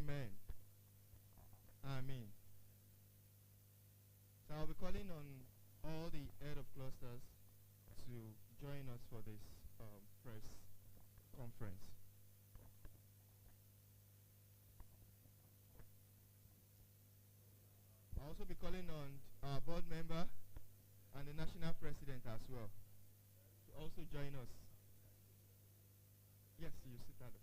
Amen. Amen. So I'll be calling on all the head of clusters to join us for this press conference. I'll also be calling on our board member and the national president as well to also join us. Yes, you sit at the front.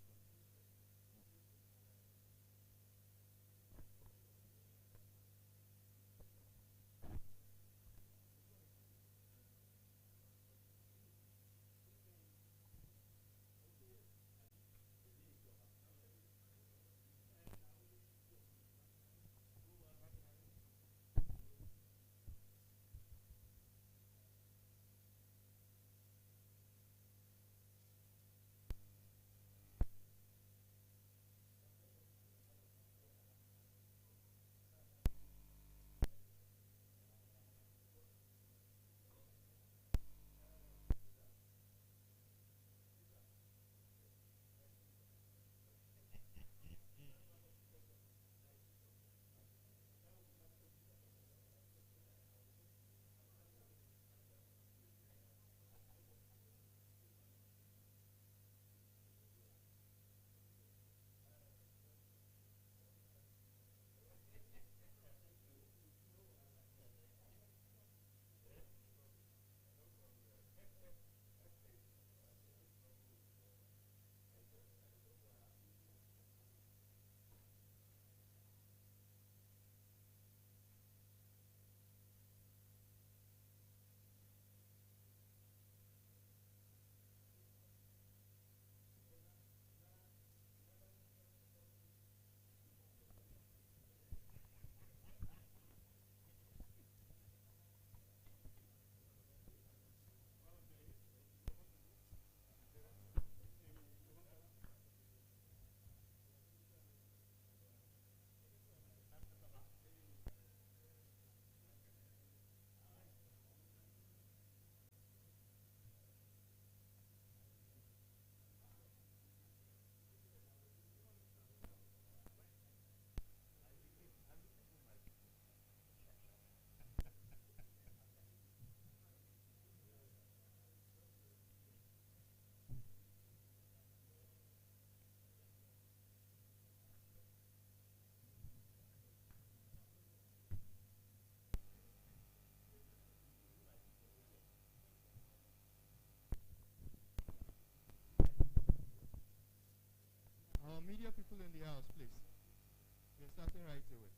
Our media people in the house, please. We're starting right away.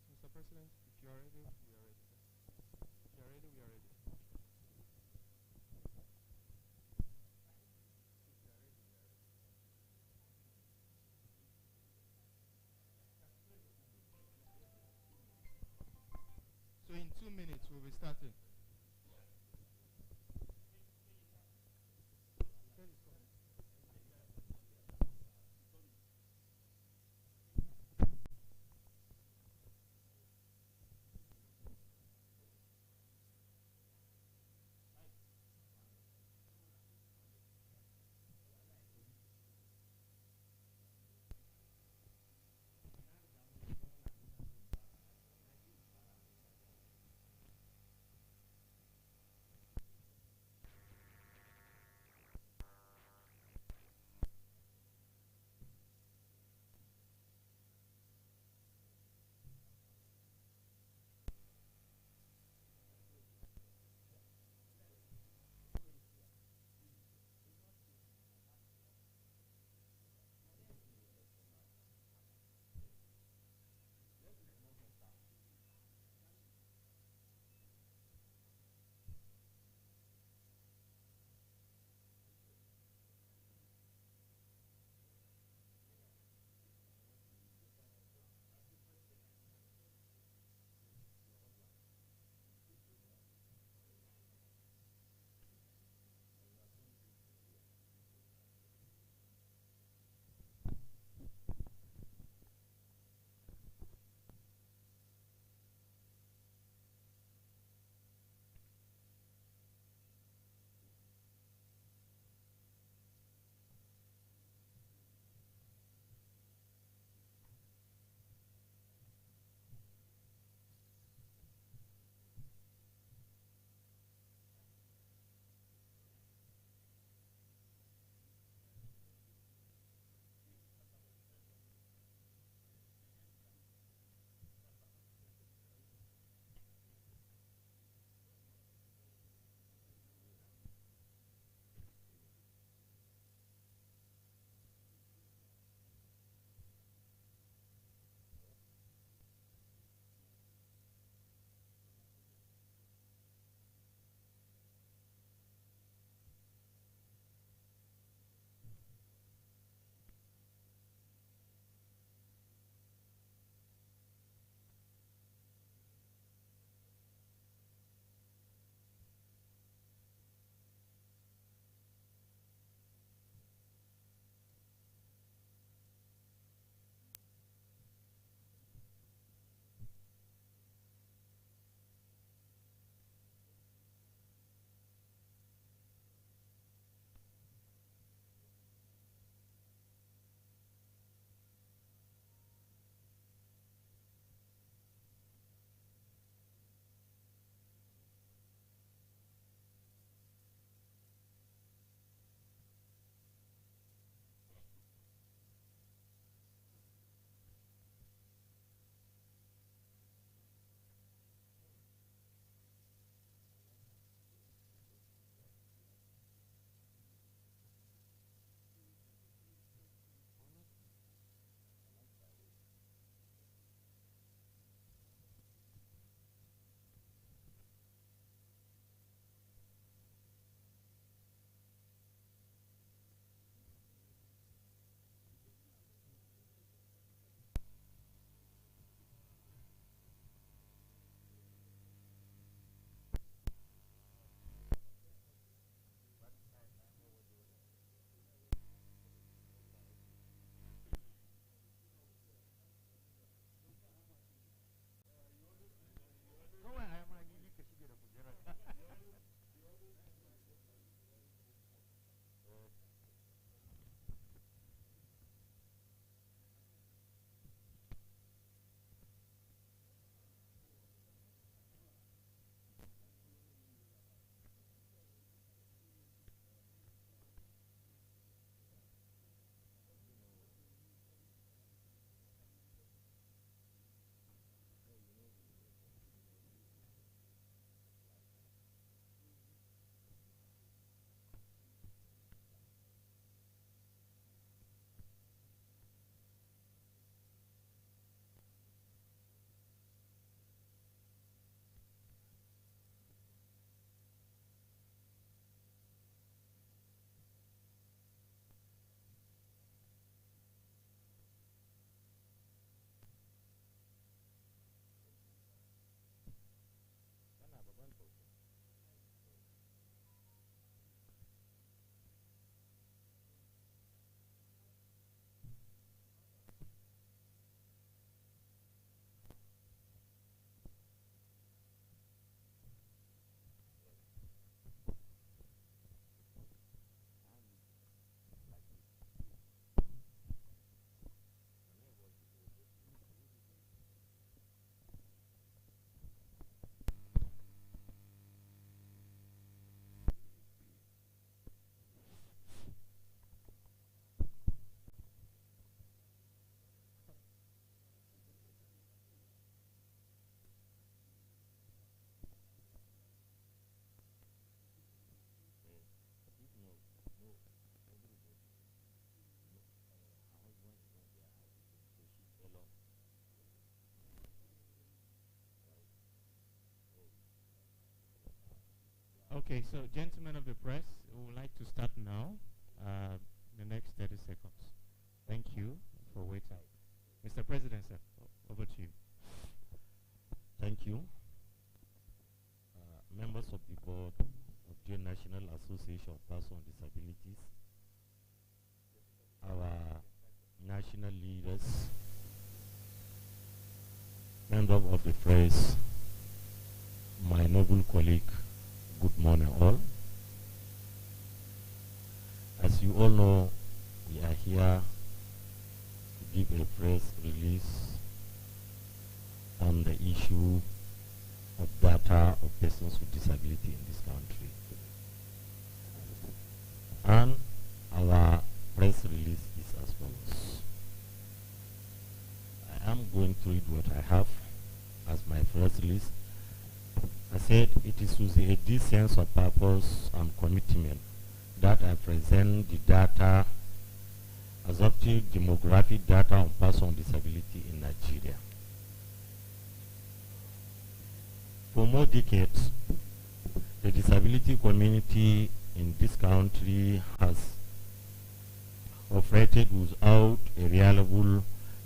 Mr. President, if you are ready, we are ready. If you are ready, we are ready. So in 2 minutes, we'll be starting. Okay, so gentlemen of the press, we would like to start now. The next 30 seconds. Thank you for waiting. Mr. President, sir, over to you. Thank you. Members of the board of the National Association of Persons with Disabilities, our national leaders, members of the press, my noble colleague, good morning all. As you all know, we are here to give a press release on the issue of data of persons with disability in this country. And our press release is as follows. I am going to read what I have as my press release. I said it is with a deep sense of purpose and commitment that I present the data, assumptive demographic data on persons with disability in Nigeria. For more decades, the disability community in this country has operated without a reliable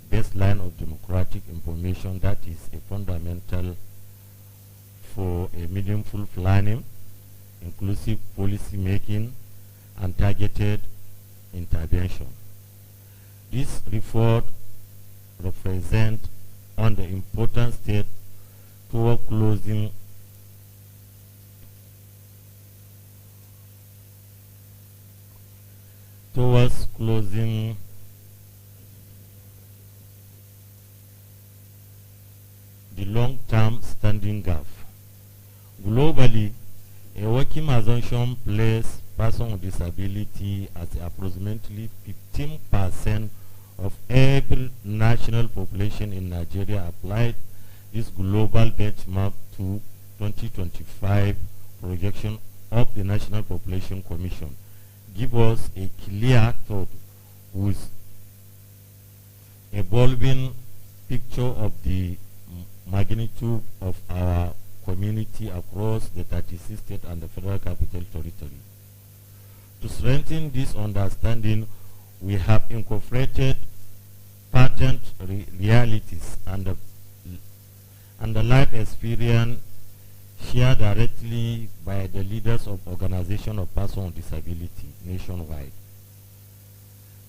baseline of democratic information that is a fundamental for a meaningful planning, inclusive policy making, and targeted intervention. This report represents on the important step towards closing the long-term standing gap. Globally, a working assumption places persons with disability as approximately 15% of every national population in Nigeria. Applied this global benchmark to 2025 projection of the National Population Commission give us a clear thought with evolving picture of the magnitude of our community across the 36 states and the Federal Capital Territory. To strengthen this understanding, we have incorporated patent realities and the life experience shared directly by the leaders of organizations of persons with disability nationwide.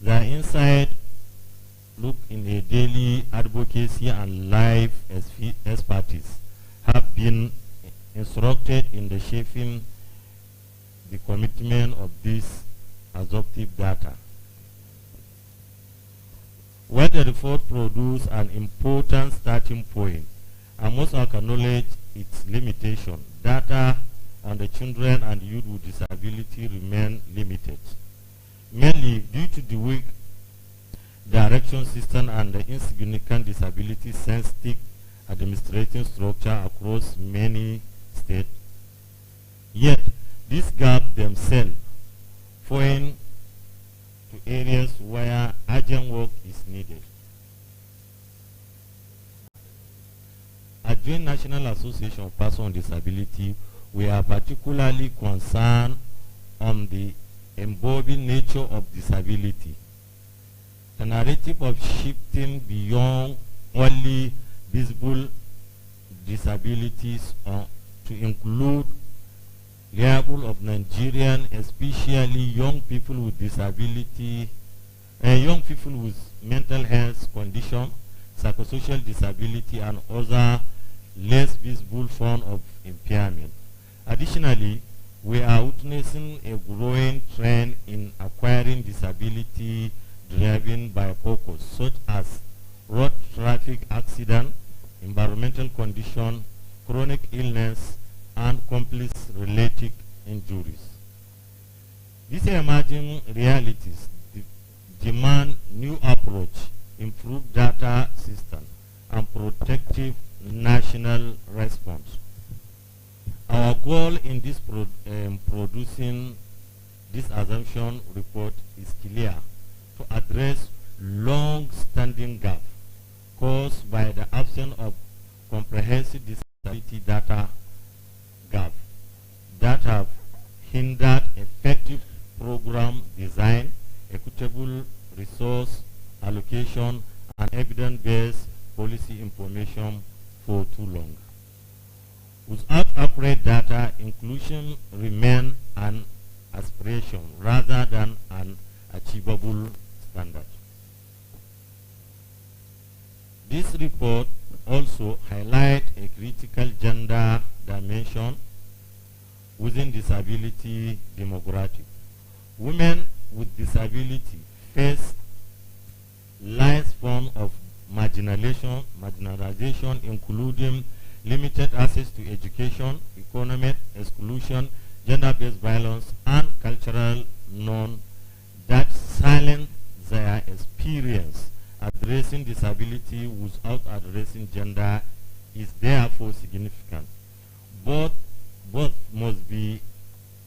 Their insight look in a daily advocacy and life expertise have been instructed in the shaping the commitment of this assumptive data. While the report produces an important starting point, I must acknowledge its limitation. Data on the children and youth with disability remain limited, mainly due to the weak direction system and the insignificant disability-sensitive administrative structure across many states. Yet, these gaps themselves point to areas where urgent work is needed. At the National Association of Persons with Disability, we are particularly concerned on the evolving nature of disability. The narrative of shifting beyond only visible disabilities to include level of Nigerian, especially young people with disability, young people with mental health condition, psychosocial disability, and other less visible form of impairment. Additionally, we are witnessing a growing trend in acquiring disability driven by purpose, such as road traffic accident, environmental condition, chronic illness, and complex related injuries. These emerging realities demand new approach, improved data system, and protective national response. Our goal in this producing this assumption report is clear: to address long-standing gap caused by the absence of comprehensive disability data gap that have hindered effective program design, equitable resource allocation, and evidence-based policy information for too long. Without accurate data, inclusion remains an aspiration rather than an achievable standard. This report also highlights a critical gender dimension within disability demographic. Women with disability face lies form of marginalization, including limited access to education, economic exclusion, gender-based violence, and cultural norms that silence their experience. Addressing disability without addressing gender is therefore significant. Both must be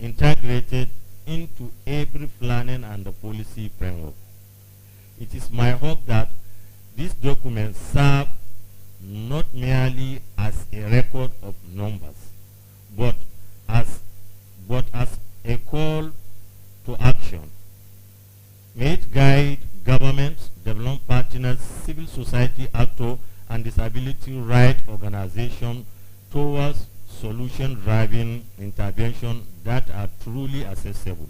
integrated into every planning and the policy framework. It is my hope that this document serves not merely as a record of numbers, but as a call to action. May it guide governments, development partners, civil society actors, and disability rights organizations towards solution-driven intervention that are truly accessible,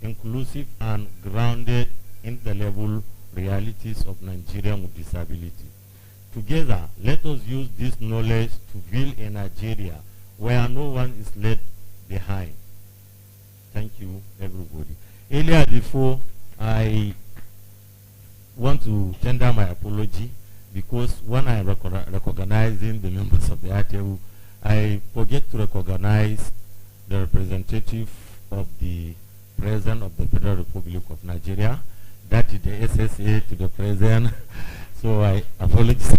inclusive, and grounded in the level realities of Nigerians with disability. Together, let us use this knowledge to build a Nigeria where no one is left behind. Thank you, everybody. Earlier before, I want to tender my apology because when I recognizing the members of the RTU, I forget to recognize the representative of the President of the Federal Republic of Nigeria. That is the SSA to the President. So I apologize.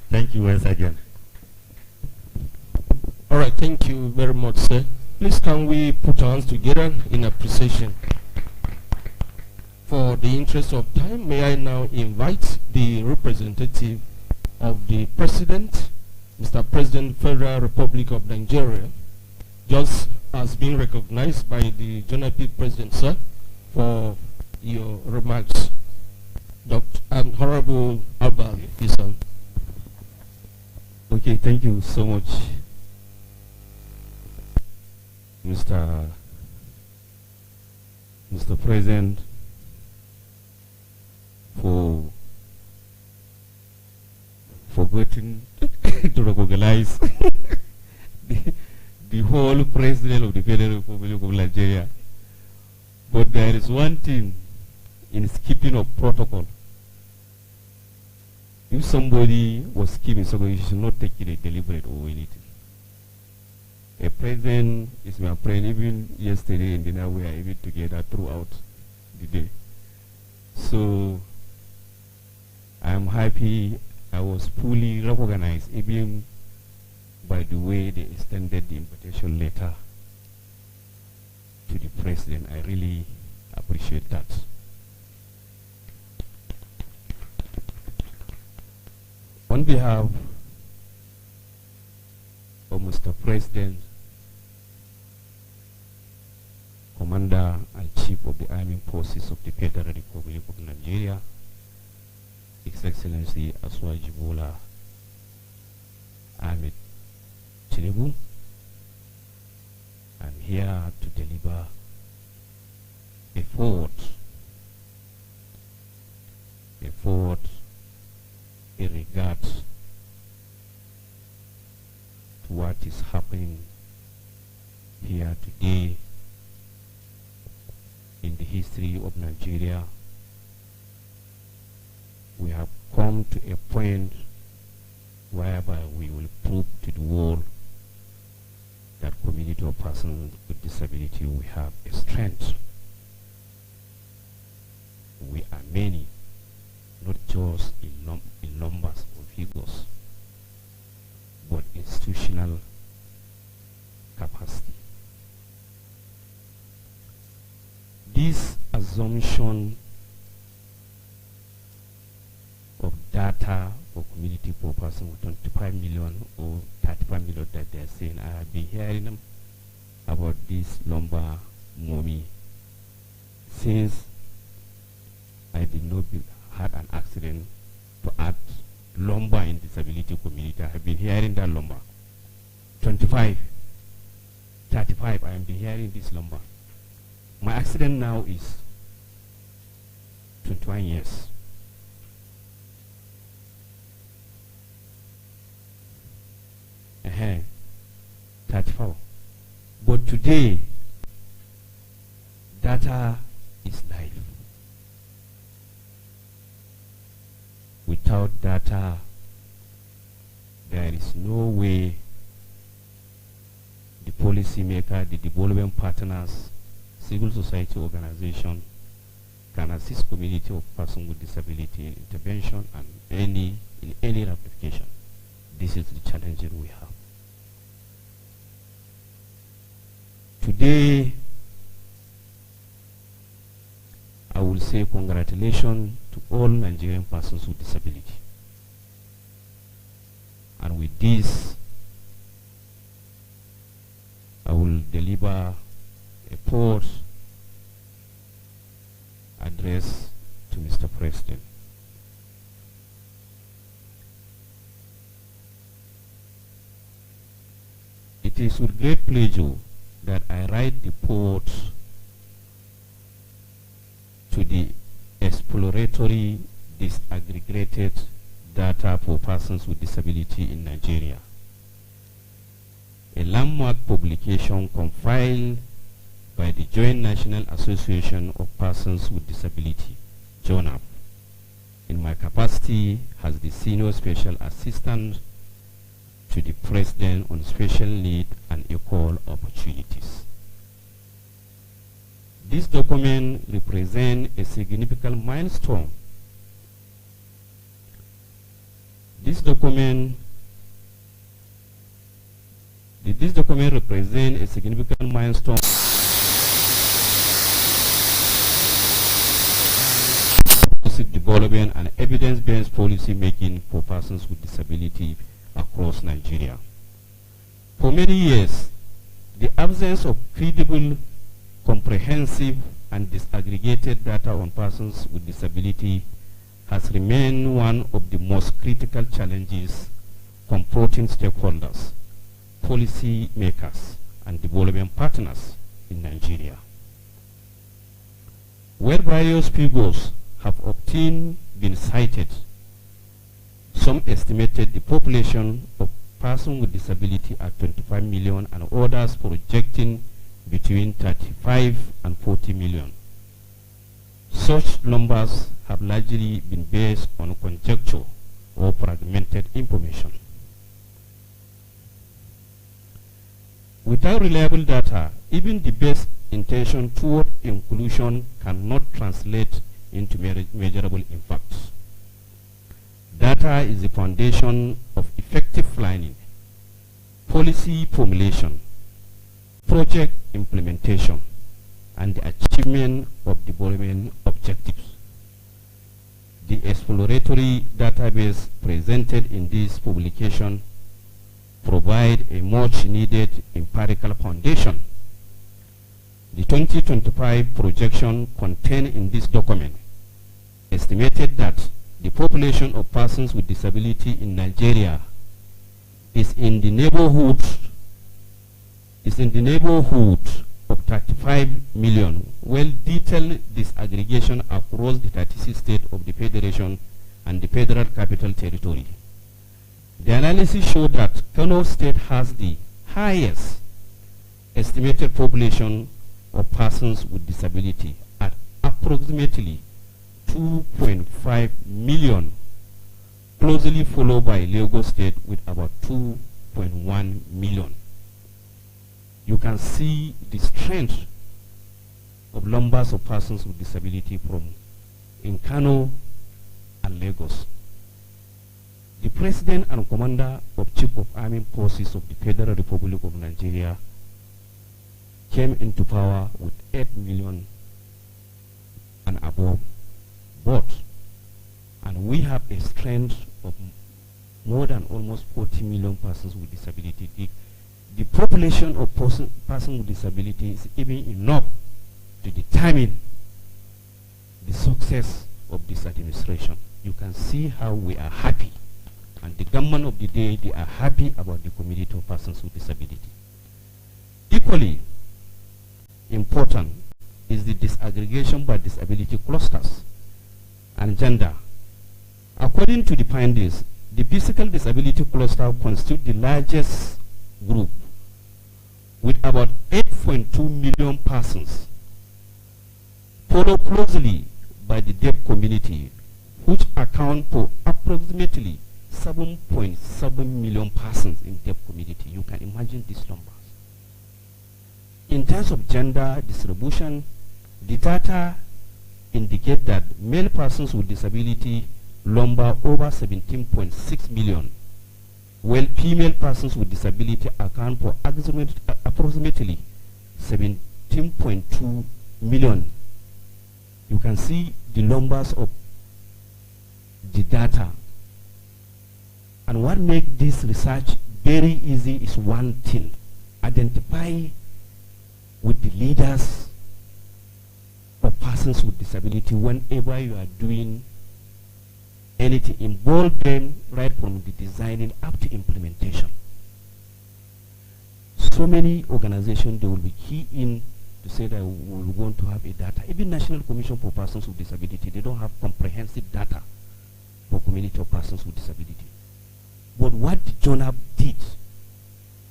Thank you once again. All right, thank you very much, sir. Please can we put our hands together in appreciation? For the interest of time, may I now invite the representative of the President, Mr. President, Federal Republic of Nigeria, just as being recognized by the JONAPWD President, sir, for your remarks. Dr. Honorable Abal, please, sir. Okay, thank you so much, Mr. President, for forgetting to recognize the whole President of the Federal Republic of Nigeria. But there is one thing in skipping of protocol. If somebody was skipping something, you should not take it a deliberate or anything. A president is my friend. Even yesterday and dinner we are even together throughout the day. So I am happy I was fully recognized even by the way they extended the invitation letter to the president. I really appreciate that. On behalf of Mr. President, Commander and Chief of the Army Forces of the Federal Republic of Nigeria, His Excellency Aswaji Bola Ahmed Tinubu, I'm here to deliver a forward in regards to what is happening here today in the history of Nigeria. We have come to a point whereby we will prove to the world that community of persons with disability, we have a strength. We are many, not just in numbers or figures, but institutional capacity. This assumption of data for community for person with 25 million or 35 million that they're saying, I have been hearing them about this lumbar mummy since I did not had an accident to add lumbar in disability community. I have been hearing that lumbar. 25, 35, I have been hearing this lumbar. My accident now is 21 years. Uh-huh. 34. But today, data is life. Without data, there is no way the policymaker, the development partners, civil society organization can assist community of persons with disability in intervention and in any ramification. This is the challenge that we have. Today, I will say congratulations to all Nigerian persons with disability. And with this, I will deliver a port address to Mr. President. It is with great pleasure that I write the port to the exploratory disaggregated data for persons with disability in Nigeria, a landmark publication compiled by the Joint National Association of Persons with Disability, JONAPWD, in my capacity as the Senior Special Assistant to the President on Special Need and Equal Opportunities. This document represents a significant milestone. This document represents a significant milestone development and evidence-based policy making for persons with disability across Nigeria. For many years, the absence of credible, comprehensive, and disaggregated data on persons with disability has remained one of the most critical challenges confronting stakeholders, policy makers, and development partners in Nigeria. Where various figures have often been cited, some estimated the population of persons with disability at 25 million and others projecting between 35 and 40 million. Such numbers have largely been based on conjecture or fragmented information. Without reliable data, even the best intention toward inclusion cannot translate into measurable impacts. Data is the foundation of effective planning, policy formulation, project implementation, and the achievement of development objectives. The exploratory database presented in this publication provide a much needed empirical foundation. The 2025 projection contained in this document estimated that the population of persons with disability in Nigeria is in the neighborhood of 35 million, well detailed disaggregation across the 36 states of the Federation and the Federal Capital Territory. The analysis showed that Kano State has the highest estimated population of persons with disability at approximately 2.5 million, closely followed by Lagos State with about 2.1 million. You can see the strength of numbers of persons with disability in Kano and Lagos. The President and Commander of Chief of Army Forces of the Federal Republic of Nigeria came into power with 8 million and above votes, and we have a strength of more than almost 40 million persons with disability. the population of persons with disability is even enough to determine the success of this administration. You can see how we are happy, and the government of the day, they are happy about the community of persons with disability. Equally important is the disaggregation by disability clusters and gender. According to the findings, the physical disability cluster constitutes the largest group with about 8.2 million persons, followed closely by the deaf community, which account for approximately 7.7 million persons in deaf community. You can imagine these numbers. In terms of gender distribution, the data indicate that male persons with disability number over 17.6 million, while female persons with disability account for approximately 17.2 million. You can see the numbers of the data. And what makes this research very easy is one thing: identify with the leaders of persons with disability whenever you are doing anything. Involve them right from the designing up to implementation. So many organizations, they will be key in to say that we want to have a data. Even National Commission for Persons with Disability, they don't have comprehensive data for community of persons with disability. But what JONAP did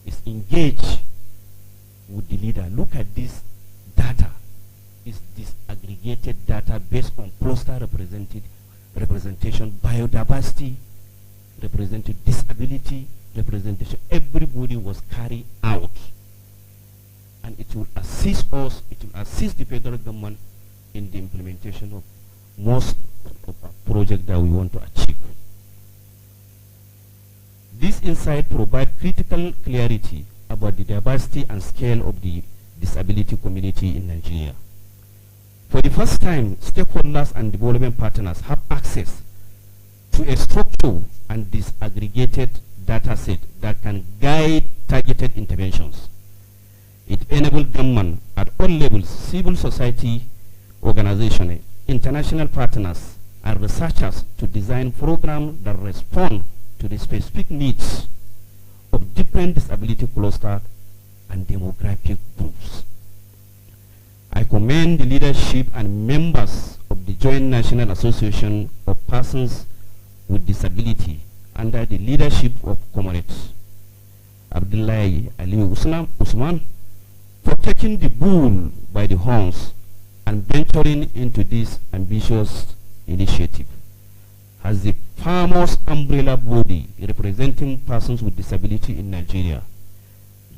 is engage with the leader. Look at this data. It's disaggregated data based on cluster representation, biodiversity, represented disability, representation. Everybody was carried out. And it will assist us, it will assist the federal government in the implementation of most of our projects that we want to achieve. This insight provides critical clarity about the diversity and scale of the disability community in Nigeria. For the first time, stakeholders and development partners have access to a structured and disaggregated data set that can guide targeted interventions. It enables government at all levels, civil society organizations, international partners, and researchers to design programs that respond to the specific needs of different disability clusters and demographic groups. I commend the leadership and members of the Joint National Association of Persons with Disability under the leadership of Comrade Abdullahi Ali Usman for taking the bull by the horns and venturing into this ambitious initiative. As the foremost umbrella body representing persons with disability in Nigeria,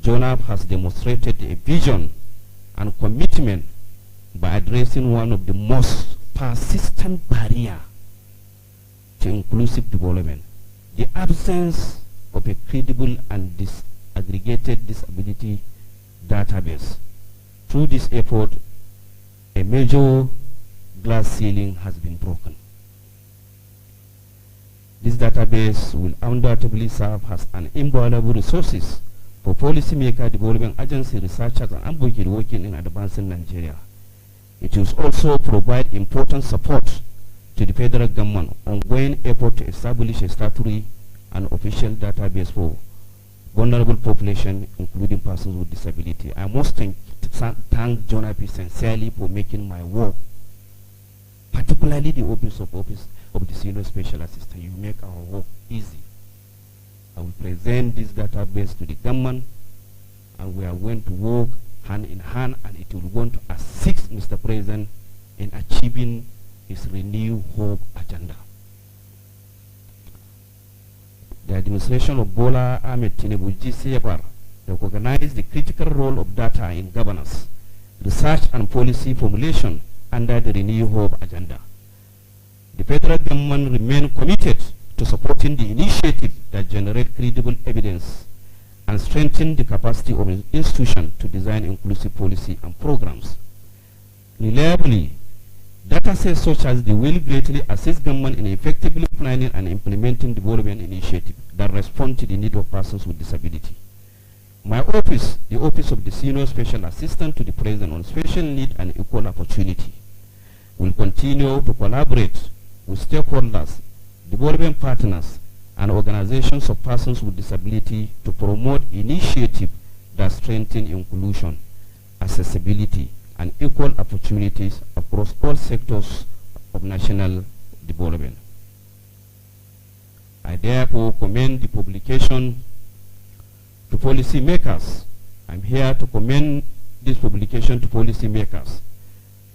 JONAP has demonstrated a vision and commitment by addressing one of the most persistent barriers to inclusive development: the absence of a credible and disaggregated disability database. Through this effort, a major glass ceiling has been broken. This database will undoubtedly serve as an invaluable resource for policymakers, development agencies, researchers, and advocates working in advancing Nigeria. It will also provide important support to the federal government ongoing effort to establish a statutory and official database for vulnerable population, including persons with disability. I must thank JONAPWD sincerely for making my work, particularly the office of the Senior Special Assistant. You make our work easy. I will present this database to the government, and we are going to work hand in hand, and it will going to assist Mr. President in achieving his renewed hope agenda. The administration of Bola Ahmed Tinubu GCFR recognizes the critical role of data in governance, research, and policy formulation under the renewed hope agenda. The federal government remains committed to supporting the initiative that generate credible evidence and strengthen the capacity of the institution to design inclusive policy and programs. Reliably, data sets such as the will greatly assist government in effectively planning and implementing development initiatives that respond to the need of persons with disability. My office, the Office of the Senior Special Assistant to the President on Special Need and Equal Opportunity, will continue to collaborate with stakeholders, development partners, and organizations of persons with disability to promote initiatives that strengthen inclusion, accessibility, and equal opportunities across all sectors of national development. I therefore commend the publication to policymakers. I'm here to commend this publication to policymakers,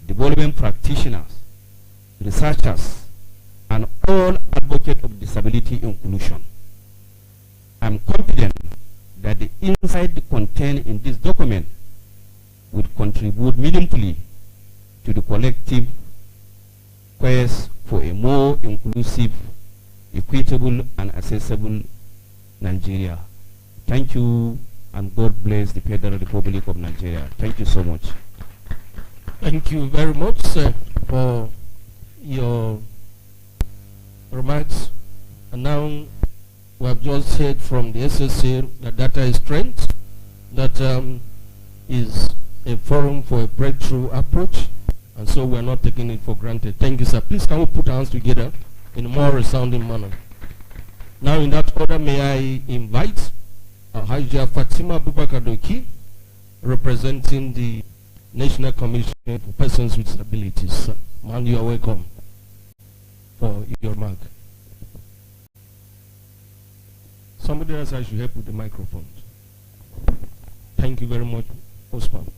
development practitioners, researchers, and all advocates of disability inclusion. I'm confident that the insight contained in this document would contribute meaningfully to the collective quest for a more inclusive, equitable, and accessible Nigeria. Thank you, and God bless the Federal Republic of Nigeria. Thank you so much. Thank you very much, sir, for your remarks. And now we have just heard from the SSA that data is strength, that is a forum for a breakthrough approach, and so we are not taking it for granted. Thank you, sir. Please can we put our hands together in a more resounding manner. Now in that order, may I invite Hajia Fatima Bubakadoki, representing the National Commission for Persons with Disabilities. Man, you are welcome for your mark. Somebody else I should help with the microphone. Thank you very much, Osman.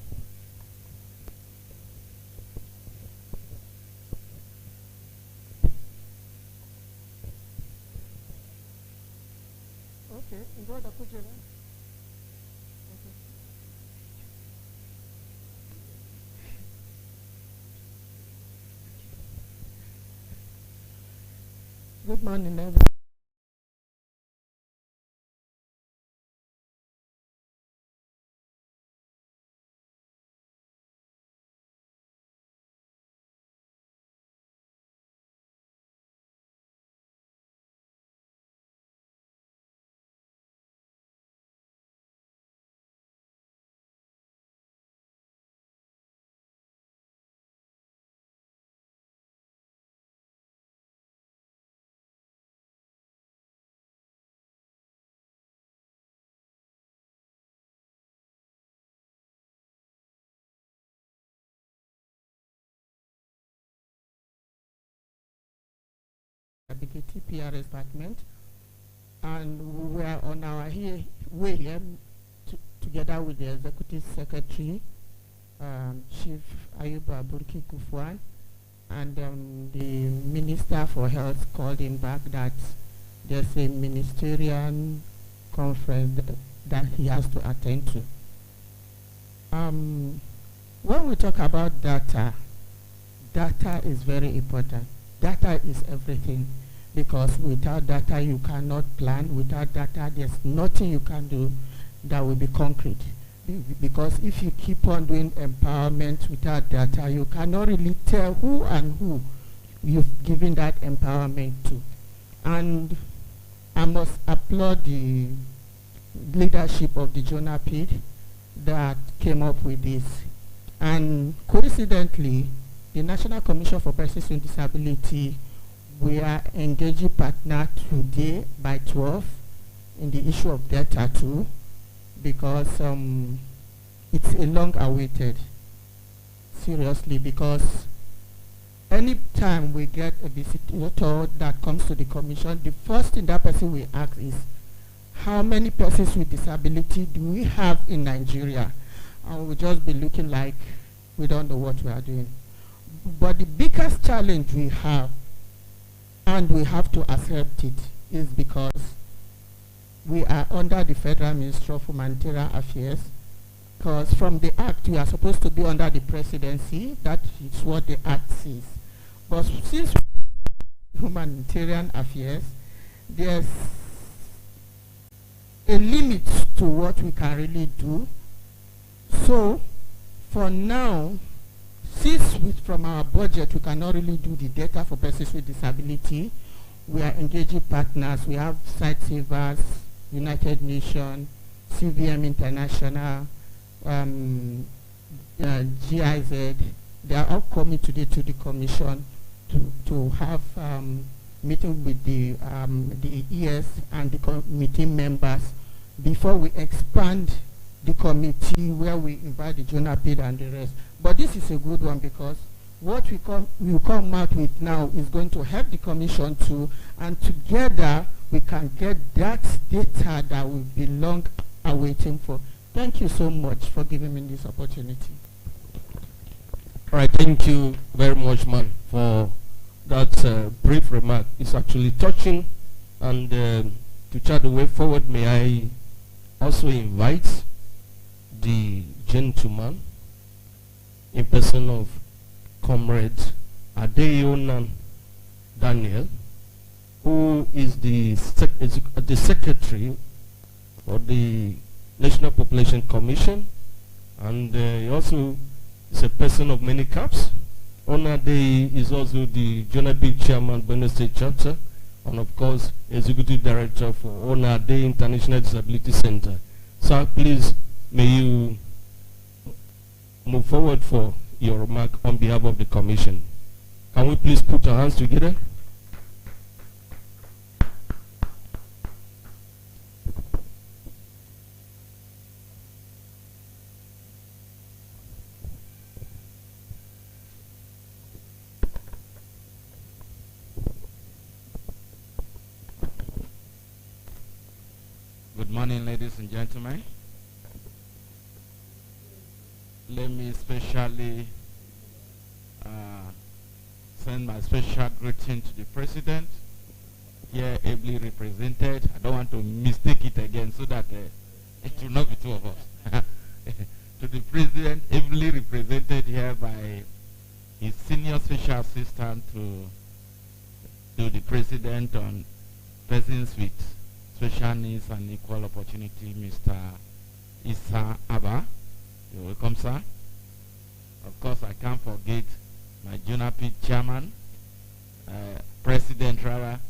Okay, enjoy the picture. Good morning, everyone. The TPR department, and we are on our way here together with the Executive Secretary, Chief Ayuba Burki Kufwan, and the Minister for Health called him back that there's a ministerial conference that he has to attend to. When we talk about data, data is very important. Data is everything, because without data you cannot plan. Without data there's nothing you can do that will be concrete. Because if you keep on doing empowerment without data, you cannot really tell who and who you've given that empowerment to. And I must applaud the leadership of the JONAPWD that came up with this. And coincidentally, the National Commission for Persons with Disability, we are engaging partner today by 12 in the issue of data too, because it's a long awaited, seriously, because any time we get a visitor that comes to the commission, the first thing that person will ask is, how many persons with disability do we have in Nigeria? And we'll just be looking like we don't know what we are doing. But the biggest challenge we have, and we have to accept it, is because we are under the Federal Ministry of Humanitarian Affairs, because from the Act we are supposed to be under the presidency. That is what the Act says. But since Humanitarian Affairs, there's a limit to what we can really do. So for now, since from our budget we cannot really do the data for persons with disability, we are engaging partners. We have site savers, United Nations, CVM International, GIZ, they are all coming today to the commission to have meeting with the ES and the committee members before we expand the committee where we invite the JONAPWD and the rest. But this is a good one because what we come out with now is going to help the commission too, and together we can get that data that we've been long awaiting for. Thank you so much for giving me this opportunity. All right, thank you very much, man, for that brief remark. It's actually touching, and to chart the way forward, may I also invite the gentleman in person of Comrade Adeyonan Daniel, who is the secretary of the National Population Commission, and he also is a person of many caps. Onade is also the JONAPWD chairman, Benue State chapter, and of course, executive director for Onade International Disability Center. Sir, please, may you move forward for your remark on behalf of the commission. Can we please put our hands together? Good morning, ladies and gentlemen. Let me especially send my special greeting to the President, here ably represented. I don't want to mistake it again so that it will not be two of us. To the President, ably represented here by his senior special assistant to the President on persons with special needs and equal opportunity, Mr. Issa Abba. You're welcome, sir. Of course, I can't forget my JONAPWD chairman, President Rara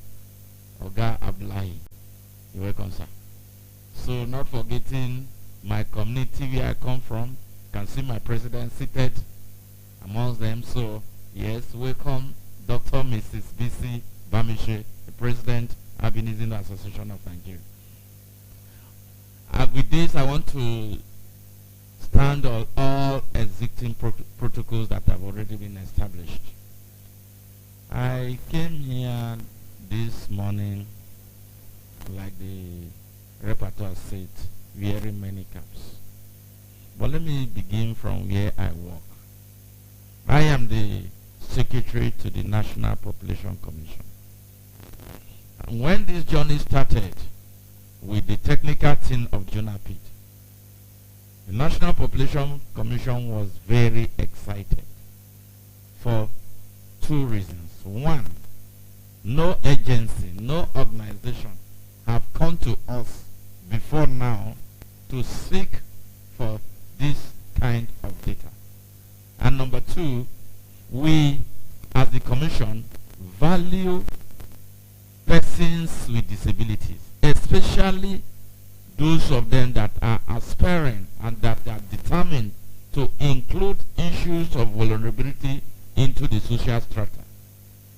Oga Abdullahi. You're welcome, sir. So, not forgetting my community where I come from. You can see my president seated amongst them. So, yes, welcome Dr. Mrs. B.C. Bamishe, the President, Albinism Association of Nigeria. With this, I want to stand on all existing protocols that have already been established. I came here this morning, like the repertoire said, wearing many caps. But let me begin from where I work. I am the secretary to the National Population Commission. And when this journey started with the technical team of JONAPWD, the National Population Commission was very excited for two reasons. One, no agency, no organization have come to us before now to seek for this kind of data. And number two, we as the Commission value persons with disabilities, especially those of them that are aspiring and that are determined to include issues of vulnerability into the social strata.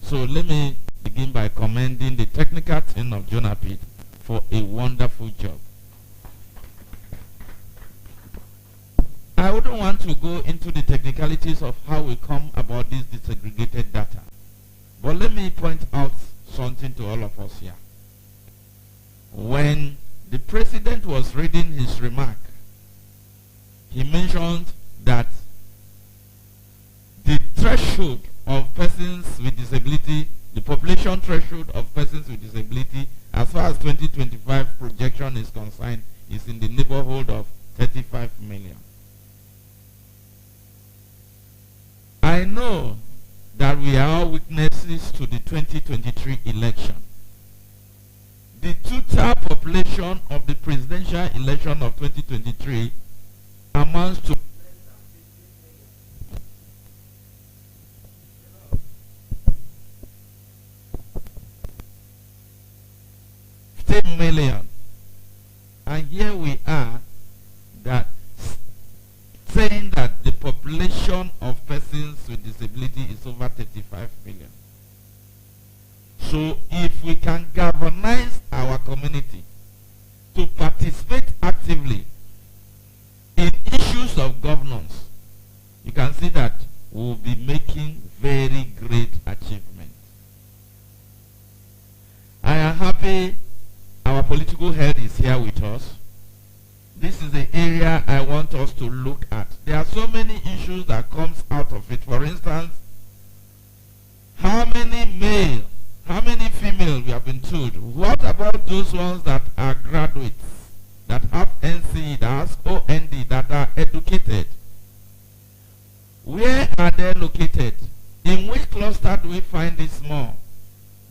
So let me begin by commending the technical team of JONAPWD for a wonderful job. I wouldn't want to go into the technicalities of how we come about this disaggregated data, but let me point out something to all of us here. When the President was reading his remark, he mentioned that the threshold of persons with disability, the population threshold of persons with disability, as far as 2025 projection is concerned, is in the neighborhood of 35 million. I know that we are all witnesses to the 2023 election. The total population of the presidential election of 2023 amounts to 10 million. And here we are So if we can galvanize our community to participate actively in issues of governance, you can see that we'll be making very great achievements. I am happy our political head is here with us. This is the area I want us to look at. There are so many issues that comes out of it. For instance, how many male, how many female we have been told? What about those ones that are graduates, that have NCE, that have OND, that are educated? Where are they located? In which cluster do we find this more?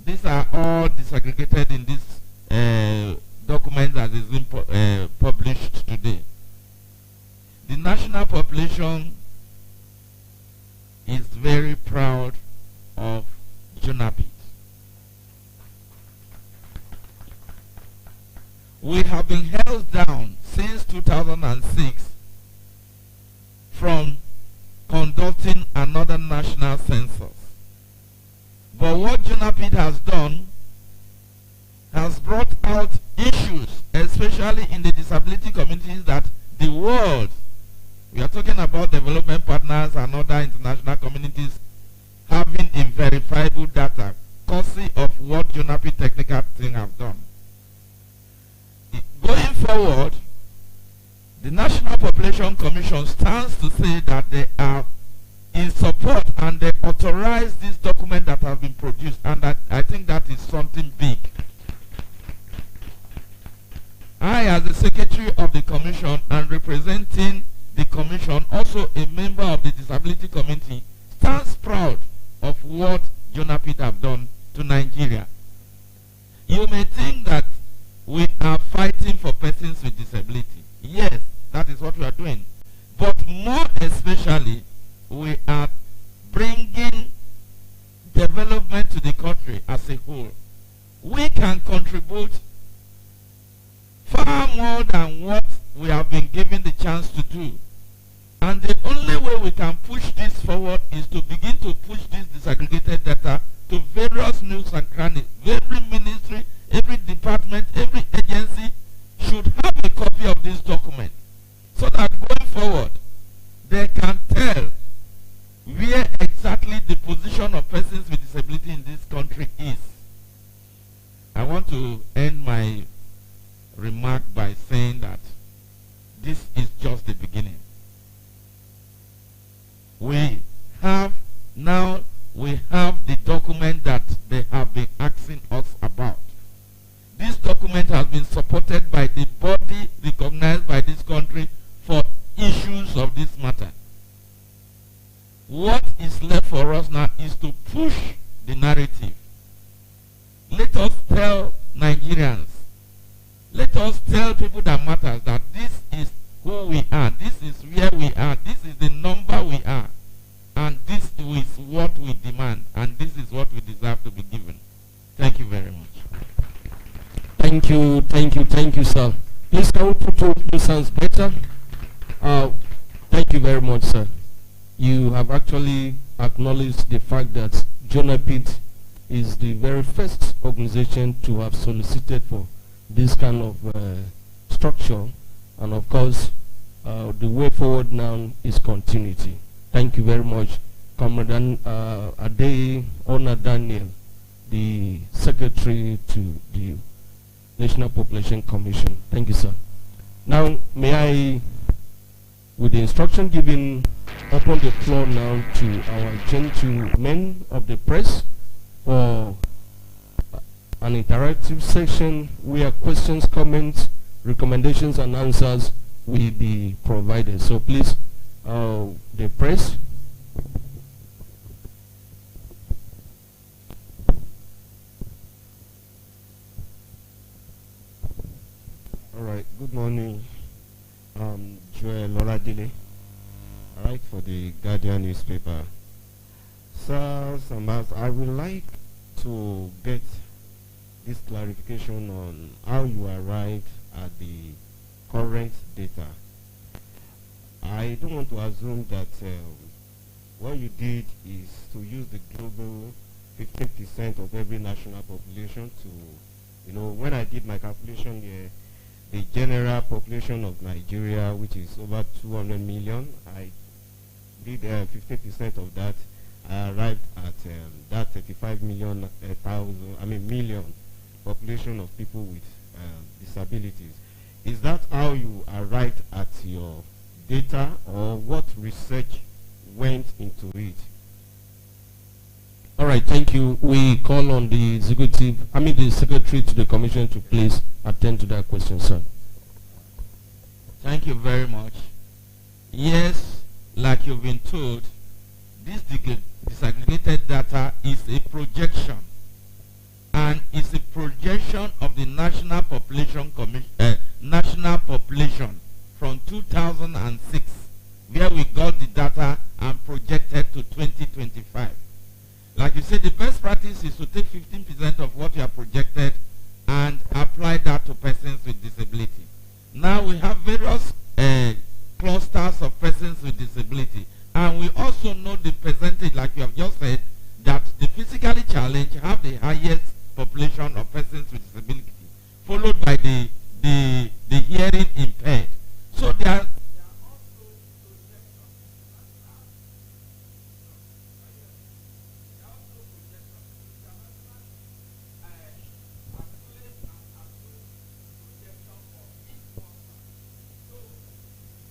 These are all disaggregated in this document that is being published today. The national population is very proud of JONAPWD. We have been held down since 2006 from conducting another national census. But what JONAPWD has done has brought out issues, especially in the disability communities, that the world, we are talking about development partners and other international communities, having a verifiable data, courtesy of what JONAPWD technical team have done. Going forward, the National Population Commission stands to say that they are in support and they authorize this document that have been produced, and that, I think that is something big. I, as the Secretary of the Commission and representing the Commission, also a member of the disability committee, stands proud of what JONAPWD have done to Nigeria. You may think that we are fighting for persons with disability. Yes, that is what we are doing. But more especially, we are bringing development to the country as a whole. We can contribute far more than what we have been given the chance to do. And the only way we can push this forward is to begin to push this disaggregated data to various nooks and crannies. Every ministry, every department, every agency should have a copy of this document, so that going forward, they can tell where exactly the position of persons with disability in this country is. I want to end my remark by saying that this is just the beginning. We have the document that they have been asking us about. This document has been supported by the body recognized by this country for issues of this matter. What is left for us now is to push the narrative. Let us tell Nigerians, let us tell people that matters that this is who we are, this is where we are, this is the number we are, and this is what we demand, and this is what we deserve to be given. Thank you very much. Thank you, sir. Please can we put those hands better? Thank you very much, sir. You have actually acknowledged the fact that JONAPWD is the very first organization to have solicited for this kind of structure, and of course, the way forward now is continuity. Thank you very much, Comrade Adey Ona Daniel, the Secretary to the National Population Commission. Thank you, sir. Now, may I, with the instruction given, open the floor now to our gentlemen of the press for an interactive section where questions, comments, recommendations, and answers will be provided. So please, the press. All right, good morning. Joel Oladile. I write for the Guardian newspaper. Sir, I would like to get this clarification on how you arrived at the current data. I don't want to assume that what you did is to use the global 15% of every national population to, you know, when I did my calculation here, the general population of Nigeria, which is over 200 million, I did 50% of that. I arrived at that 35 million, million population of people with disabilities. Is that how you arrived at your data, or what research went into it? All right, thank you. We call on the the secretary to the commission to please attend to that question, sir. Thank you very much. Yes, like you've been told, this disaggregated data is a projection, and it's a projection of the national population from 2006, where we got the data and projected to 2025. Like you said, the best practice is to take 15% of what you have projected and apply that to persons with disability. Now we have various clusters of persons with disability, and we also know the percentage, like you have just said, that the physically challenged have the highest population of persons with disability, followed by the hearing impaired. So there are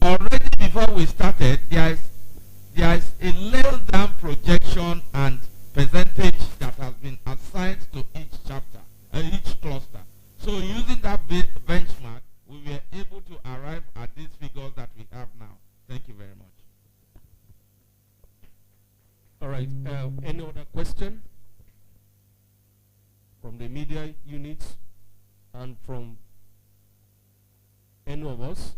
already before we started, there is a laid down projection and percentage that has been assigned to each chapter, each cluster. So using that benchmark, we were able to arrive at these figures that we have now. Thank you very much. All right, any other question from the media units and from any of us?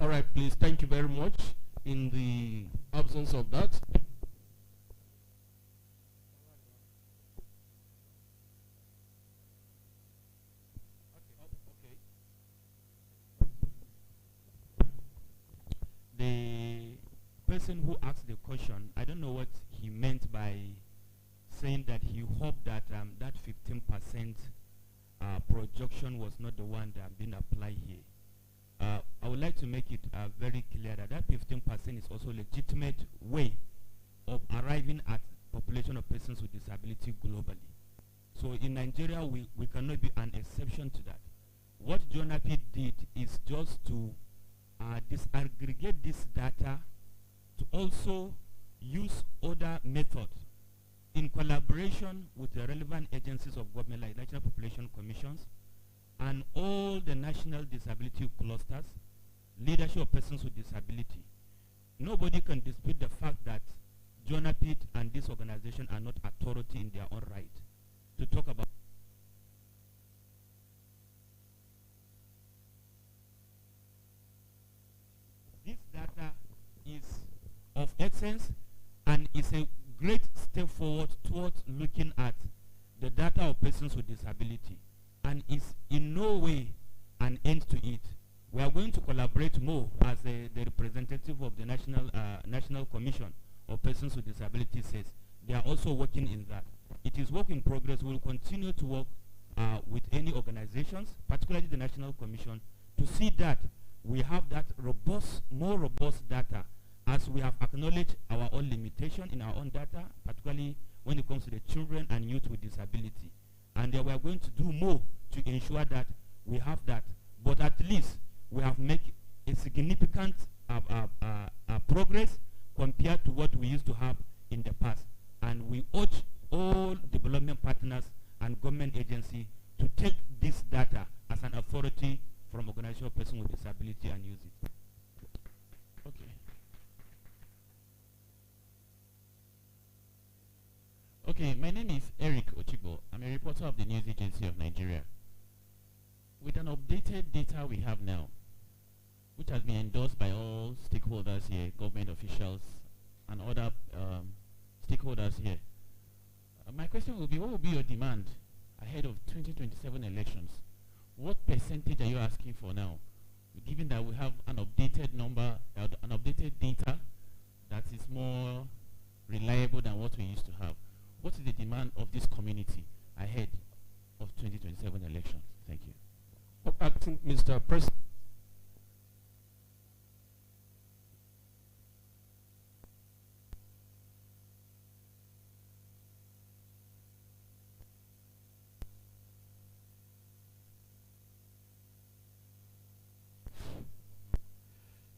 All right, please, thank you very much. In the absence of that, the person who asked the question, I don't know what he meant by saying that he hoped that that 15% projection was not the one that been applied here. I would like to make it very clear that that 15% is also a legitimate way of arriving at population of persons with disability globally. So in Nigeria, we cannot be an exception to that. What JONAPWD did is just to disaggregate this data to also use other methods in collaboration with the relevant agencies of government like National Population Commissions and all the national disability clusters, leadership of persons with disability. Nobody can dispute the fact that JONAPWD and this organization are not authority in their own right to talk about this data is of essence and is a great step forward towards looking at the data of persons with disability, and is in no way an end to it. We are going to collaborate more as the representative of the National Commission of Persons with Disabilities says. They are also working in that. It is work in progress. We will continue to work with any organizations, particularly the National Commission, to see that we have that robust, more robust data, as we have acknowledged our own limitation in our own data, particularly when it comes to the children and youth with disability. And we are going to do more to ensure that we have that. But at least we have made a significant progress compared to what we used to have in the past. And we urge all development partners and government agencies to take this data as an authority from organization of persons with disability and use it. Okay. Okay, my name is Eric Ochigbo. I'm a reporter of the News Agency of Nigeria. With an updated data we have now, which has been endorsed by all stakeholders here, government officials and other stakeholders here, my question will be, what will be your demand ahead of 2027 elections? What percentage are you asking for now, given that we have an updated number, an updated data that is more Mr. President.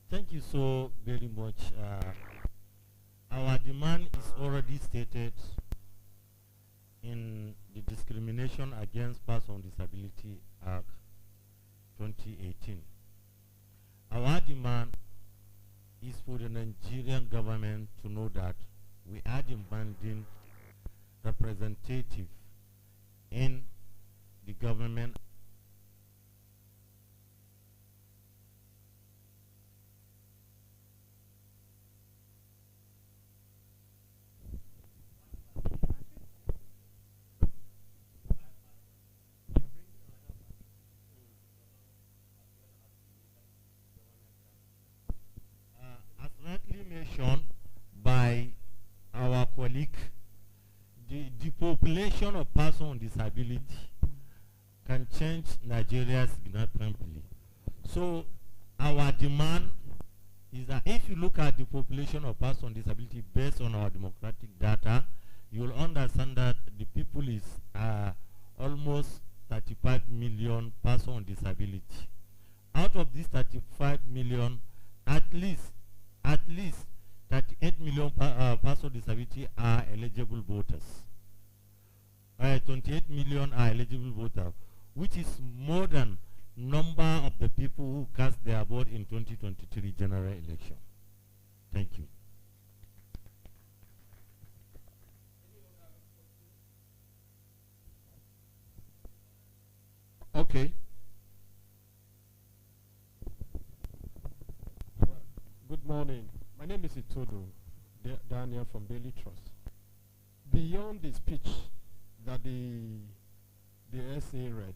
Thank you so very much. Our demand is already stated in the Discrimination Against Persons with Disability Act 2018. Our demand is for the Nigerian government to know that we are demanding representative in the government. As rightly mentioned by our colleague, the population of persons with disability can change Nigeria significantly. So our demand is that if you look at the population of persons with disability based on our democratic data, you will understand that the people is almost 35 million persons with disability. Out of these 35 million, at least 38 million persons with disability are eligible voters. 28 million are eligible voters, which is more than number of the people who cast their vote in 2023 general election. Thank you. Okay. Good morning. My name is Itodo Daniel from Daily Trust. Beyond the speech that the SA read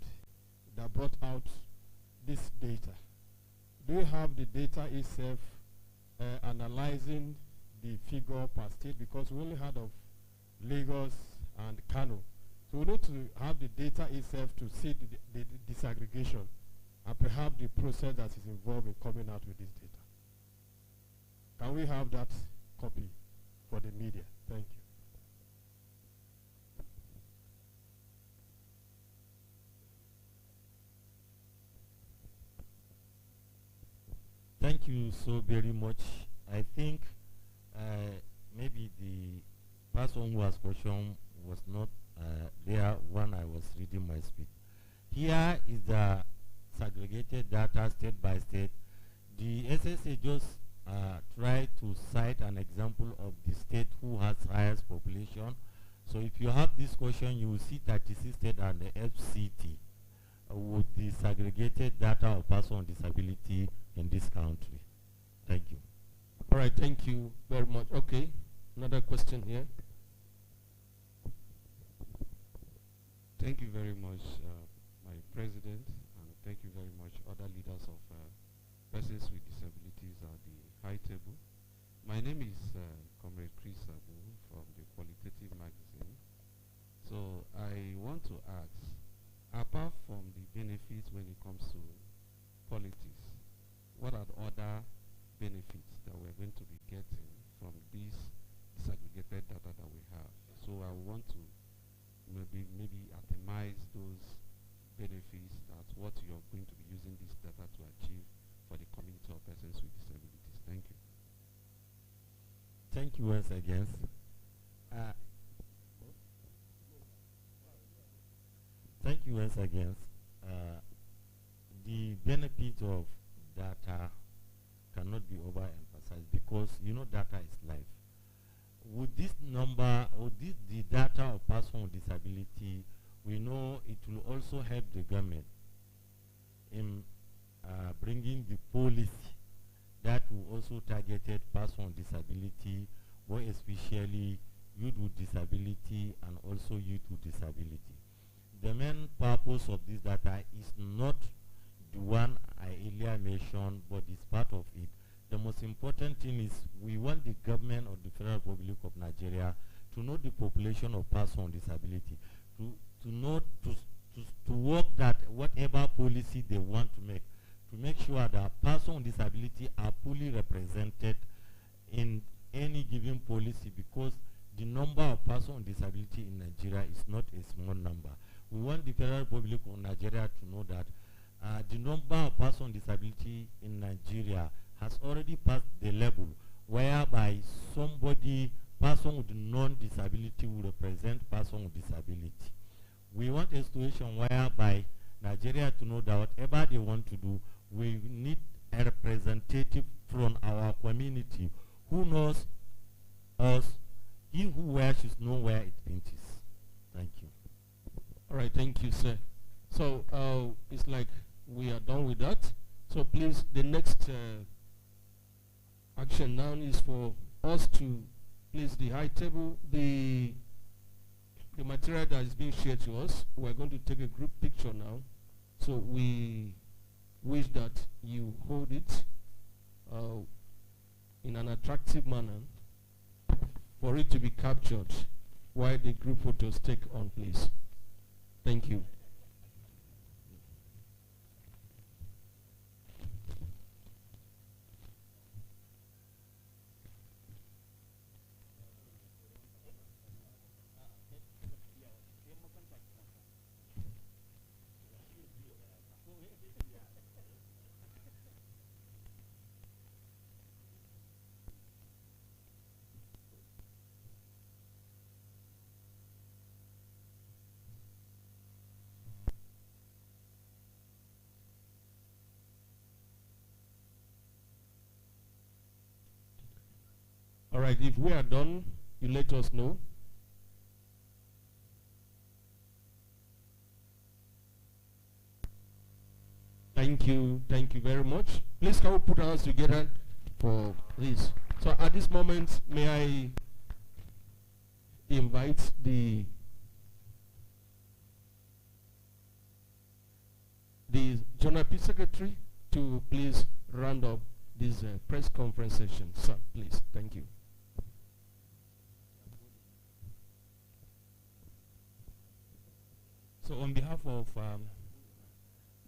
that brought out this data, do you have the data itself analyzing the figure per state? Because we only heard of Lagos and Kano. So we need to have the data itself to see the disaggregation and perhaps the process that is involved in coming out with this data. Can we have that copy for the media? Thank you. Thank you so very much. I think maybe the person who was questioned was not there when I was reading my speech. Here is the segregated data state by state. The SSA just try to cite an example of the state who has highest population. So if you have this question, you will see 36 states and the FCT with the segregated data of persons with disability in this country. Thank you. All right, thank you very much. Okay, another question here. Thank you very much, my president, and thank you very much other leaders of persons with disabilities at the high table. My name is Comrade Chris Abu from the Qualitative magazine. So I want to ask, apart from the benefits when it comes to politics, what are the other benefits that we're going to be getting from this disaggregated data that we have? So I want to maybe itemize those benefits, that what you're going to be using this data to achieve for the community of persons with disabilities. Thank you. Thank you once again. Thank you once again. The benefit of data cannot be overemphasized because you know data is life. With this number or the data of persons with disability, we know it will also help the government in bringing the policy that will also targeted persons with disability, more especially youth with disability and also youth with disability. The main purpose of this data is not the one I earlier mentioned, but it's part of it. The most important thing is we want the government of the Federal Republic of Nigeria to know the population of persons with disability, to work that whatever policy they want to make, to make sure that persons with disability are fully represented in any given policy, because the number of persons with disability in Nigeria is not a small number. We want the Federal Republic of Nigeria to know that the number of persons with disability in Nigeria has already passed the level whereby person with non-disability will represent person with disability. We want a situation whereby Nigeria to know that whatever they want to do, we need a representative from our community who knows us. He who wears should know where it pinches. Thank you. All right, thank you, sir. So it's like we are done with that. So please, the next action now is for us to place the high table, the material that is being shared to us. We're going to take a group picture now. So we wish that you hold it in an attractive manner for it to be captured while the group photos take on place. Thank you. All right, if we are done, you let us know. Thank you very much. Please can we put our hands together for this. So at this moment, may I invite the JONAPWD secretary to please round up this press conference session. Sir, please. Thank you. So on behalf of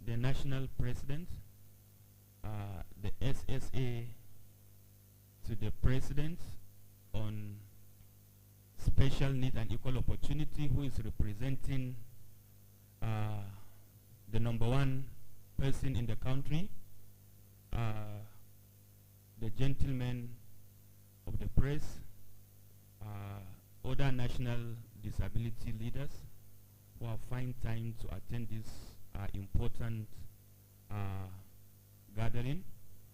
the national president, the SSA, to the president on special need and equal opportunity, who is representing the #1 person in the country, the gentlemen of the press, other national disability leaders who have found time to attend this important gathering.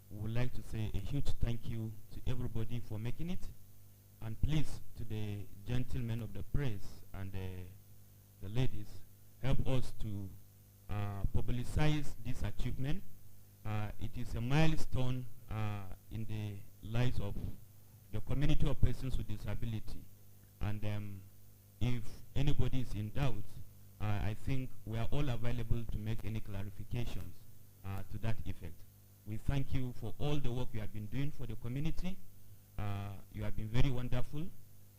We would like to say a huge thank you to everybody for making it, and please, to the gentlemen of the press and the ladies, help us to publicize this achievement. It is a milestone in the lives of the community of persons with disability, and if anybody is in doubt, I think we are all available to make any clarifications to that effect. We thank you for all the work you have been doing for the community. You have been very wonderful,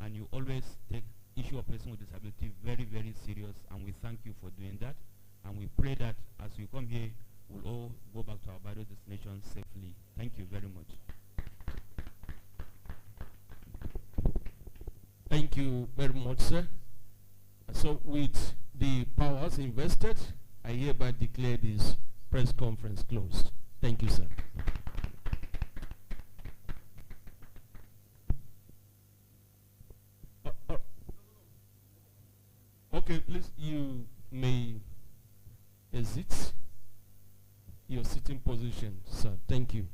and you always take issue of person with disability very, very serious, and we thank you for doing that. And we pray that as we come here, we'll all go back to our various destinations safely. Thank you very much. Thank you very much, sir. So with the powers invested, I hereby declare this press conference closed. Thank you, sir. Okay, please, you may exit your sitting position, sir. Thank you.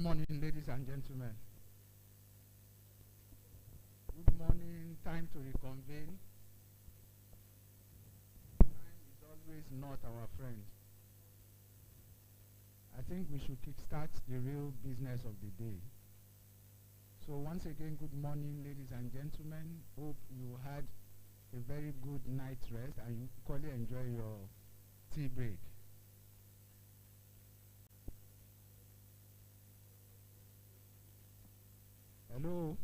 morning, ladies and gentlemen. Good morning. Time to reconvene. Time is always not our friend. I think we should kickstart the real business of the day. So once again, good morning, ladies and gentlemen. Hope you had a very good night's rest and you equally enjoy your tea break. Hello?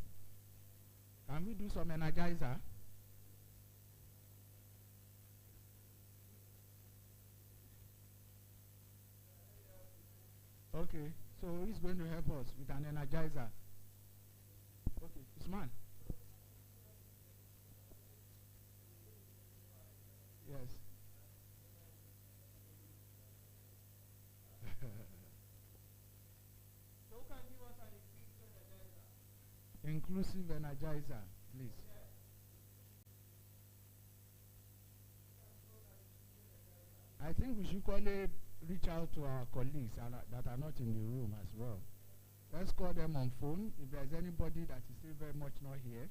Can we do some energizer? Okay, so who's going to help us with an energizer? Okay, Usman. Yes. So who can give us an inclusive energizer, please? I think we should equally reach out to our colleagues that are not in the room as well. Let's call them on phone. If there's anybody that is still very much not here,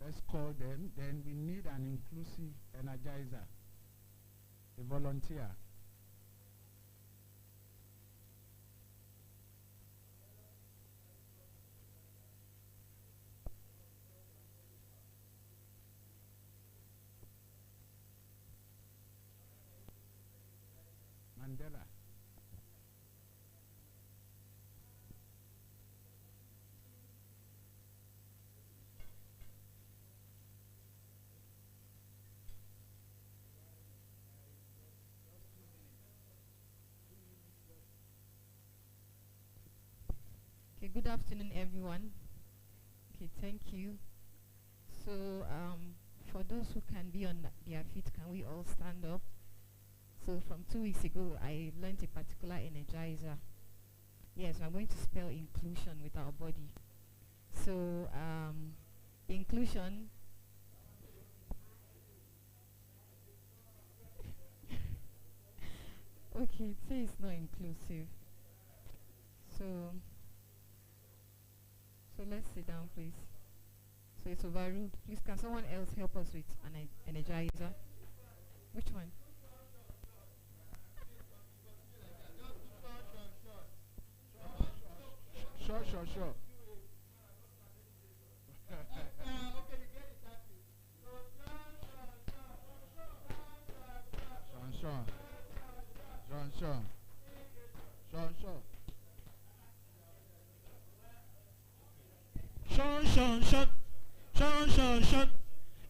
let's call them. Then we need an inclusive energizer, a volunteer. Mandela. Okay, good afternoon, everyone. Okay, thank you. So, for those who can be on their feet, can we all stand up? So, from 2 weeks ago, I learned a particular energizer. Yes, I'm going to spell inclusion with our body. So, inclusion. Okay, it says it's not inclusive. So let's sit down, please. So it's overruled. Please, can someone else help us with an energizer? Which one? Sure. Sean.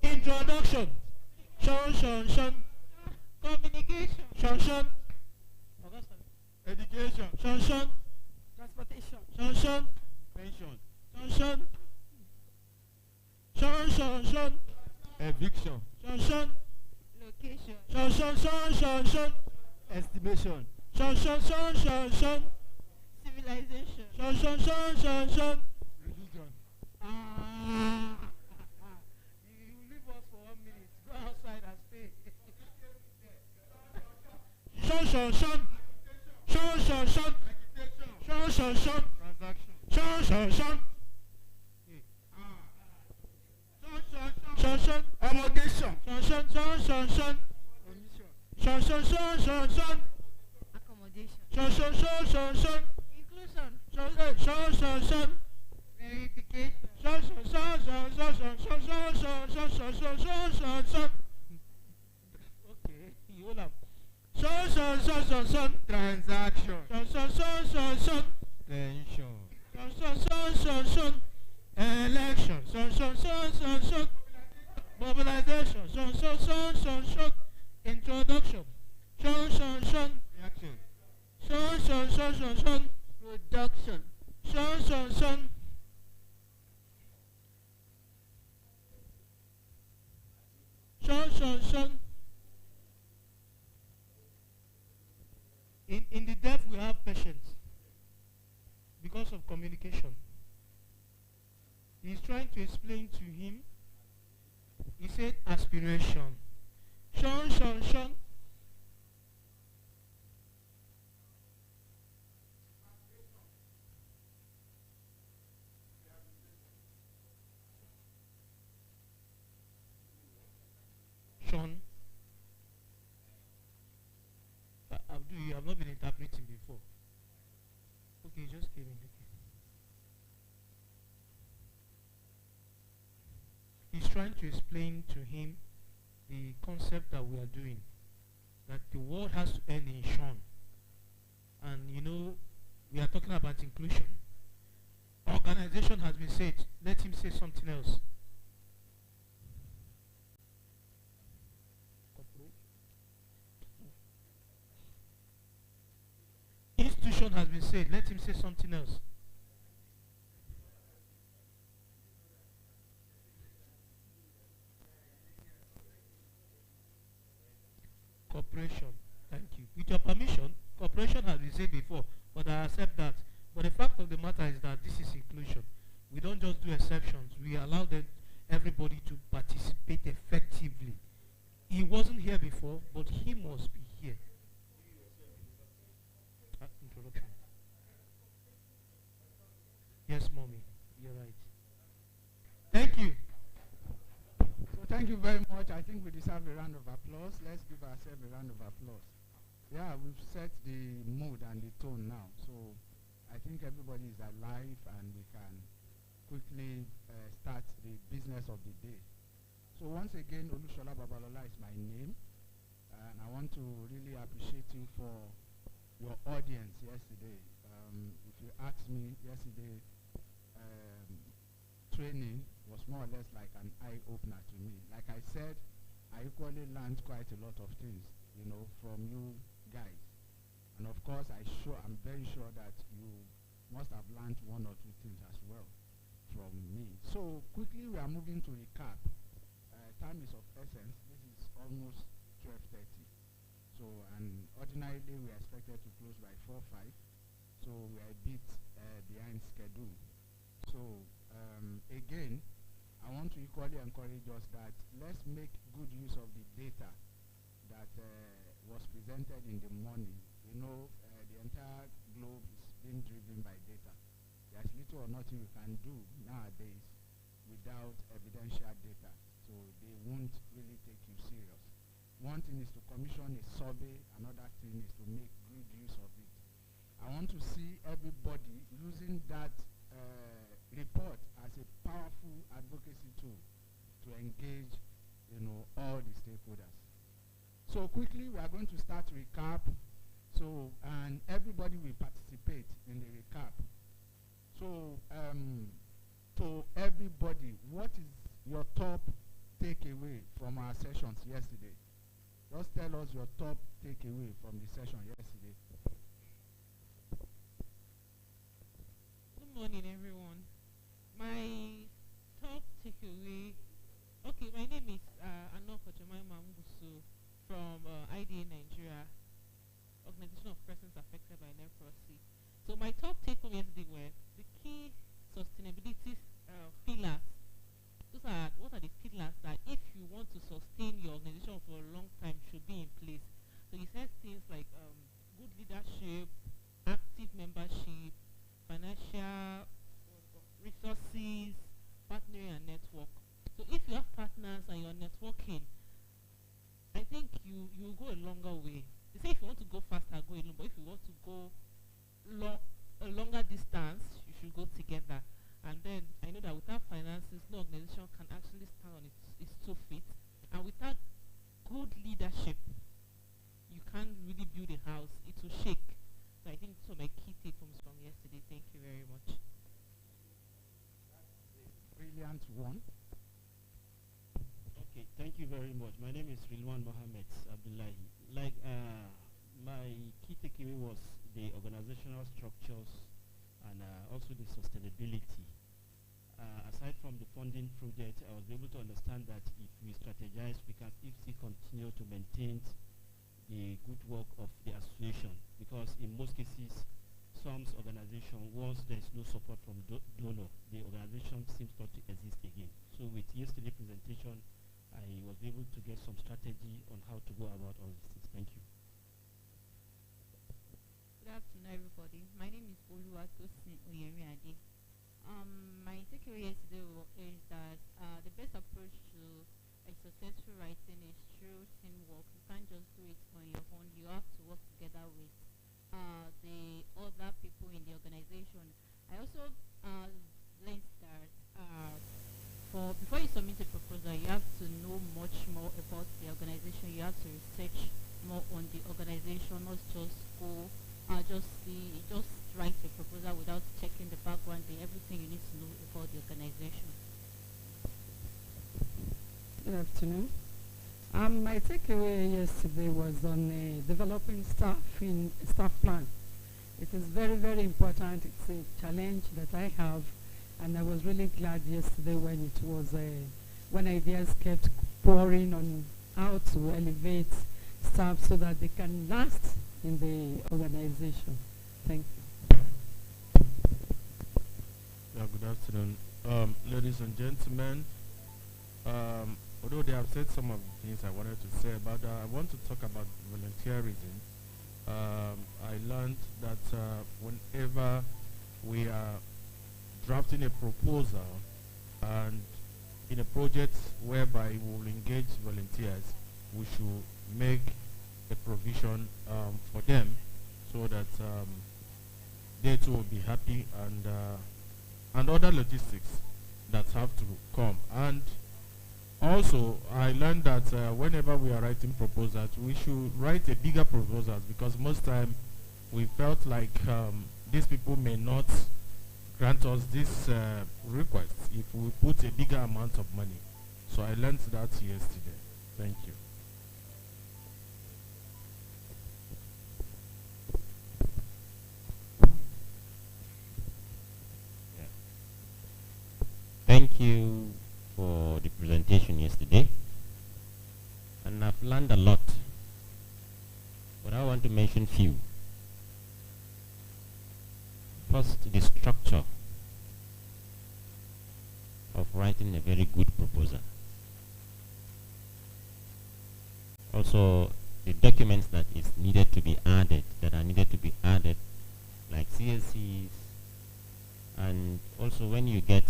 Introduction. Sean. Communication. Sean. Education. Sean. Transportation. Sean. Pension. Sean. Eviction. Sean. Location. Sean. Estimation. Sean. Civilization. Sean. Religion. You leave us for 1 minute. Go outside and stay. Sean. Transaction. Accommodation. Accommodation. Inclusion. Verification. Okay, you will have. Transaction. Tension. Election. Mobilization. Introduction. Reaction. Production. In the deaf we have patience because of communication. He's trying to explain to him. He said aspiration. Sean. Sean. Abdul, you have not been interpreting before. Okay, you just came in. Okay. He's trying to explain to him the concept that we are doing. That the world has to end in Sean. And you know, we are talking about inclusion. Organization has been said. Let him say something else. Institution has been said. Let him say something else. Corporation. Thank you. With your permission, corporation has been said before, but I accept that. But the fact of the matter is that this is inclusion. We don't just do exceptions. We allow everybody to participate effectively. He wasn't here before, but he must be here. Introduction. Yes, mommy. You're right. Thank you. So thank you very much. I think we deserve a round of applause. Let's give ourselves a round of applause. Yeah, we've set the mood and the tone now. So I think everybody is alive and we can quickly start the business of the day. So once again, Olushola Babalola is my name. And I want to really appreciate you for your audience yesterday. If you ask me, yesterday training was more or less like an eye-opener to me. Like I said, I equally learned quite a lot of things, you know, from you guys. And of course, I'm very sure that you must have learned one or two things as well from me. So quickly, we are moving to recap. Time is of essence. This is almost 12:30. So, and ordinarily we are expected to close by 4:05. So we are a bit behind schedule. So again, I want to equally encourage us that let's make good use of the data that was presented in the morning. You know, the entire globe is being driven by data. There's little or nothing you can do nowadays without evidential data. So they won't really take you serious. One thing is to commission a survey, another thing is to make good use of it. I want to see everybody using that report as a powerful advocacy tool to engage, you know, all the stakeholders. So quickly, we are going to start recap. So, and everybody will participate in the recap. So, to everybody, what is your top takeaway from our sessions yesterday? Just tell us your top takeaway from the session yesterday. Good morning, everyone. My top takeaway, okay, my name is Anoko Jemima Mbusu from IDA Nigeria, Organization of Persons Affected by Leprosy. So my top take home yesterday were the key sustainability pillars. What are the pillars that if you want to sustain your organization for a long time should be in place? So he said things like good leadership, active membership, financial resources, partnering and network. So if you have partners and you're networking, I think you go a longer way. They say if you want to go faster, go alone, but if you want to go a longer distance, you should go together. And then I know that without finances, no organization can actually stand on its 2 feet. And without good leadership, you can't really build a house. It will shake. So I think those are my key takeaways from yesterday. Thank you very much. Brilliant one. Okay, thank you very much. My name is Rilwan Mohammed Abdullahi. Like my key takeaway was the organizational structures and also the sustainability. Aside from the funding project, I was able to understand that if we strategize, we can still continue to maintain the good work of the association, because in most cases, some organization, once there is no support from donor, the organization seems not to exist again. So with yesterday's presentation, I was able to get some strategy on how to go about all these things. Thank you. Good afternoon, everybody. My name is Oluwatosin Oyemiade. My takeaway yesterday is that the best approach to a successful writing is through teamwork. You can't just do it on your own. You have to work together with the other people in the organization. I also learned that for before you submit a proposal, you have to know much more about the organization. You have to research more on the organization, not just go just write a proposal without checking the background and everything you need to know about the organization. Good afternoon. My takeaway yesterday was on developing staff plan. It is very, very important. It's a challenge that I have, and I was really glad yesterday when it was when ideas kept pouring on how to elevate staff so that they can last in the organization. Thank you. Yeah, good afternoon. Ladies and gentlemen, although they have said some of the things I wanted to say, but I want to talk about volunteerism. I learned that whenever we are drafting a proposal and in a project whereby we will engage volunteers, we should make a provision for them so that they too will be happy, and other logistics that have to come. And also, I learned that whenever we are writing proposals, we should write a bigger proposals, because most time we felt like these people may not grant us this request if we put a bigger amount of money. So I learned that yesterday. Thank you. Thank you for the presentation yesterday, and I've learned a lot, but I want to mention few. First, the structure of writing a very good proposal. Also, the documents that are needed to be added, like CSCs, and also when you get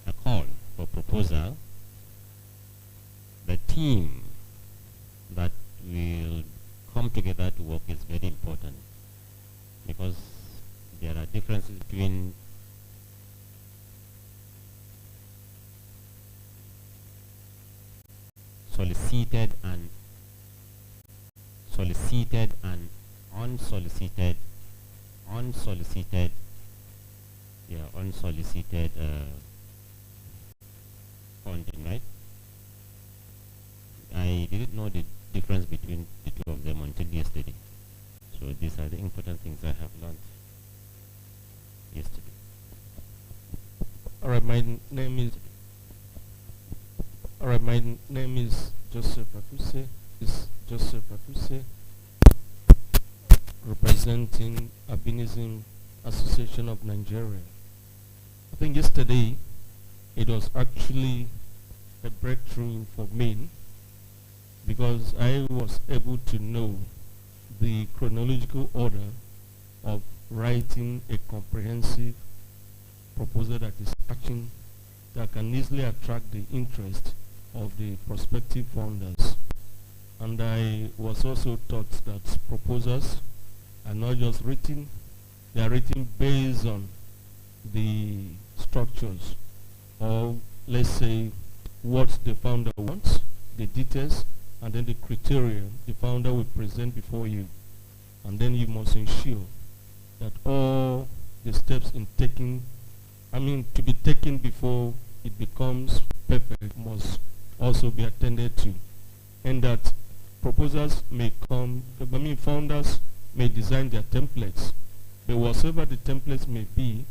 a call for proposal, the team that will come together to work is very important, because there are differences between solicited and unsolicited funding, right? I didn't know the difference between the two of them until yesterday. So these are the important things I have learned yesterday. All right, my name is Joseph Afuse, representing Albinism Association of Nigeria. I think yesterday it was actually a breakthrough for me, because I was able to know the chronological order of writing a comprehensive proposal that is catching, that can easily attract the interest of the prospective founders. And I was also taught that proposals are not just written, they are written based on the structures, or let's say what the founder wants, the details, and then the criteria the founder will present before you. And then you must ensure that all the steps to be taken before it becomes perfect must also be attended to. And that proposals may founders may design their templates, but whatever the templates may be,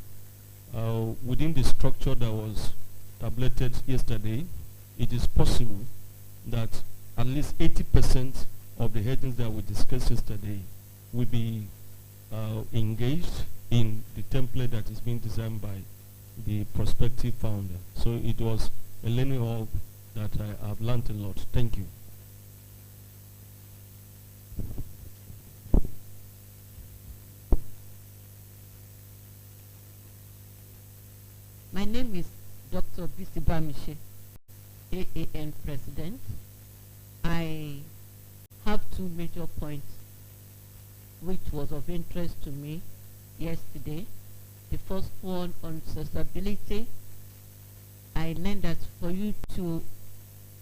within the structure that was tabulated yesterday, it is possible that at least 80% of the headings that we discussed yesterday will be engaged in the template that is being designed by the prospective founder. So it was a learning hub that I have learned a lot. Thank you. My name is Dr. Bisi Bamishe, AAN president. I have two major points which was of interest to me yesterday. The first one on sustainability. I learned that for you to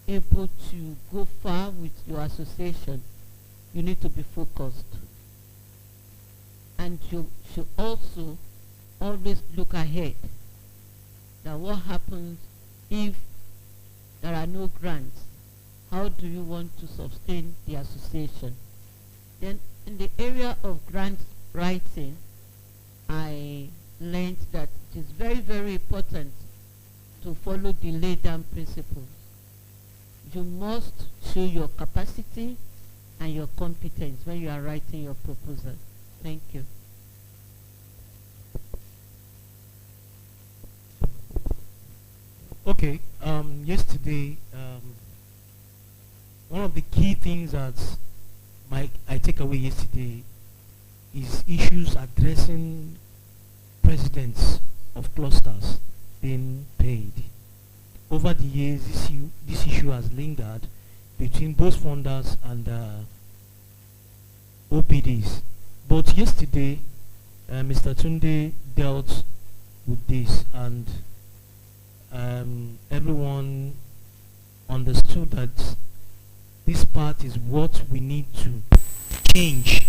able to go far with your association, you need to be focused. And you should also always look ahead. Now what happens if there are no grants? How do you want to sustain the association? Then in the area of grant writing, I learned that it is very, very important to follow the laid down principles. You must show your capacity and your competence when you are writing your proposal. Thank you. Okay, yesterday, one of the key things that I take away yesterday is issues addressing presidents of clusters being paid. Over the years, this issue has lingered between both funders and OPDs. But yesterday, Mr. Tunde dealt with this, and everyone understood that this part is what we need to change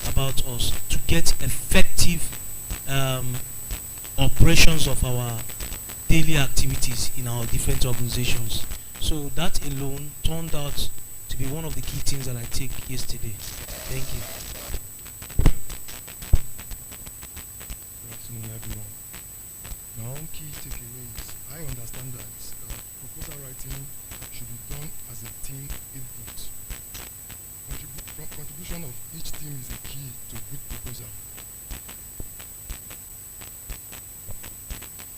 about us to get effective operations of our daily activities in our different organizations. So that alone turned out to be one of the key things that I take yesterday. Thank you. Good afternoon, everyone. My own key takeaway is I understand that proposal writing should be done as a team input. Contribution of each team is a key to good proposal.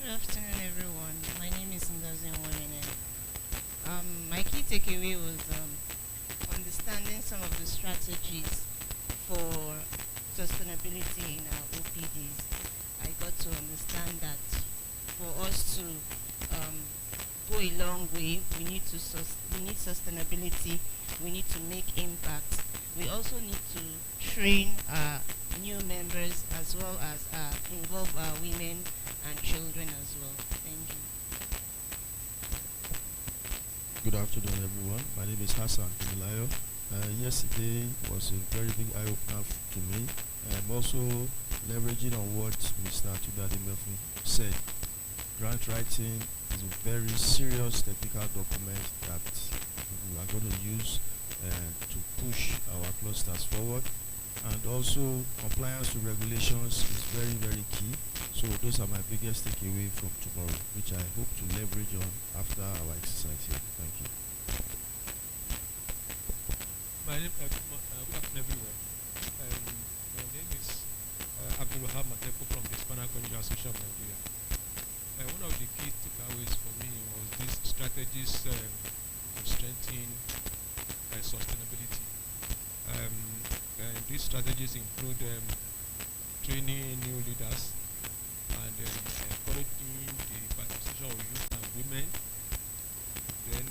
Good afternoon, everyone. My name is Ngozi Nwonene. My key takeaway was understanding some of the strategies for sustainability in our OPDs. I got to understand that for us to go a long way, we need sustainability, we need to make impact. We also need to train our new members as well as involve our women and children as well. Thank you. Good afternoon, everyone. My name is Hassan Kimilayo. Yesterday was a very big eye-opener to me. I'm also leveraging on what Mr. Tudadi Murphy said. Grant writing is a very serious technical document that we are going to use to push our clusters forward, and also compliance to regulations is very, very key. So those are my biggest takeaway from tomorrow, which I hope to leverage on after our exercise here. Thank you. My name is good afternoon, everyone. My name is Abdul Wahab Matepo from the Hispanic Community Association of Nigeria. One of the key takeaways for me was these strategies to strengthen sustainability. And these strategies include training new leaders and encouraging the participation of youth and women, then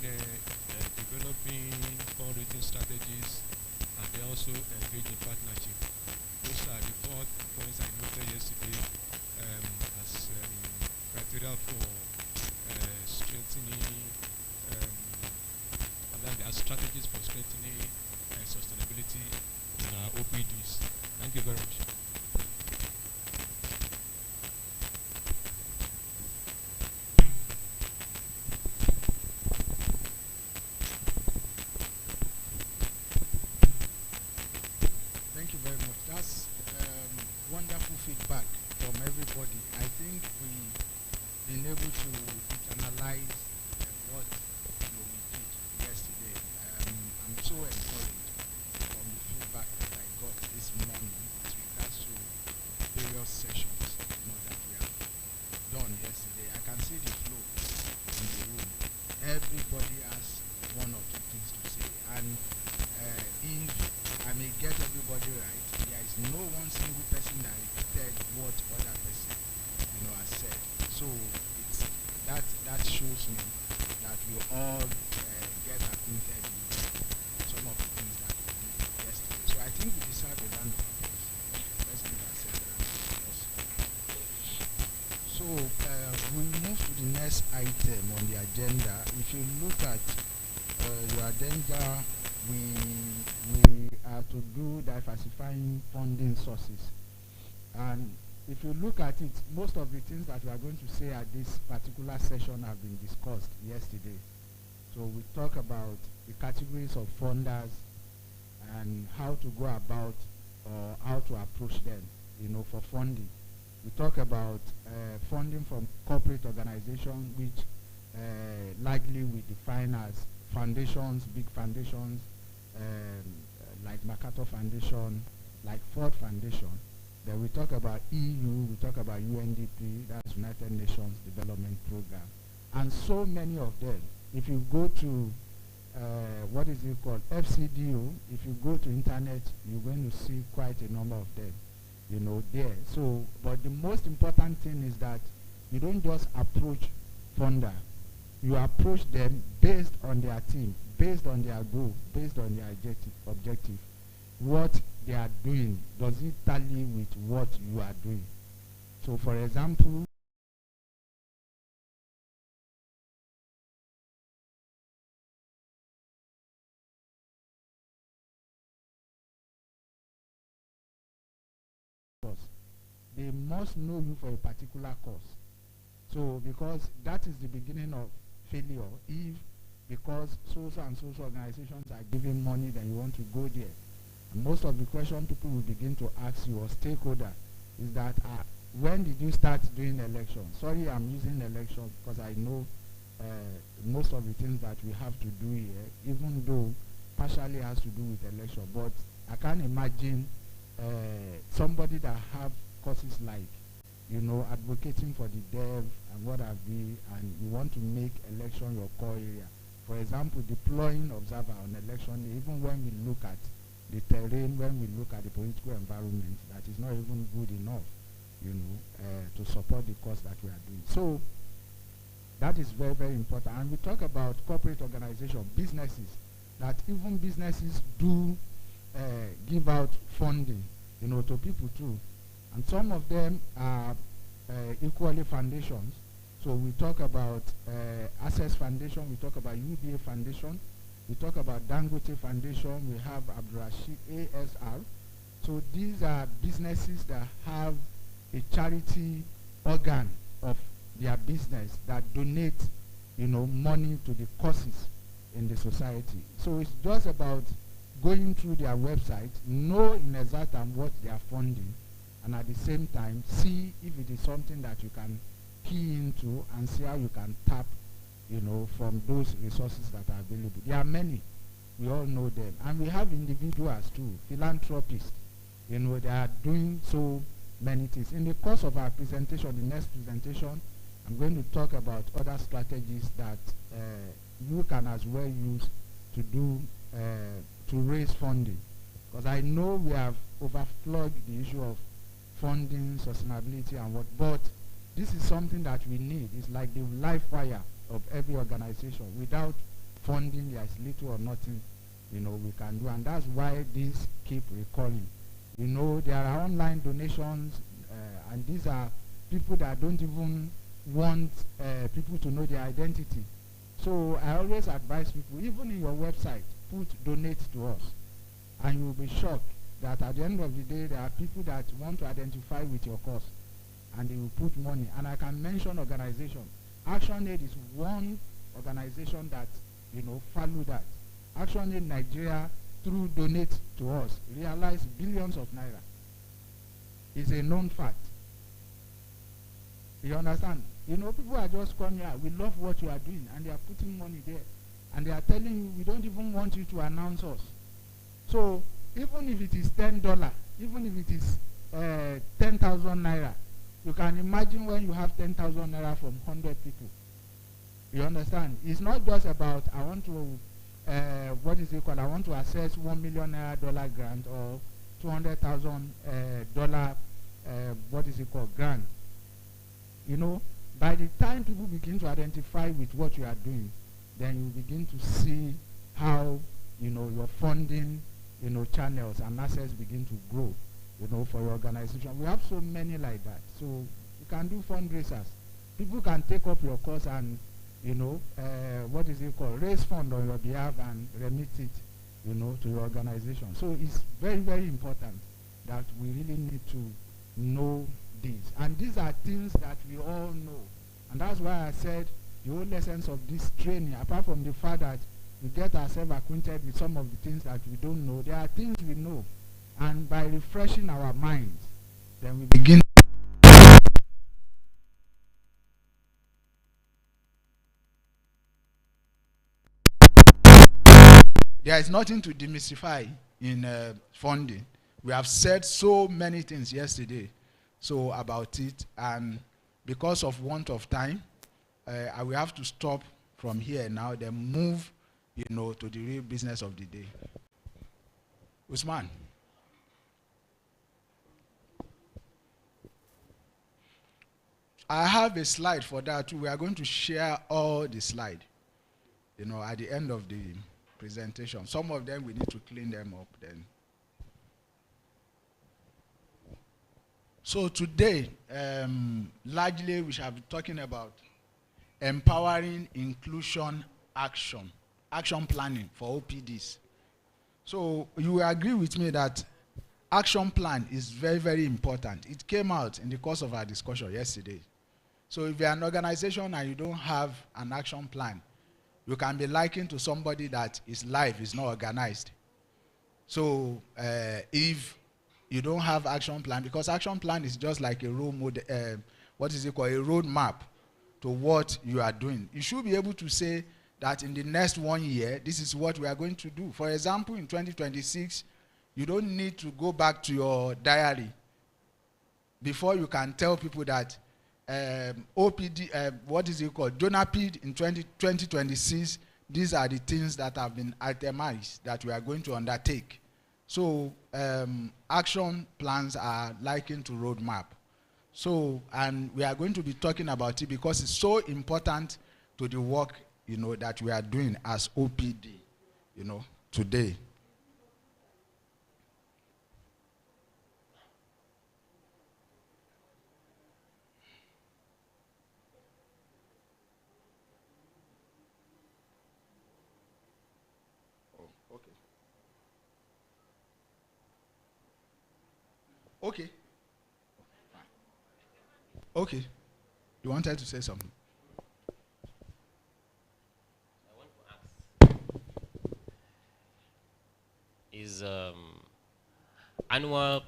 developing fundraising strategies, and they also engage in partnership. Those are the 4 points I noted yesterday as criteria for strengthening and then there are strategies for strengthening sustainability in our OPDs. Thank you very much. Thank you very much. That's wonderful feedback from everybody. I think we've been able to analyze what we did yesterday. I'm so encouraged from the feedback that I got this morning as regards to various sessions that we have done yesterday. I can see the flow in the room. Everybody has 1 or 2 things to say, and if I may get everybody right, there is no one single person that repeated what other person has said. So it's that shows me that we all first item on the agenda. If you look at your agenda, we are to do diversifying funding sources. And if you look at it, most of the things that we are going to say at this particular session have been discussed yesterday. So we talk about the categories of funders and how to go about or how to approach them, for funding. We talk about funding from corporate organizations, which likely we define as foundations, big foundations, like MacArthur Foundation, like Ford Foundation. Then we talk about EU, we talk about UNDP, that's United Nations Development Program, and so many of them. If you go to what is it called, FCDO, if you go to internet, you're going to see quite a number of them, there. So, but the most important thing is that you don't just approach funder. You approach them based on their team, based on their goal, based on their objective. What they are doing, does it tally with what you are doing? So, for example, they must know you for a particular cause. So, because that is the beginning of failure. If because social and social organizations are giving money, then you want to go there. And most of the question people will begin to ask you, or stakeholder, is that when did you start doing elections? Sorry, I'm using elections because I know most of the things that we have to do here, even though partially has to do with election. But I can't imagine somebody that have causes like, advocating for the deaf and what have you, and you want to make election your core area. For example, deploying observer on election day, even when we look at the terrain, when we look at the political environment, that is not even good enough, to support the cause that we are doing. So that is very, very important. And we talk about corporate organization, businesses, that even businesses do give out funding, to people too. And some of them are equally foundations. So we talk about Access Foundation, we talk about UBA Foundation, we talk about Dangote Foundation, we have Abdurrashid ASR. So these are businesses that have a charity organ of their business that donate, money to the causes in the society. So it's just about going through their website, know in exact time what they are funding, and at the same time see if it is something that you can key into and see how you can tap, from those resources that are available. There are many, we all know them. And we have individuals too, philanthropists, they are doing so many things. In the course of our presentation, the next presentation, I'm going to talk about other strategies that you can as well use to do, to raise funding. Because I know we have overflowed the issue of funding, sustainability and what, but this is something that we need. It's like the life wire of every organization. Without funding, there's little or nothing, we can do. And that's why these keep recurring. There are online donations, and these are people that don't even want people to know their identity. So I always advise people, even in your website, put donate to us. And you will be shocked that at the end of the day, there are people that want to identify with your cause, and they will put money. And I can mention organizations. ActionAid is one organization that, follow that. ActionAid Nigeria, through donate to us, realize billions of naira. It's a known fact. You understand? People are just coming here, we love what you are doing, and they are putting money there. And they are telling you, we don't even want you to announce us. So, even if it is $10, even if it is 10,000 naira, you can imagine when you have 10,000 naira from 100 people. You understand? It's not just about, I want to, what is it called? I want to access $1 million dollar grant or $200,000 what is it called? Grant. By the time people begin to identify with what you are doing, then you begin to see how, your funding, channels and assets begin to grow, for your organization. We have so many like that. So you can do fundraisers. people can take up your cause and, you know, what is it called, raise fund on your behalf and remit it, you know, to your organization. So it's very, very important that we really need to know this. And these are things that we all know. And that's why I said the whole essence of this training, apart from the fact that we get ourselves acquainted with some of the things that we don't know, there are things we know. And by refreshing our minds, then we begin. There is nothing to demystify in funding. We have said so many things yesterday about it, and because of want of time, I will have to stop from here now, then move, you know, to the real business of the day. Usman. I have a slide for that too. We are going to share all the slide, you know, at the end of the presentation. Some of them we need to clean them up then. So today, largely we shall be talking about empowering inclusion action planning for OPDs. So you will agree with me that action plan is very, very important. It came out in the course of our discussion yesterday. So if you're an organization and you don't have an action plan, you can be likened to somebody that his life is not organized. So if you don't have action plan, because action plan is just like a role model, what is it called, a road map to what you are doing. You should be able to say that in the next 1 year, this is what we are going to do. For example, in 2026, you don't need to go back to your diary before you can tell people that OPD, what is it called, JONAPWD in 2026, these are the things that have been itemized that we are going to undertake. So action plans are likened to roadmap. So, and we are going to be talking about it because it's so important to the work, you know, that we are doing as OPD, you know, today. Okay. Okay. You wanted to say something? I want to ask, is annual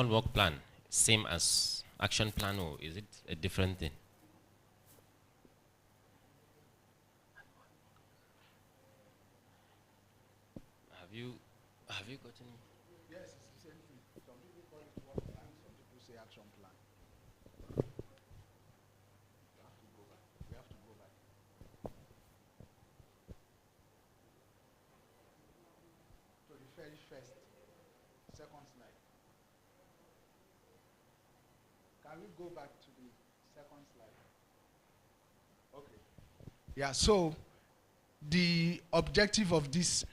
work plan same as action plan, or is it a different thing? Have you gotten? Yes, it's the same thing. Some people call it work plan, some people say action plan. We have to go back. We have to go back. To the very first, second slide. Can we go back to the second slide? Okay. Yeah, so the objective of this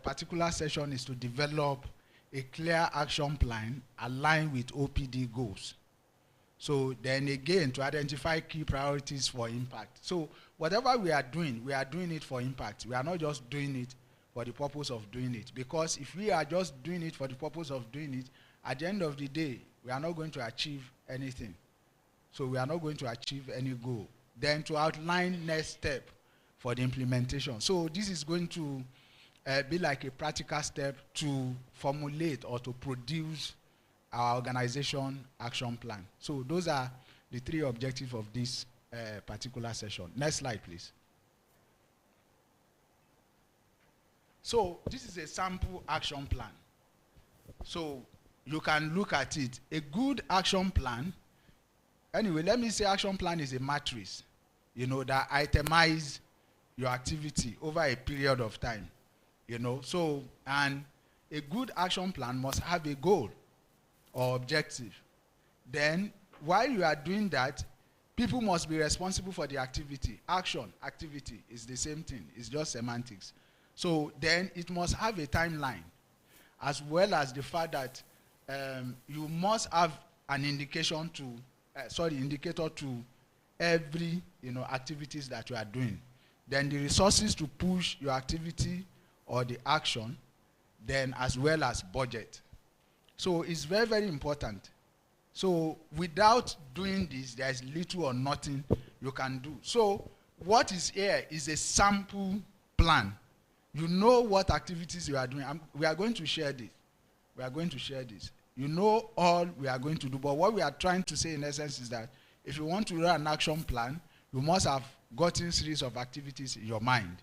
particular session is to develop a clear action plan aligned with OPD goals. So then again, to identify key priorities for impact. So whatever we are doing it for impact. We are not just doing it for the purpose of doing it. Because if we are just doing it for the purpose of doing it, at the end of the day, we are not going to achieve anything. So we are not going to achieve any goal. Then to outline next step for the implementation. So this is going to be like a practical step to formulate or to produce our organization action plan. So those are the three objectives of this particular session. Next slide, please. So this is a sample action plan. So you can look at it. A good action plan, anyway, let me say action plan is a matrix, you know, that itemize your activity over a period of time. You know, so, and a good action plan must have a goal or objective. Then, while you are doing that, people must be responsible for the activity. Activity is the same thing. It's just semantics. So then it must have a timeline, as well as the fact that you must have an indication to indicator to every activities that you are doing. Then the resources to push your activity or the action, then as well as budget. So it's very, very important. So without doing this, there is little or nothing you can do. So what is here is a sample plan. You know what activities you are doing. We are going to share this. We are going to share this. You know all we are going to do. But what we are trying to say in essence is that if you want to run an action plan, you must have gotten series of activities in your mind.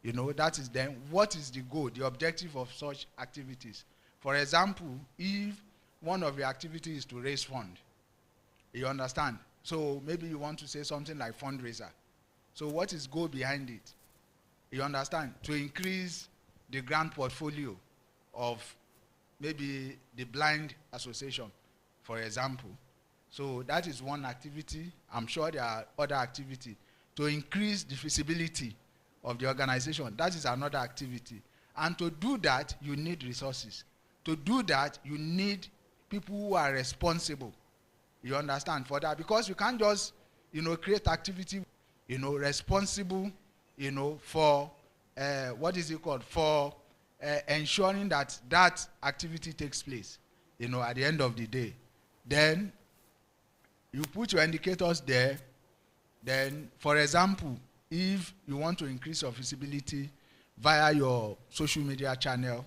You know, that is then what is the goal, the objective of such activities. For example, if one of your activities is to raise fund, you understand? So maybe you want to say something like fundraiser. So what is goal behind it? You understand? To increase the grant portfolio of maybe the blind association, for example. So that is one activity. I'm sure there are other activities. To increase the feasibility of the organization, that is another activity. And to do that, you need resources. To do that, you need people who are responsible. You understand? For that, because you can't just, create activity, responsible, for, what is it called? For ensuring that that activity takes place, at the end of the day. Then you put your indicators there. Then, for example, if you want to increase your visibility via your social media channel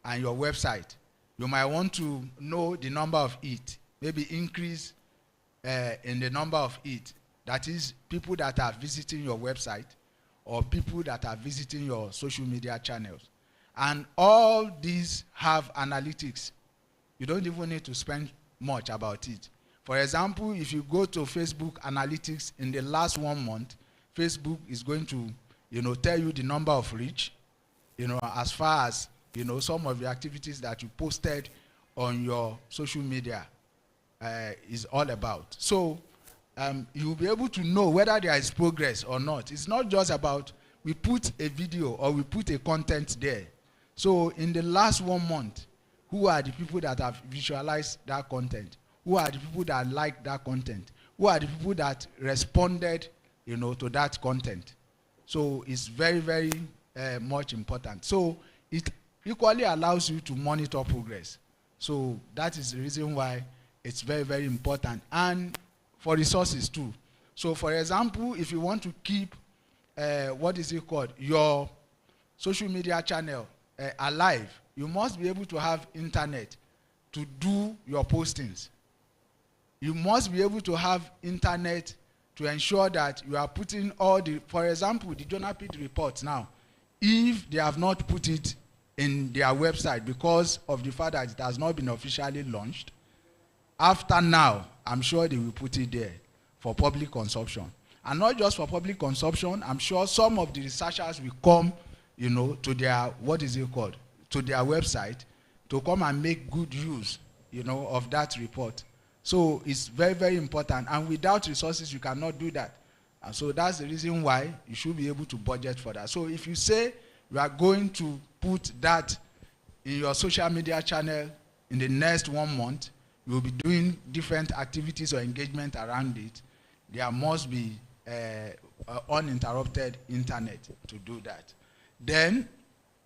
and your website, you might want to know the number of it, maybe increase in the number of it. That is, people that are visiting your website or people that are visiting your social media channels. And all these have analytics. You don't even need to spend much about it. For example, if you go to Facebook analytics in the last 1 month, Facebook is going to, tell you the number of reach, as far as, some of the activities that you posted on your social media is all about. So you'll be able to know whether there is progress or not. It's not just about we put a video or we put a content there. So in the last 1 month, who are the people that have visualized that content? Who are the people that like that content? Who are the people that responded, to that content? So it's very, very much important. So it equally allows you to monitor progress. So that is the reason why it's very, very important. And for resources too. So for example, if you want to keep, your social media channel alive, you must be able to have internet to do your postings. You must be able to have internet to ensure that you are putting all the, for example, the JONAPWD reports now, if they have not put it in their website because of the fact that it has not been officially launched, after now, I'm sure they will put it there for public consumption. And not just for public consumption, I'm sure some of the researchers will come, to their, to their website to come and make good use, of that report. So it's very, very important. And without resources, you cannot do that. And so that's the reason why you should be able to budget for that. So if you say you are going to put that in your social media channel in the next 1 month, you will be doing different activities or engagement around it. There must be uninterrupted internet to do that. Then,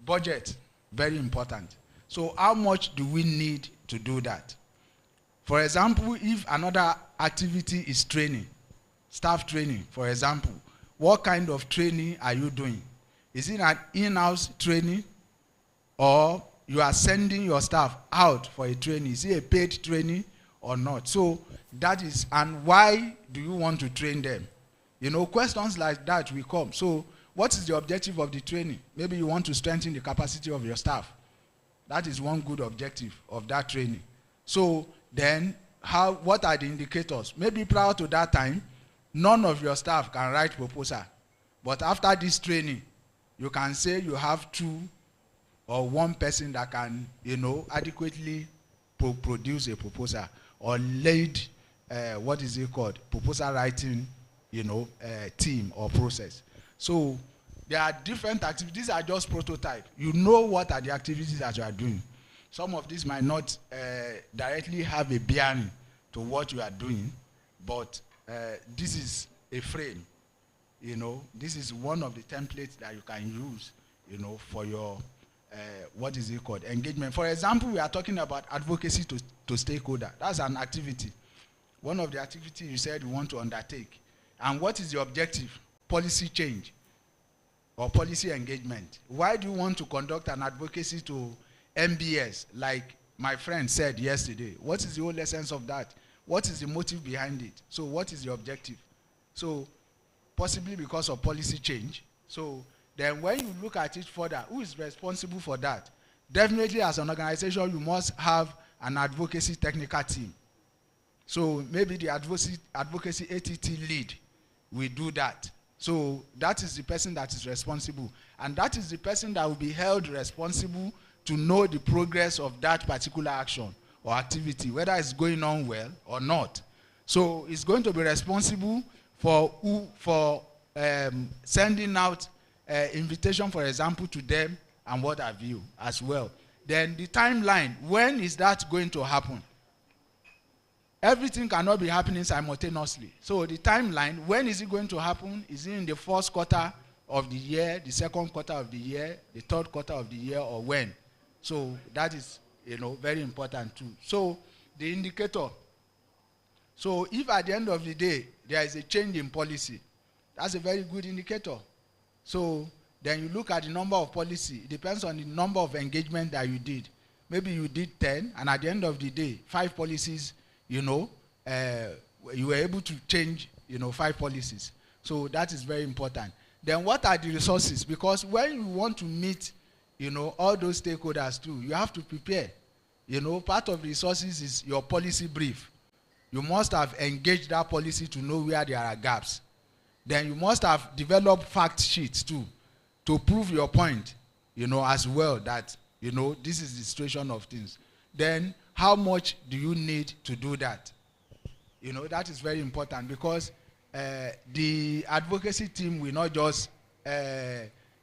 budget, very important. So how much do we need to do that? For example, if another activity is training, staff training, for example, what kind of training are you doing? Is it an in-house training, or you are sending your staff out for a training? Is it a paid training or not? So that is, and why do you want to train them? Questions like that will come. So what is the objective of the training? Maybe you want to strengthen the capacity of your staff. That is one good objective of that training. So then, what are the indicators? Maybe prior to that time, none of your staff can write proposal. But after this training, you can say you have 2 or 1 person that can, adequately produce a proposal or lead, proposal writing, team or process. So there are different activities. These are just prototype. You know what are the activities that you are doing. Some of these might not directly have a bearing to what you are doing, but this is a frame. You know, this is one of the templates that you can use, you know, for your, what is it called, engagement. For example, we are talking about advocacy to stakeholder. That's an activity. One of the activities you said you want to undertake. And what is the objective? Policy change or policy engagement. Why do you want to conduct an advocacy to MBS, like my friend said yesterday? What is the whole essence of that? What is the motive behind it? So what is the objective? So possibly because of policy change. So then when you look at it further, who is responsible for that? Definitely as an organization, you must have an advocacy technical team. So maybe the advocacy ATT lead will do that. So that is the person that is responsible. And that is the person that will be held responsible to know the progress of that particular action or activity, whether it's going on well or not. So it's going to be responsible for sending out invitation, for example, to them and what have you as well. Then the timeline, when is that going to happen? Everything cannot be happening simultaneously. So the timeline, when is it going to happen? Is it in the first quarter of the year, the second quarter of the year, the third quarter of the year, or when? So that is, you know, very important too. So the indicator. So if at the end of the day there is a change in policy, that's a very good indicator. So then you look at the number of policy. It depends on the number of engagement that you did. Maybe you did 10, and at the end of the day, 5 policies, you know, you were able to change, you know, 5 policies. So that is very important. Then what are the resources? Because when you want to meet, you know, all those stakeholders too, you have to prepare. You know, part of the resources is your policy brief. You must have engaged that policy to know where there are gaps. Then you must have developed fact sheets too, to prove your point, you know, as well, that, you know, this is the situation of things. Then how much do you need to do that? You know, that is very important, because the advocacy team will not just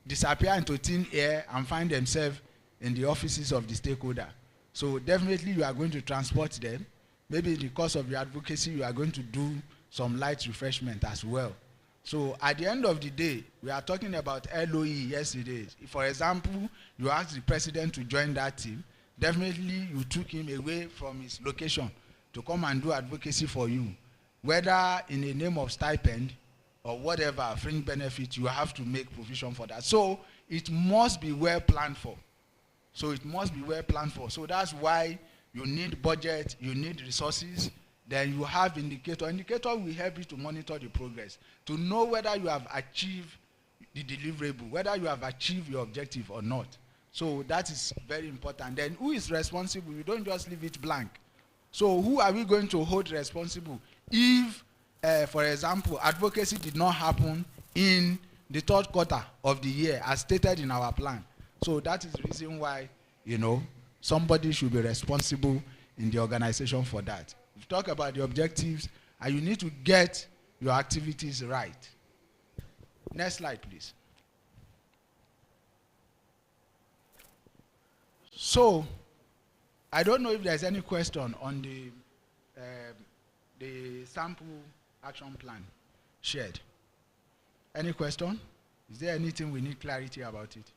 disappear into thin air and find themselves in the offices of the stakeholder. So definitely you are going to transport them. Maybe in the course of the advocacy, you are going to do some light refreshment as well. So at the end of the day, we are talking about LOE yesterday. If, for example, you asked the president to join that team, definitely you took him away from his location to come and do advocacy for you. Whether in the name of stipend or whatever, fringe benefit, you have to make provision for that. So it must be well planned for. So it must be well planned for. So that's why you need budget, you need resources, then you have indicator. Indicator will help you to monitor the progress, to know whether you have achieved the deliverable, whether you have achieved your objective or not. So that is very important. Then who is responsible? You don't just leave it blank. So who are we going to hold responsible if, for example, advocacy did not happen in the third quarter of the year as stated in our plan? So that is the reason why, you know, somebody should be responsible in the organization for that. We talk about the objectives, and you need to get your activities right. Next slide, please. So, I don't know if there's any question on the sample action plan shared. Any question? Is there anything we need clarity about it?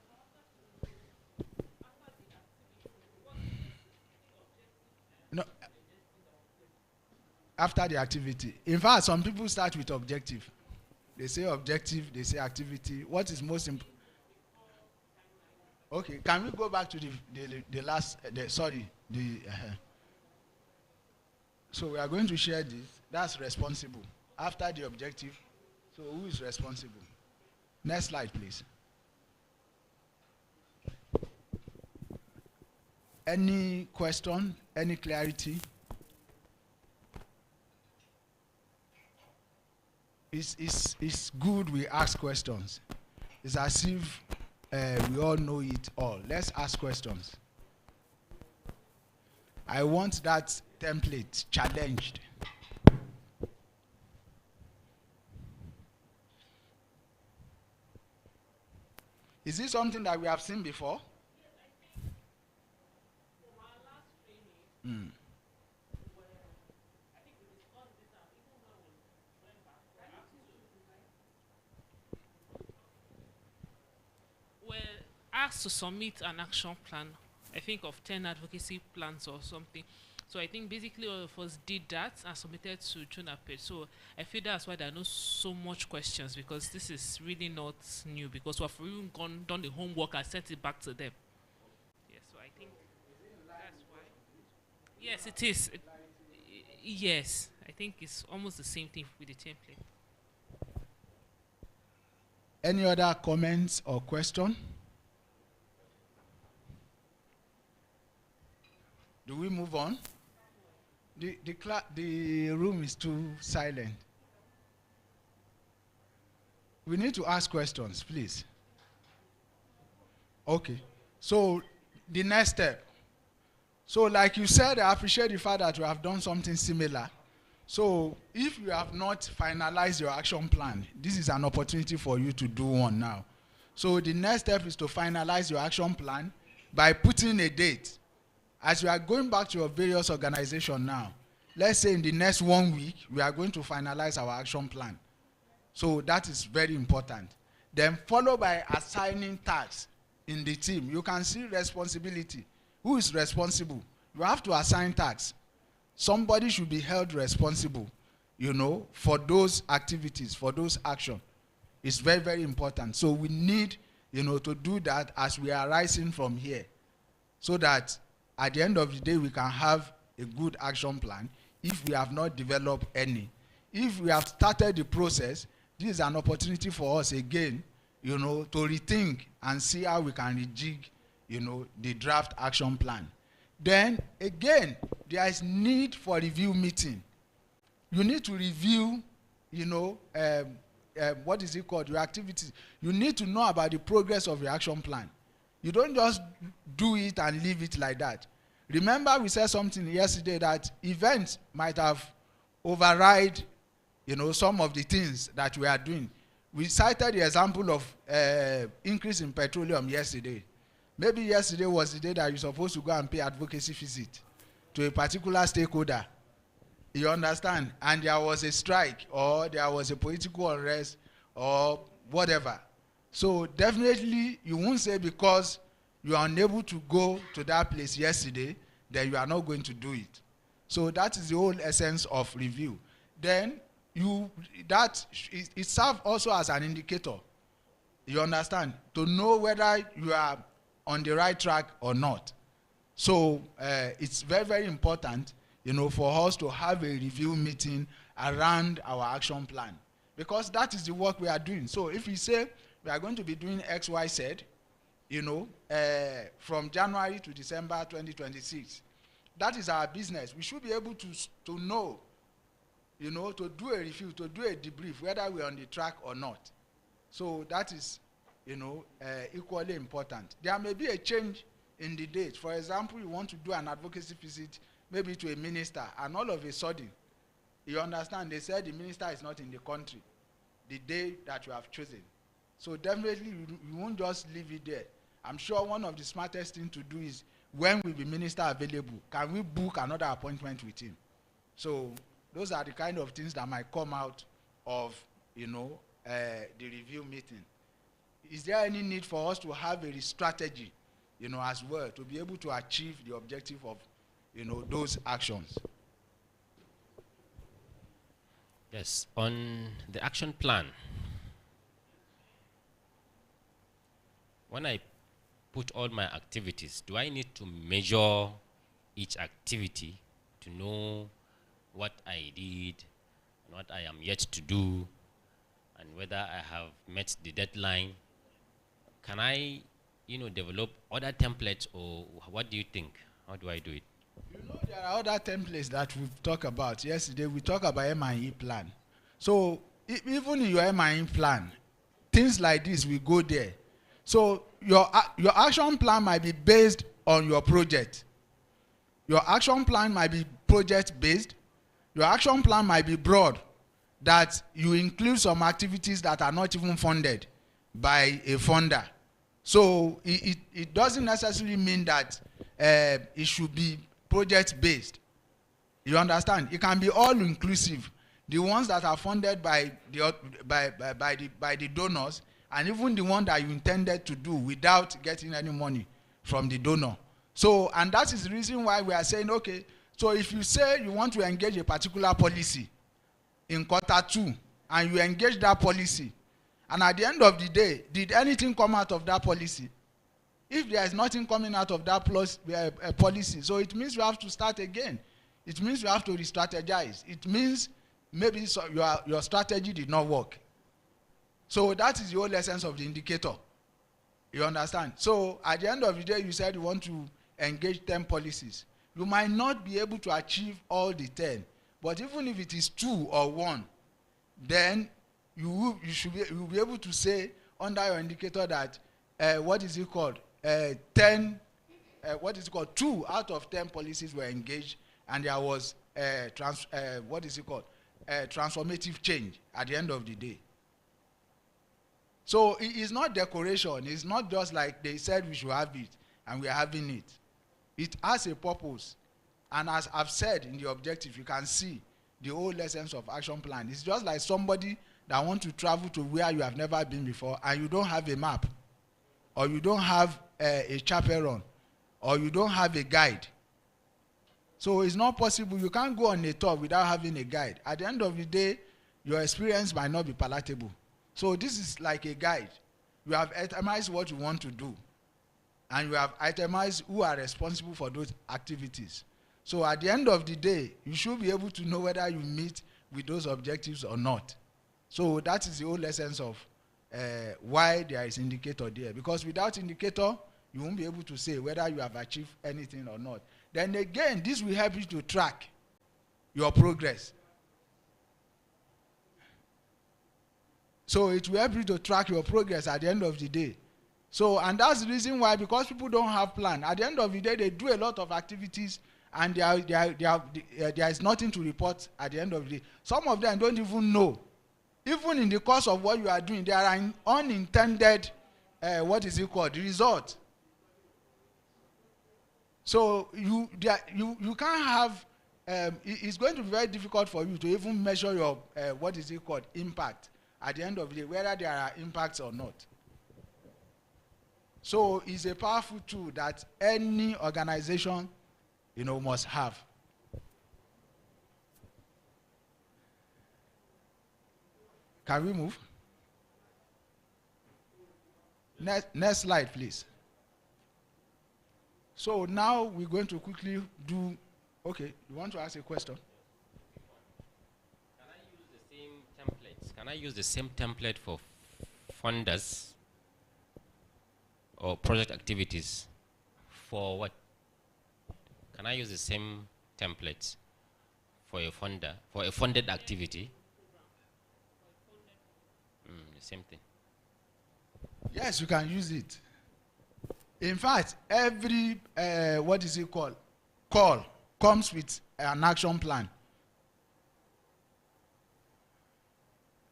No. After the activity. In fact, some people start with objective. They say objective, they say activity. What is most important? Okay, can we go back to the last, so we are going to share this. That's responsible. After the objective, so who is responsible? Next slide, please. Any question? Any clarity? It's good we ask questions. It's as if we all know it all. Let's ask questions. I want that template challenged. Is this something that we have seen before? asked to submit an action plan, I think of 10 advocacy plans or something. So I think basically all of us did that and submitted to JONAPWD. So I feel that's why there are not so much questions, because this is really not new, because we have even done the homework and sent it back to them. Yes, so I think that's why. Yes, it is. Yes, I think it's almost the same thing with the template. Any other comments or question? Do we move on? The room is too silent. We need to ask questions, please. Okay. So the next step. So like you said, I appreciate the fact that you have done something similar. So if you have not finalized your action plan, this is an opportunity for you to do one now. So the next step is to finalize your action plan by putting a date. As you are going back to your various organizations now, let's say in the next 1 week, we are going to finalize our action plan. So that is very important. Then followed by assigning tasks in the team. You can see responsibility. Who is responsible? You have to assign tasks. Somebody should be held responsible, you know, for those activities, for those actions. It's very, very important. So we need, you know, to do that as we are rising from here, so that at the end of the day, we can have a good action plan if we have not developed any. If we have started the process, this is an opportunity for us again, you know, to rethink and see how we can rejig, you know, the draft action plan. Then again, there is need for review meeting. You need to review, you know, what is it called, your activities. You need to know about the progress of your action plan. You don't just do it and leave it like that. Remember, we said something yesterday that events might have override, you know, some of the things that we are doing. We cited the example of increase in petroleum yesterday. Maybe yesterday was the day that you're supposed to go and pay advocacy visit to a particular stakeholder. You understand? And there was a strike, or there was a political unrest, or whatever. So definitely you won't say because you are unable to go to that place yesterday, then you are not going to do it. So that is the whole essence of review. Then it serves also as an indicator. You understand? To know whether you are on the right track or not. So it's very, very important, you know, for us to have a review meeting around our action plan, because that is the work we are doing. So if we say we are going to be doing X, Y, Z, you know, from January to December 2026, that is our business. We should be able to know, you know, to do a review, to do a debrief, whether we're on the track or not. So that is, you know, equally important. There may be a change in the date. For example, you want to do an advocacy visit, maybe to a minister, and all of a sudden, you understand, they said the minister is not in the country the day that you have chosen. So definitely, you won't just leave it there. I'm sure one of the smartest things to do is, when will the minister available? Can we book another appointment with him? So those are the kind of things that might come out of, you know, the review meeting. Is there any need for us to have a strategy, you know, as well, to be able to achieve the objective of, you know, those actions? Yes, on the action plan, when I put all my activities, do I need to measure each activity to know what I did, and what I am yet to do, and whether I have met the deadline? Can I, you know, develop other templates, or what do you think? How do I do it? You know, there are other templates that we've talked about. Yesterday, we talked about M&E plan. So even in your M&E plan, things like this will go there. So your action plan might be based on your project. Your action plan might be project-based. Your action plan might be broad, that you include some activities that are not even funded by a funder. So it doesn't necessarily mean that it should be project-based. You understand? It can be all-inclusive. The ones that are funded by the donors and even the one that you intended to do without getting any money from the donor. So, and that is the reason why we are saying, okay, so if you say you want to engage a particular policy in Q2, and you engage that policy, and at the end of the day, did anything come out of that policy? If there is nothing coming out of that policy, so it means you have to start again. It means you have to re-strategize. It means maybe your strategy did not work. So that is the whole essence of the indicator. You understand? So at the end of the day, you said you want to engage 10 policies. You might not be able to achieve all the 10, but even if it is 2 or 1, then you will be able to say under your indicator that what is it called? 2 out of 10 policies were engaged, and there was transformative change at the end of the day. So it is not decoration. It's not just like they said we should have it and we are having it. It has a purpose. And as I've said in the objective, you can see the whole essence of action plan. It's just like somebody that wants to travel to where you have never been before, and you don't have a map, or you don't have a chaperone, or you don't have a guide. So it's not possible. You can't go on a tour without having a guide. At the end of the day, your experience might not be palatable. So this is like a guide. You have itemized what you want to do, and you have itemized who are responsible for those activities. So at the end of the day, you should be able to know whether you meet with those objectives or not. So that is the whole essence of why there is indicator there. Because without indicator, you won't be able to say whether you have achieved anything or not. Then again, this will help you to track your progress. So it will help you to track your progress at the end of the day. So, and that's the reason why, because people don't have plan, at the end of the day, they do a lot of activities, and there is nothing to report at the end of the day. Some of them don't even know. Even in the course of what you are doing, there are unintended, result. So you can't have, it's going to be very difficult for you to even measure your, impact at the end of the day, whether there are impacts or not. So it's a powerful tool that any organization, must have. Can we move? Next slide, please. So now we're going to quickly do, okay, you want to ask a question? Can I use the same template for funders or project activities? For what? Can I use the same templates for a funder, for a funded activity? The same thing. Yes, you can use it. In fact, every, call comes with an action plan.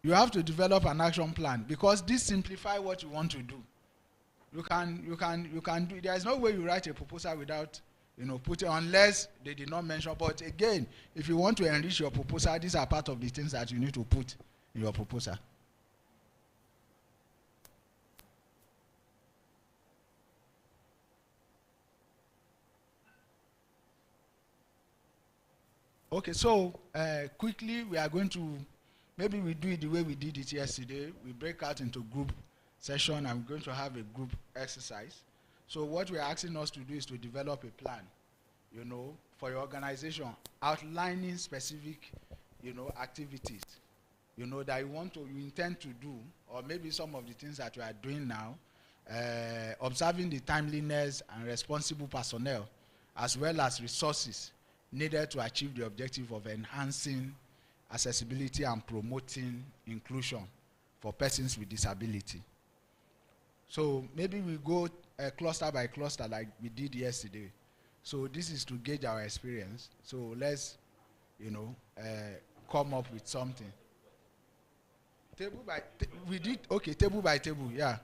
You have to develop an action plan, because this simplifies what you want to do. You can do. There is no way you write a proposal without, put it, unless they did not mention. But again, if you want to enrich your proposal, these are part of the things that you need to put in your proposal. Okay, so quickly we are going to, maybe we do it the way we did it yesterday. We break out into group session, and we're going to have a group exercise. So what we're asking us to do is to develop a plan, for your organization, outlining specific, activities, that you intend to do, or maybe some of the things that we are doing now, observing the timeliness and responsible personnel, as well as resources needed to achieve the objective of enhancing accessibility and promoting inclusion for persons with disability. So maybe we go cluster by cluster like we did yesterday. So this is to gauge our experience. So let's, come up with something. Table by we did, okay, table by table, yeah.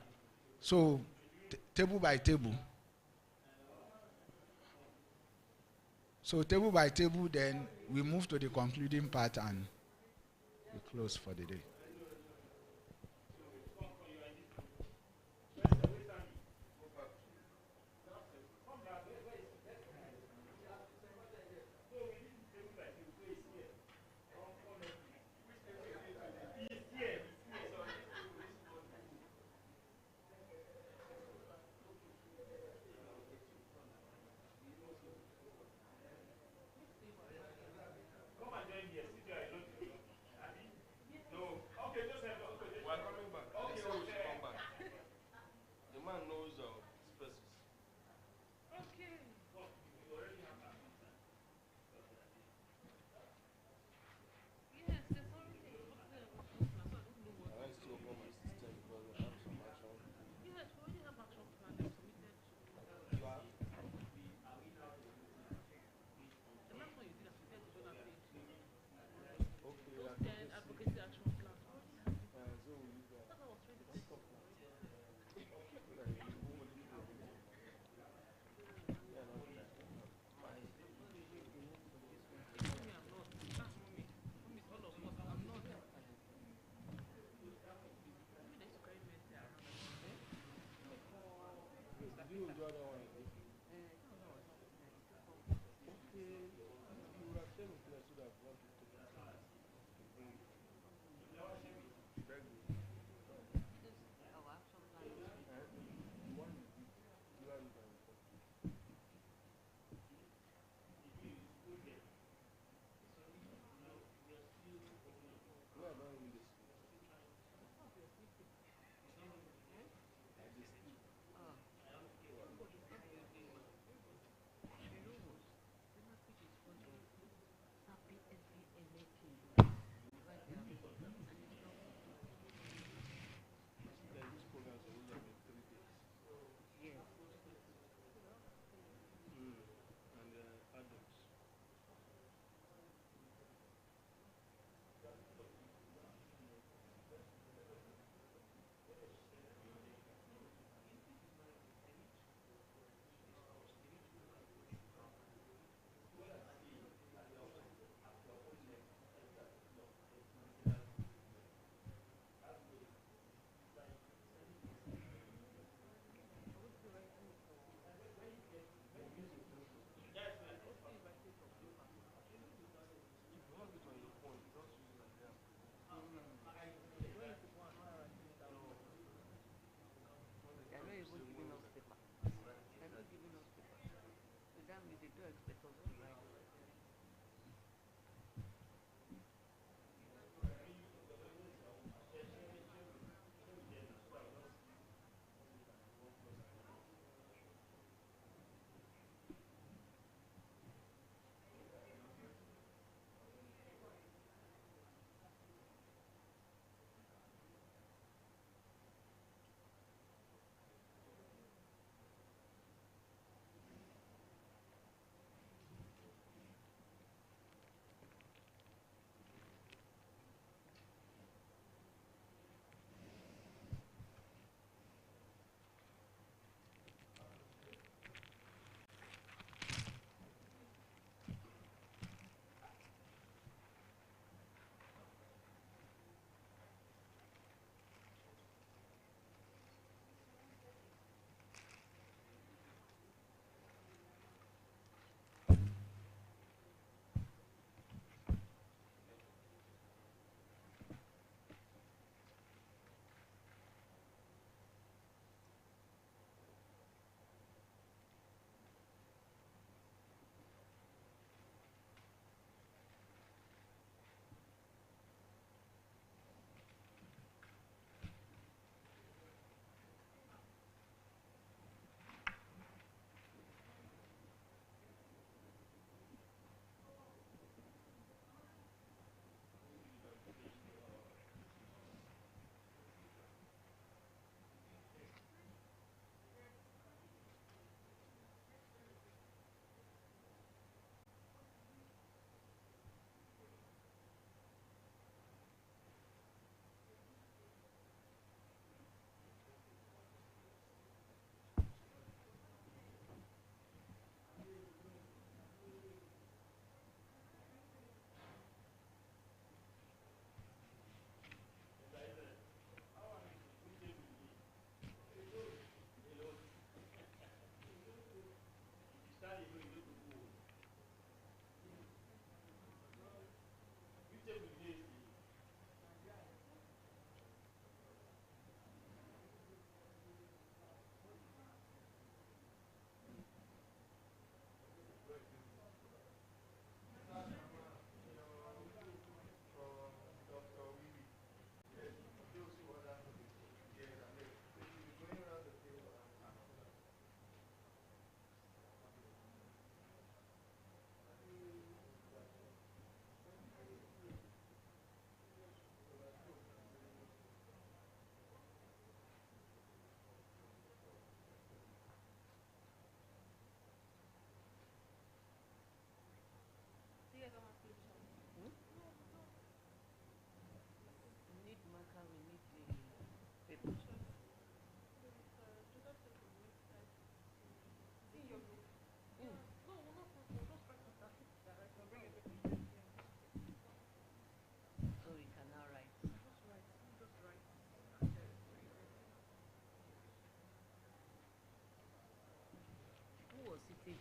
So table by table. So table by table, then we move to the concluding part and we close for the day.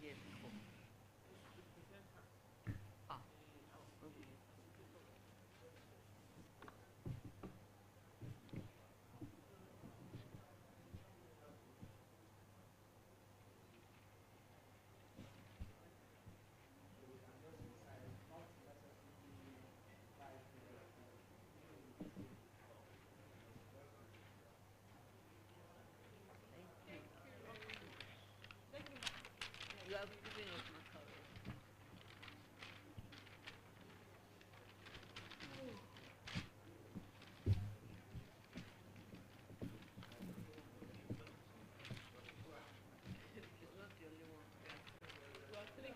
here before. Ah. Okay. You have given us matter already. It's not the only one. We are three.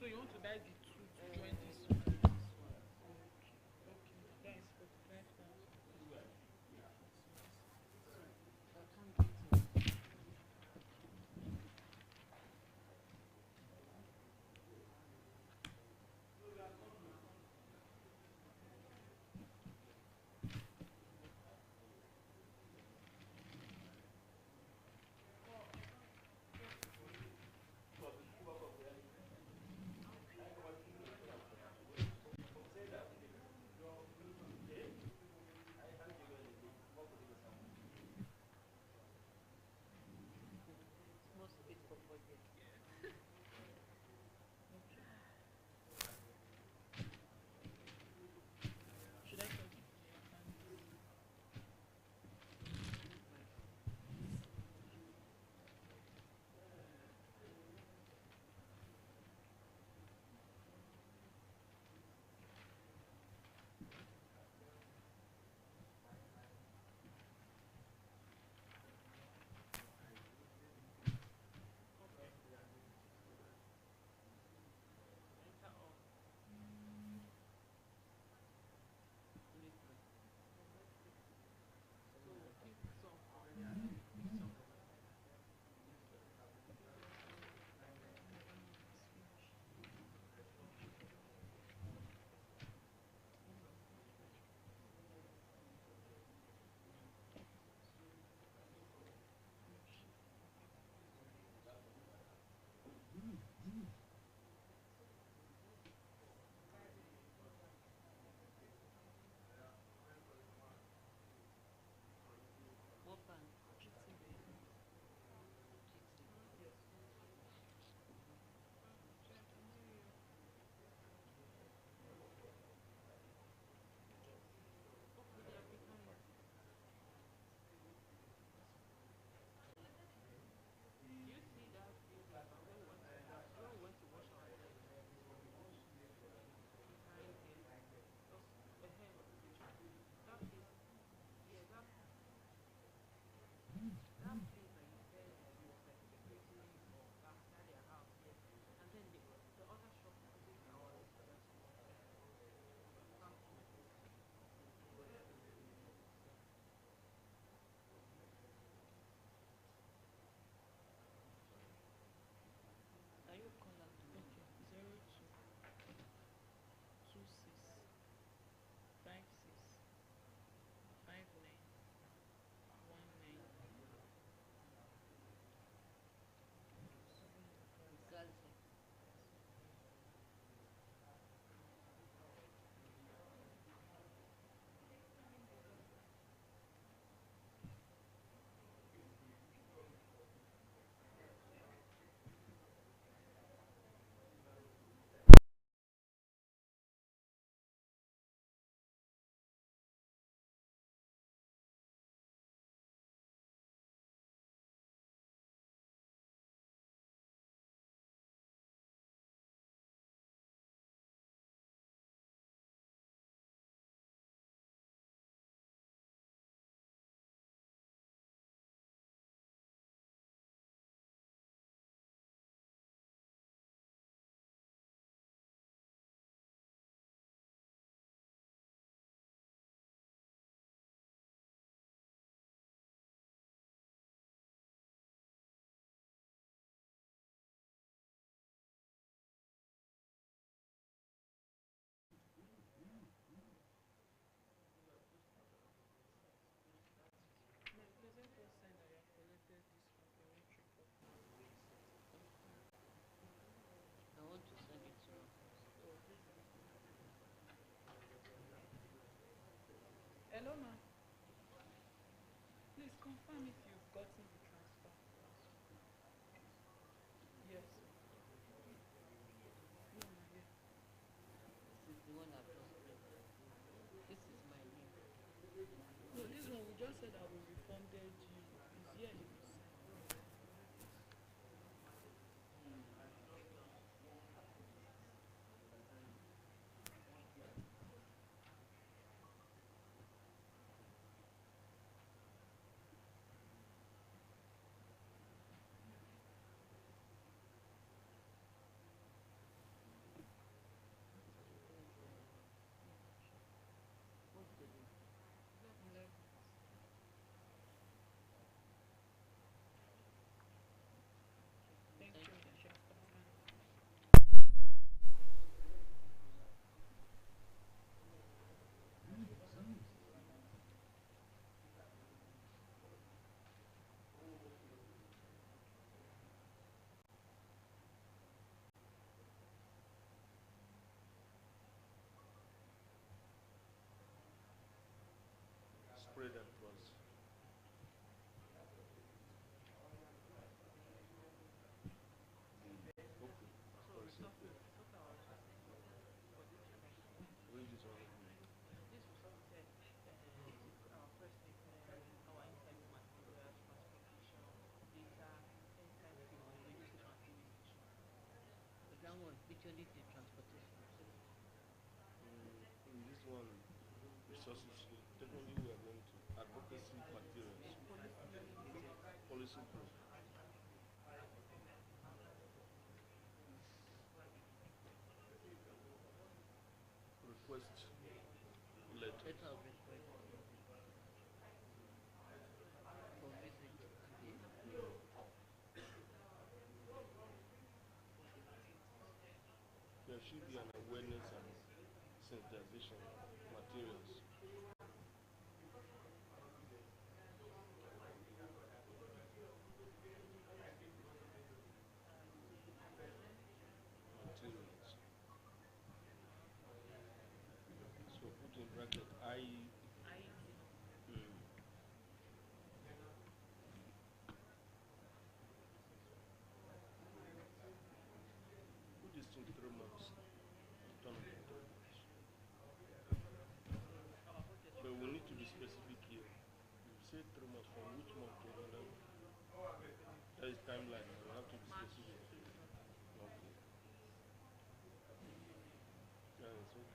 So you want to buy the two to join this one? Okay. Okay. That is 45,000. Hello, ma'am. Please confirm if you've gotten the transfer. Yes. No, my dear. This is the one I've just printed. This is my name. No, this one we just said that we refunded you. It's here you will sign. Thank you. Spray that was. That one, usually the transportation. In this one, resources, technically we are going to advocacy materials, policy group. Request letter. Letter of request. For visit. There should be an awareness and sensitization materials. Materials. So put in bracket I. Put this in 3 months. Turn it into 3 months. But we need to be specific here. You say 3 months from which month to another? There is timeline. You have to be specific. Okay. Yeah, it's okay.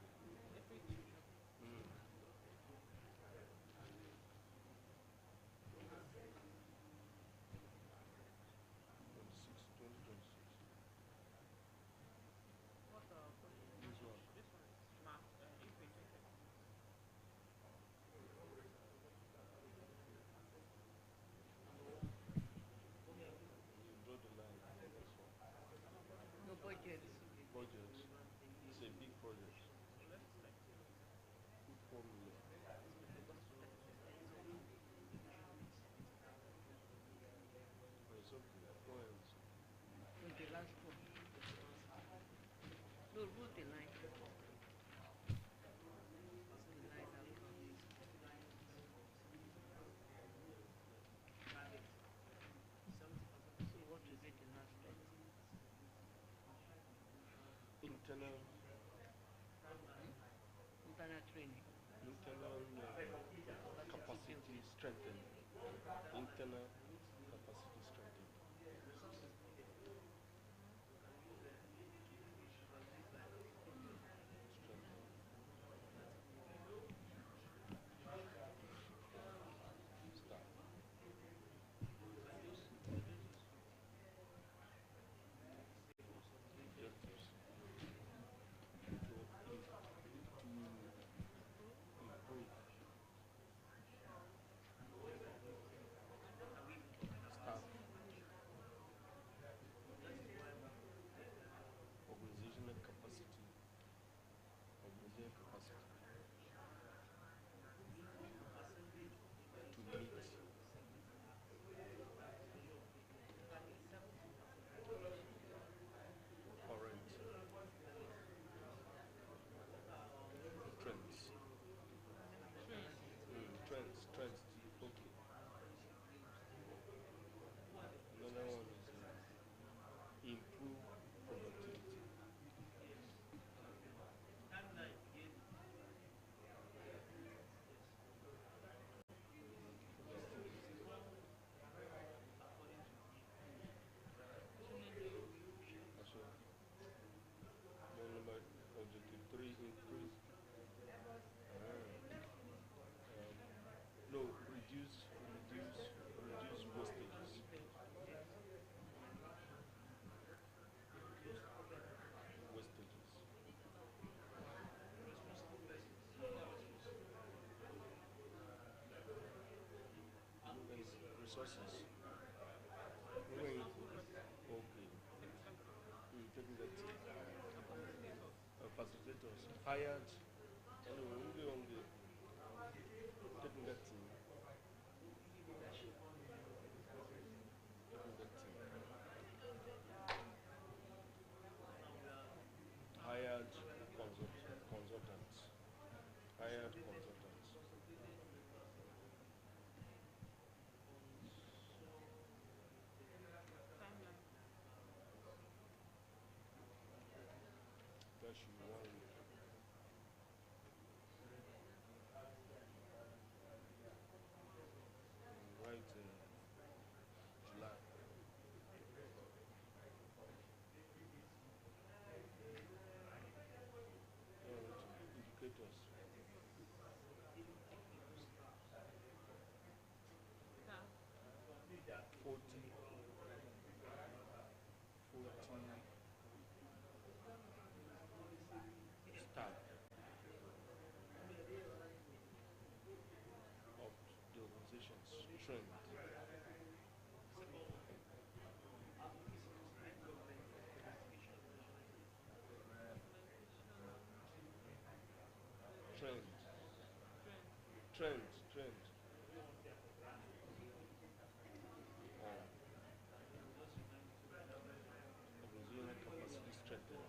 No budget. Budget. It's a big project. Put 4 million. It's okay. Go ahead. No, the last one. No, wrote the line. The line So what is it the last one? Internal. Internal training. Internal capacity strengthening. Internal capacity strengthening. Start. Objectives. To improve. resources. Okay. Technical team. Facilitators. Hired. Anyway, we'll be on the technical team. Hired consultants. Hired consultants. That should be 1 week. Right in July. Indicators. 40 staff of the organization's trend. Trend. Organizational capacity strengthening.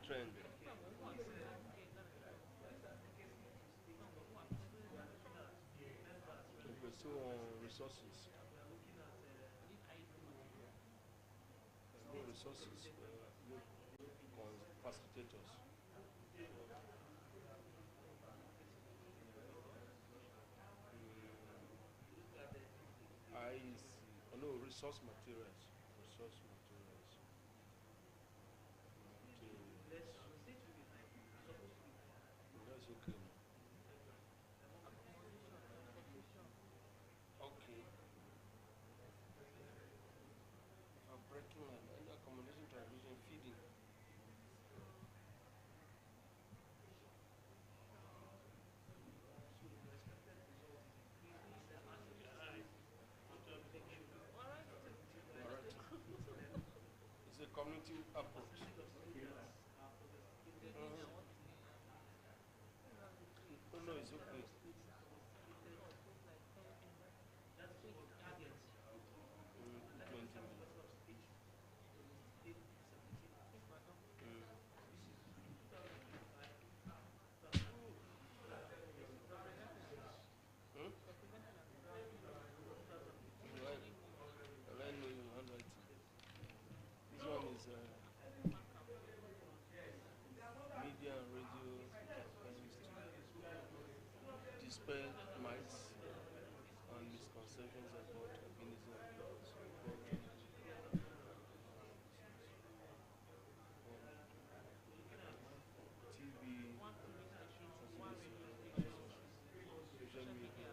Trend. Okay, so resources. Resources. Facilitators. I see. Oh, no, resource materials. Resource materials. That's okay. Okay. Breaking and accommodation, transmission, feeding. It's a community approach. Oh no, it's okay. Media and radio dispel myths and misconceptions about albinism and levels. TV, social media,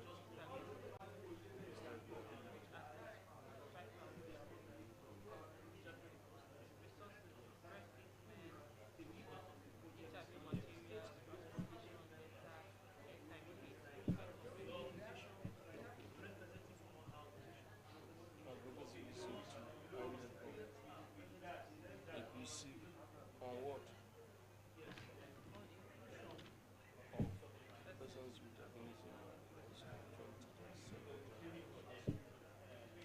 inclusive on what? Of persons with albinism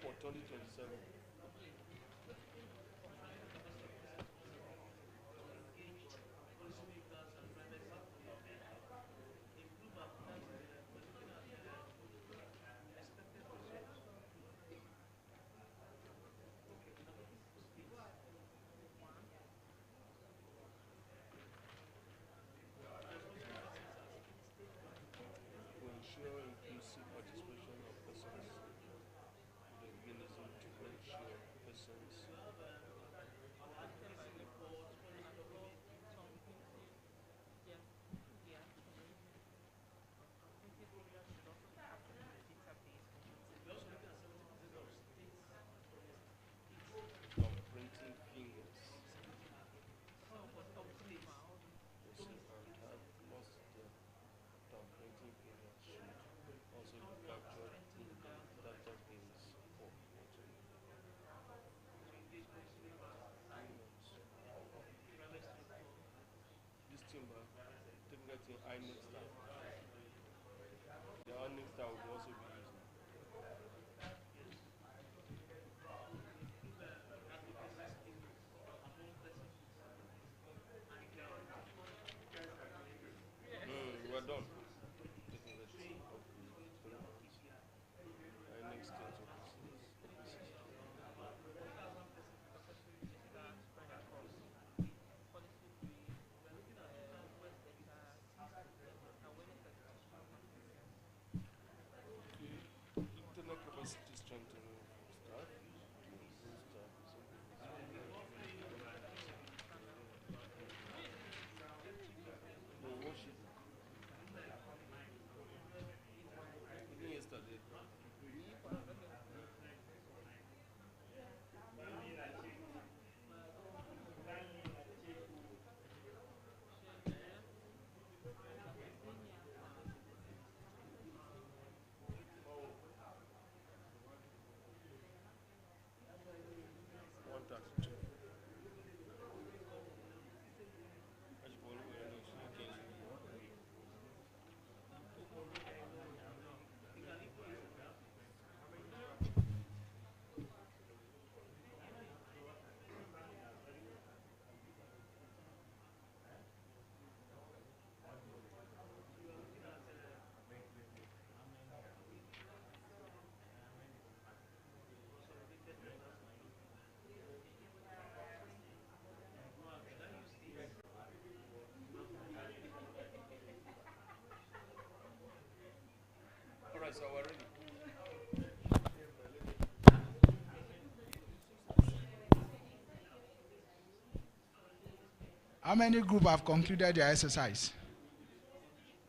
for 2027. To ensure inclusive participation of persons with albinism to ensure using iNext star. The iNext star will also be used now. We're done. Taking the tree of the iNext things of this. Internal capacity strengthening staff. No, what she did. Even yesterday. Alright, so we're ready. How many groups have concluded their exercise?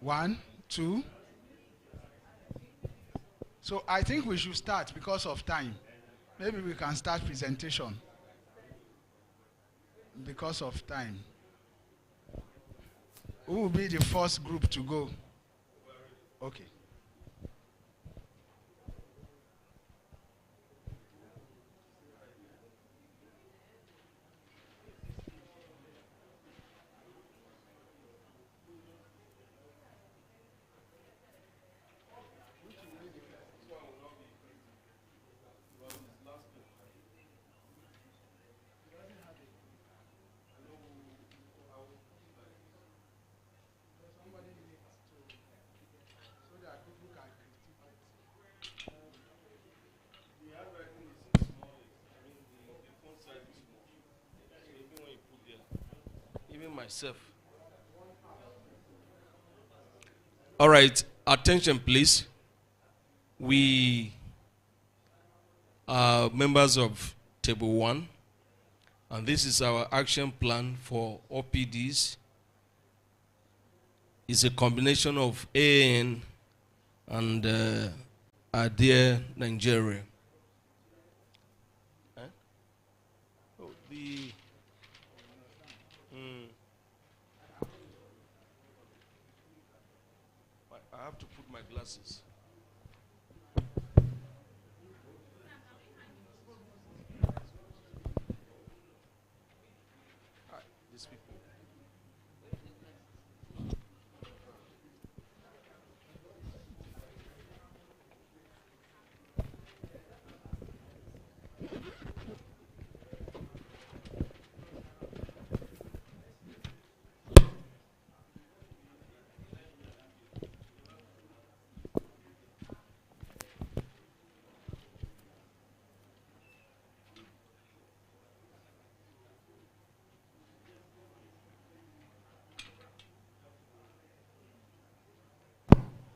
1, 2. So I think we should start because of time. Maybe we can start presentation because of time. Who will be the first group to go? Okay. Even myself. All right, attention please. We are members of Table 1, and this is our action plan for OPDs. It's a combination of AN and Adair Nigeria. Huh? Oh, I have to put my glasses. These people.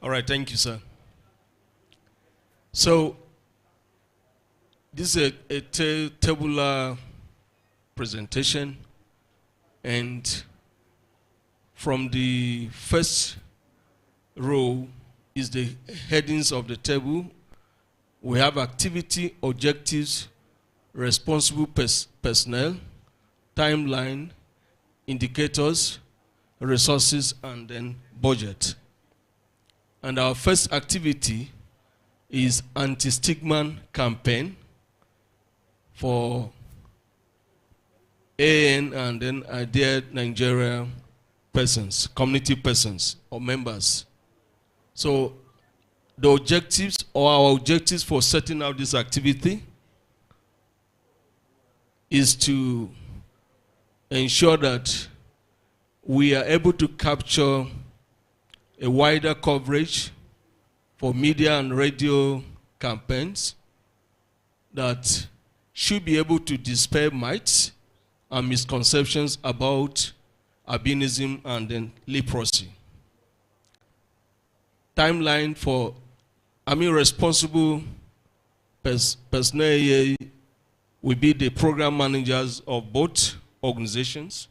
All right, thank you, sir. So, this is a tabular presentation, and from the first row is the headings of the table. We have activity, objectives, responsible personnel, timeline, indicators, resources, and then budget. And our first activity is anti-stigma campaign for AN and then Adair Nigeria persons, community persons or members. So the objectives or our objectives for setting out this activity is to ensure that we are able to capture a wider coverage for media and radio campaigns that should be able to dispel myths and misconceptions about albinism and then leprosy. Timeline for, responsible personnel here will be the program managers of both organizations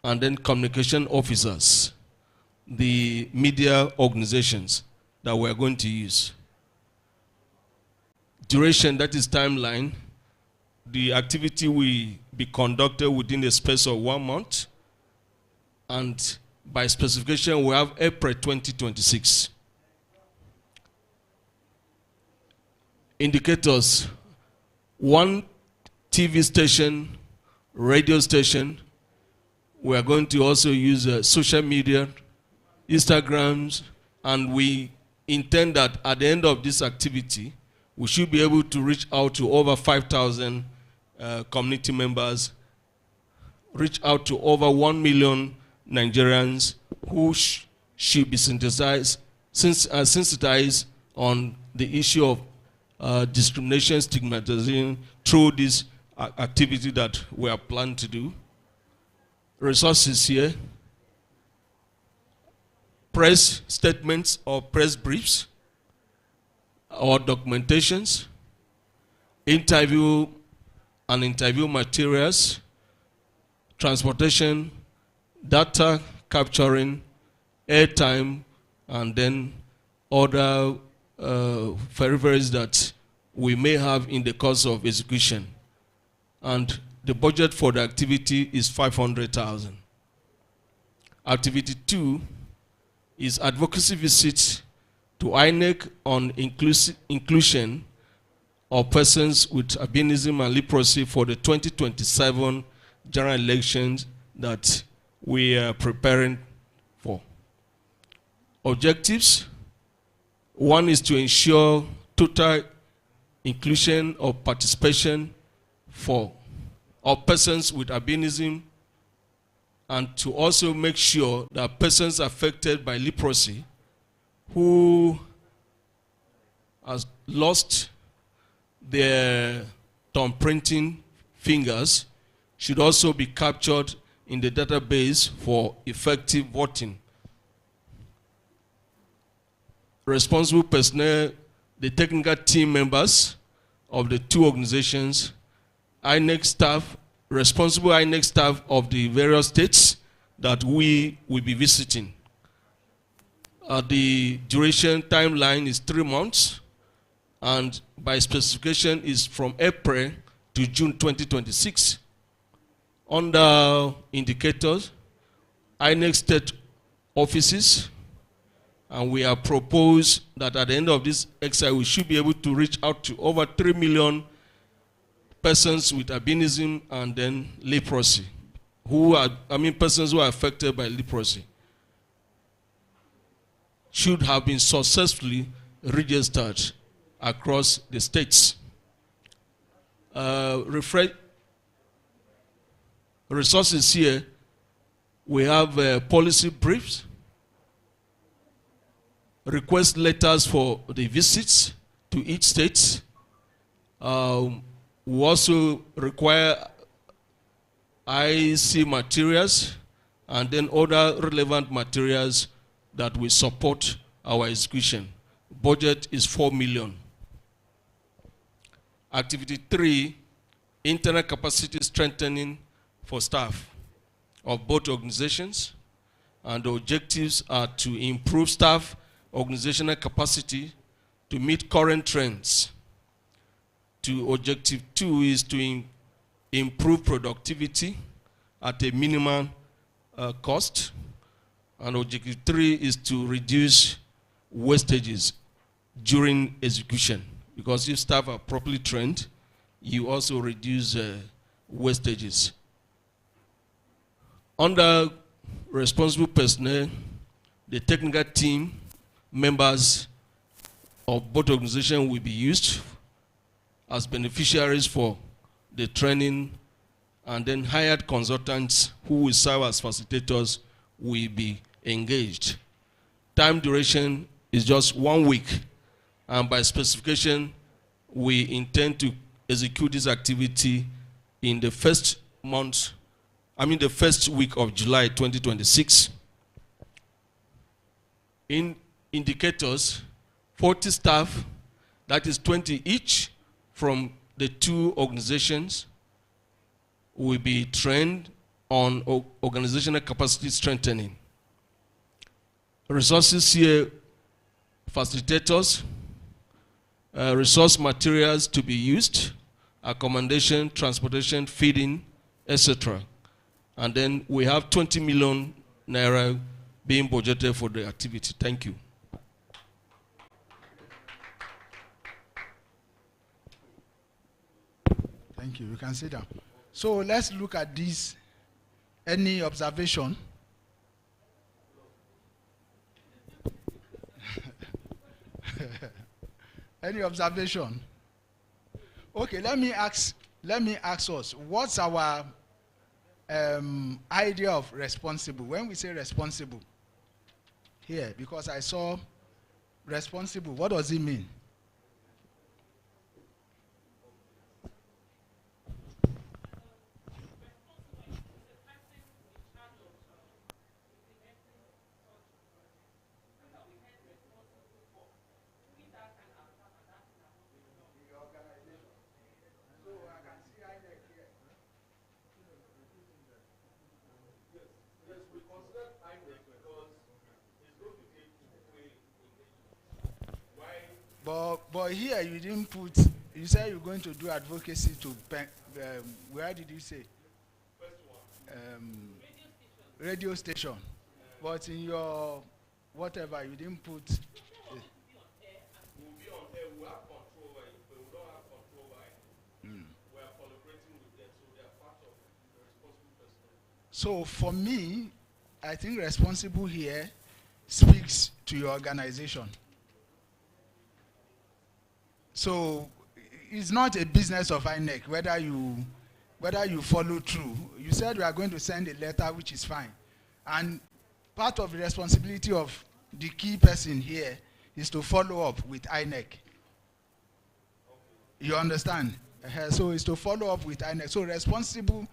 and then communication officers, the media organizations that we're going to use. Duration, that is timeline. The activity will be conducted within the space of 1 month, and by specification we have April 2026. Indicators: 1 TV station, radio station. We are going to also use social media, Instagrams, and we intend that at the end of this activity, we should be able to reach out to over 5,000 community members, reach out to over 1 million Nigerians who should be sensitized on the issue of discrimination, stigmatization through this activity that we are planning to do. Resources here: press statements or press briefs or documentations, interview and interview materials, transportation, data capturing, airtime, and then other peripheries that we may have in the course of execution. And the budget for the activity is 500,000. Activity 2 is advocacy visits to INEC on inclusion of persons with albinism and leprosy for the 2027 general elections that we are preparing for. Objectives: 1 is to ensure total inclusion or participation of persons with albinism, and to also make sure that persons affected by leprosy who has lost their thumb printing fingers should also be captured in the database for effective voting. Responsible personnel, the technical team members of the 2 organizations, INEC staff, responsible INEC staff of the various states that we will be visiting. The duration timeline is 3 months, and by specification is from April to June 2026. Under indicators, INEC state offices, and we have proposed that at the end of this exercise we should be able to reach out to over 3 million persons with albinism and then leprosy, persons who are affected by leprosy should have been successfully registered across the states. Resources here, we have policy briefs, request letters for the visits to each state. We also require IC materials and then other relevant materials that will support our execution. Budget is 4 million. Activity 3, internal capacity strengthening for staff of both organizations, and the objectives are to improve staff organizational capacity to meet current trends. Objective 2 is to improve productivity at a minimum cost, and objective 3 is to reduce wastages during execution, because if staff are properly trained, you also reduce wastages. Under responsible personnel, the technical team, members of both organizations will be used as beneficiaries for the training, and then hired consultants who will serve as facilitators will be engaged. Time duration is just 1 week, and by specification, we intend to execute this activity in the first week of July 2026. In indicators, 40 staff, that is 20 each from the 2 organizations, will be trained on organizational capacity strengthening. Resources here, facilitators, resource materials to be used, accommodation, transportation, feeding, etc. And then we have 20 million naira being budgeted for the activity. Thank you. Thank you. You can sit down. So let's look at this. Any observation? Any observation? Okay, let me ask us, what's our idea of responsible? When we say responsible here, because I saw responsible, what does it mean? But here you didn't put, you said you're going to do advocacy to, where did you say? Radio station. But in your, whatever, you didn't put. So for me, I think responsible here speaks to your organization. So it's not a business of INEC whether you follow through. You said we are going to send a letter, which is fine. And part of the responsibility of the key person here is to follow up with INEC. You understand? So it's to follow up with INEC. So responsible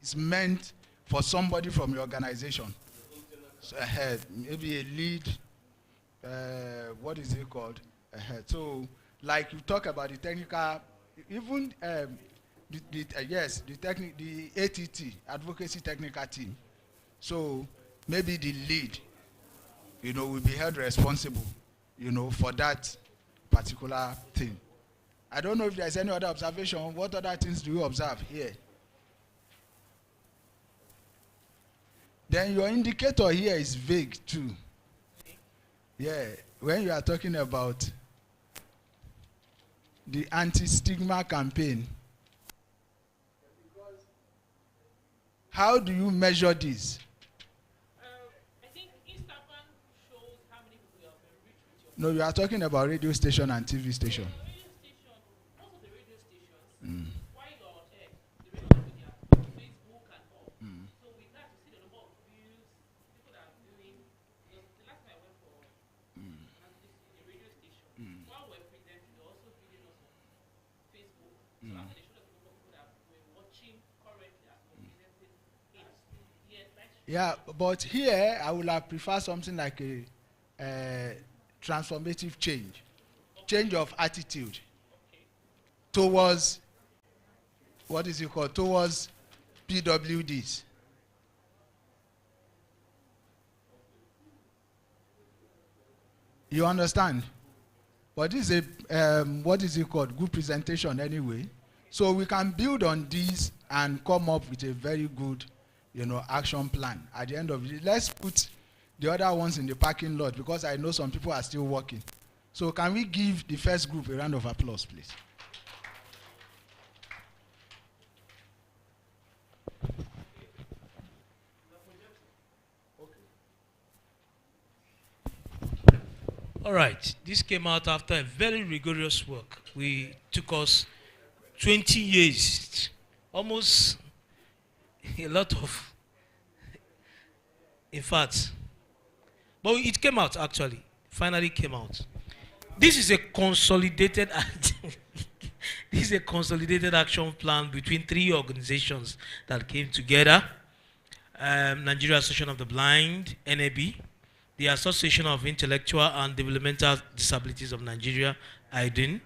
is meant for somebody from your organization. So, maybe a lead, what is it called? So, like you talk about the technical, even the ATT, advocacy technical team. So maybe the lead, will be held responsible, for that particular thing. I don't know if there's any other observation. What other things do you observe here? Then your indicator here is vague too. Yeah, when you are talking about the anti-stigma campaign, how do you measure this? I think Instagram shows how many people you have been reached with your. No, you are talking about radio station and TV station. Radio station, most of the radio stations, while you're on air, the radio media, Facebook and all. So with that, you see the number of views, people that are viewing. The last time I went for a radio station, while we're presenting, they're also viewing us on Facebook. So after they showed us the number of people that were watching currently as we're presenting it. Yeah, but here I would have preferred something like a transformative change of attitude towards, what is it called, towards PWDs. You understand? But this is a, what is it called, good presentation anyway. So we can build on this and come up with a very good, action plan. At the end of it, let's put the other ones in the parking lot, because I know some people are still working. So can we give the first group a round of applause, please? All right, this came out after a very rigorous work. We took us 20 years, almost a lot of, in fact, but it came out actually, finally came out. This is a consolidated this is a consolidated action plan between 3 organizations that came together. Nigeria Association of the Blind, NAB, the Association of Intellectual and Developmental Disabilities of Nigeria, IDIN,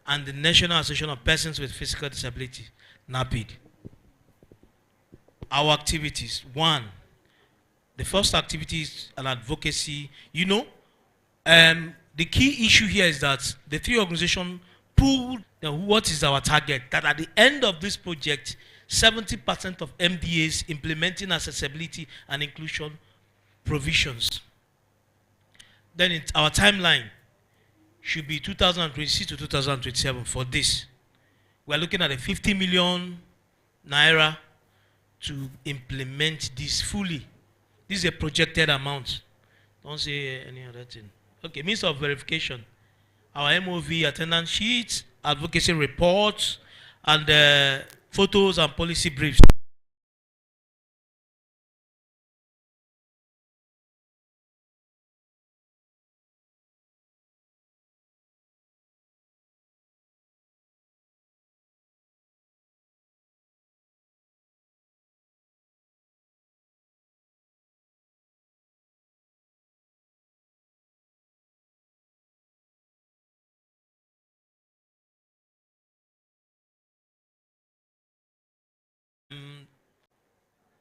and the National Association of Persons with Physical Disability, NAPID. Our activities. 1, the first activity is an advocacy. You know, the key issue here is that the 3 organizations pooled what is our target, that at the end of this project, 70% of MDAs implementing accessibility and inclusion provisions. Then our timeline should be 2026 to 2027 for this. We are looking at a 50 million naira to implement this fully. This is a projected amount. Don't say any other thing. Okay, means of verification. Our MOV attendance sheets, advocacy reports, and photos and policy briefs.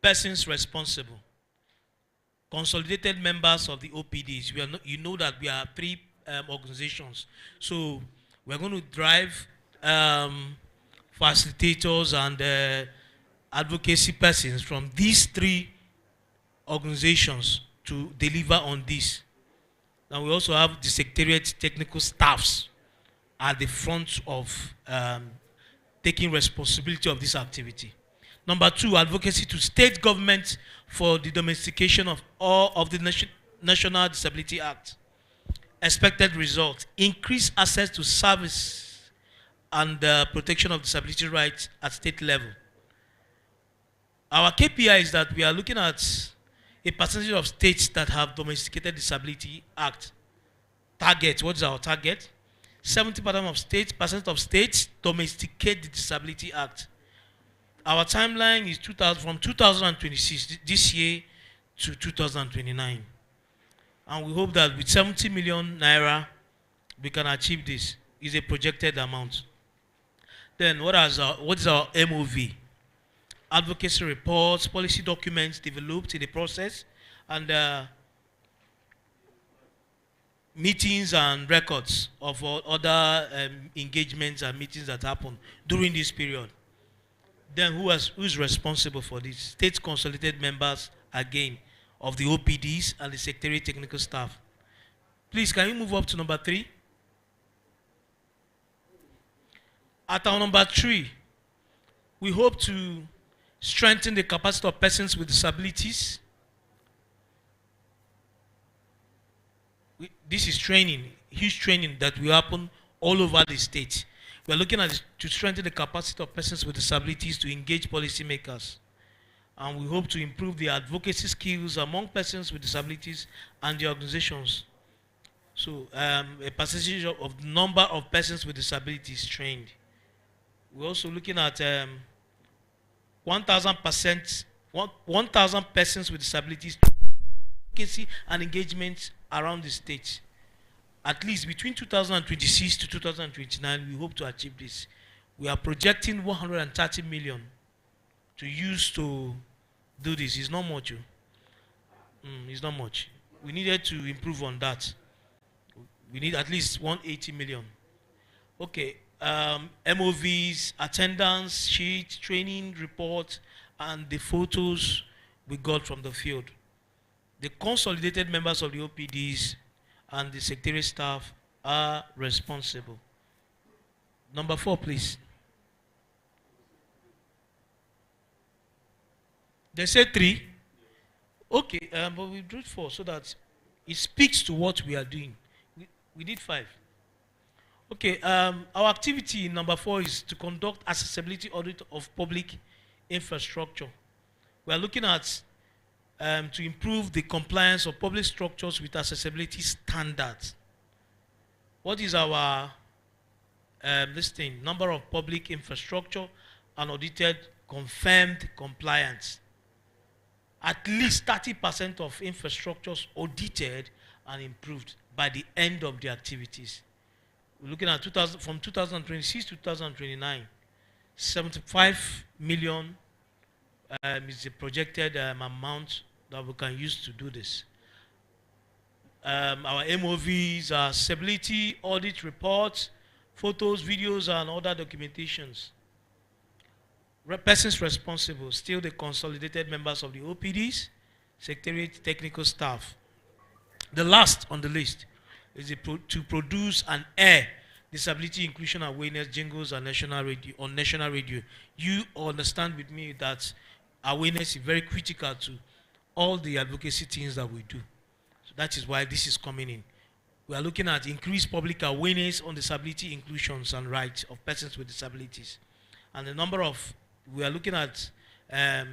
Persons responsible, consolidated members of the OPDs. We are not, you know that we are 3 organizations, so we're going to drive facilitators and advocacy persons from these 3 organizations to deliver on this. Now we also have the secretariat technical staffs at the front of taking responsibility of this activity. Number 2, advocacy to state government for the domestication of all of the National Disability Act. Expected result, increase access to service and protection of disability rights at state level. Our KPI is that we are looking at a percentage of states that have domesticated Disability Act. Target, what is our target? 70% of states domesticate the Disability Act. Our timeline is from 2026, this year, to 2029. And we hope that with 70 million naira, we can achieve this. It's a projected amount. Then what is our MOV? Advocacy reports, policy documents developed in the process, and meetings and records of other engagements and meetings that happen during this period. Then who is responsible for this? State consolidated members, again, of the OPDs and the secretariat technical staff. Please, can you move up to number 3? At our number 3, we hope to strengthen the capacity of persons with disabilities. This is training, huge training that will happen all over the state. We are looking at to strengthen the capacity of persons with disabilities to engage policymakers. And we hope to improve the advocacy skills among persons with disabilities and the organizations. So a percentage of the number of persons with disabilities trained. We're also looking at 1,000 persons with disabilities advocacy and engagement around the state. At least between 2026 to 2029, we hope to achieve this. We are projecting 130 million to use to do this. It's not much. It's not much. We needed to improve on that. We need at least 180 million. Okay. MOVs, attendance sheet, training report, and the photos we got from the field. The consolidated members of the OPDs and the secretariat staff are responsible. Number 4, please. They said 3. Okay, but we drew 4 so that it speaks to what we are doing. We did 5. Okay, our activity number 4 is to conduct accessibility audit of public infrastructure. We are looking at to improve the compliance of public structures with accessibility standards. What is our listing? Number of public infrastructure and audited confirmed compliance. At least 30% of infrastructures audited and improved by the end of the activities. We're looking at from 2026 to 2029, 75 million is the projected amount that we can use to do this. Our MOVs are accessibility, audit reports, photos, videos, and other documentations. Persons responsible, still the consolidated members of the OPDs, secretariat, technical staff. The last on the list is to produce and air disability inclusion awareness jingles on national radio. You understand with me that awareness is very critical to all the advocacy things that we do. So that is why this is coming in. We are looking at increased public awareness on disability inclusions and rights of persons with disabilities. And the number of, we are looking at our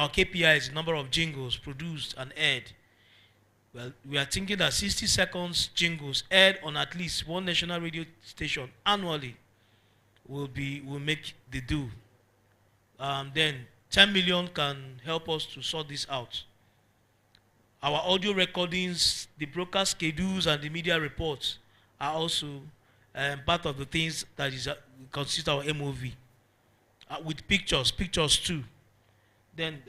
KPI is the number of jingles produced and aired. Well, we are thinking that 60 seconds jingles aired on at least one national radio station annually will make the do. Then 10 million can help us to sort this out. Our audio recordings, the broadcast schedules, and the media reports are also part of the things that constitute our MOV. With pictures too. Then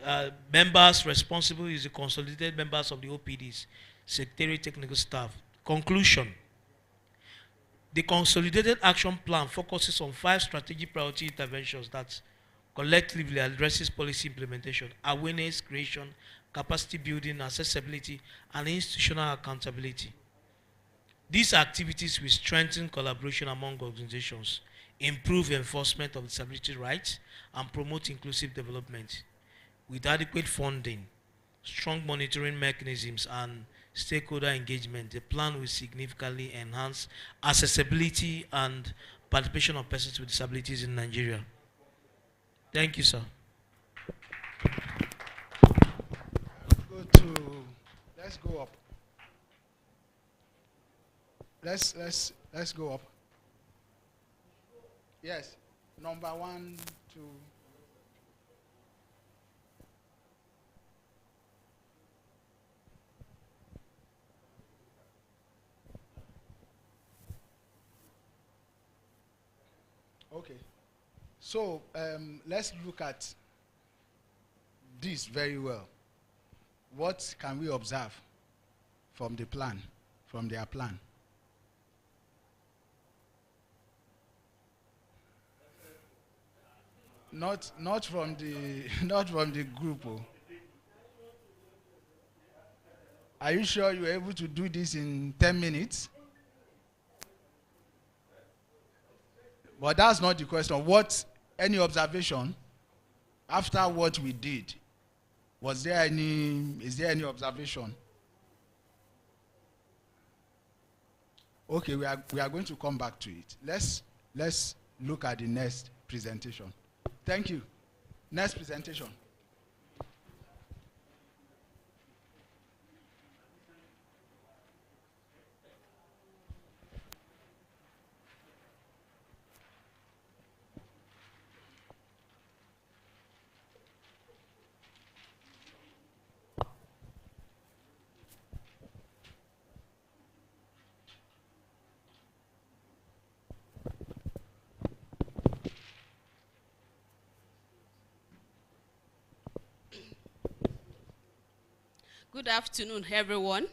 members responsible is the consolidated members of the OPDs, secretariat, technical staff. Conclusion. The consolidated action plan focuses on 5 strategic priority interventions that collectively addresses policy implementation, awareness creation, capacity building, accessibility, and institutional accountability. These activities will strengthen collaboration among organizations, improve enforcement of disability rights, and promote inclusive development. With adequate funding, strong monitoring mechanisms, and stakeholder engagement, the plan will significantly enhance accessibility and participation of persons with disabilities in Nigeria. Thank you, sir. Let's go up. Let's go up. Yes, number 1, 2. Okay, so let's look at this very well. What can we observe from the plan, from their plan? Not from the group. Oh. Are you sure you are able to do this in 10 minutes? But that's not the question. Any observation after what we did? Is there any observation? Okay, we are going to come back to it. Let's look at the next presentation. Thank you. Next presentation. Good afternoon, everyone.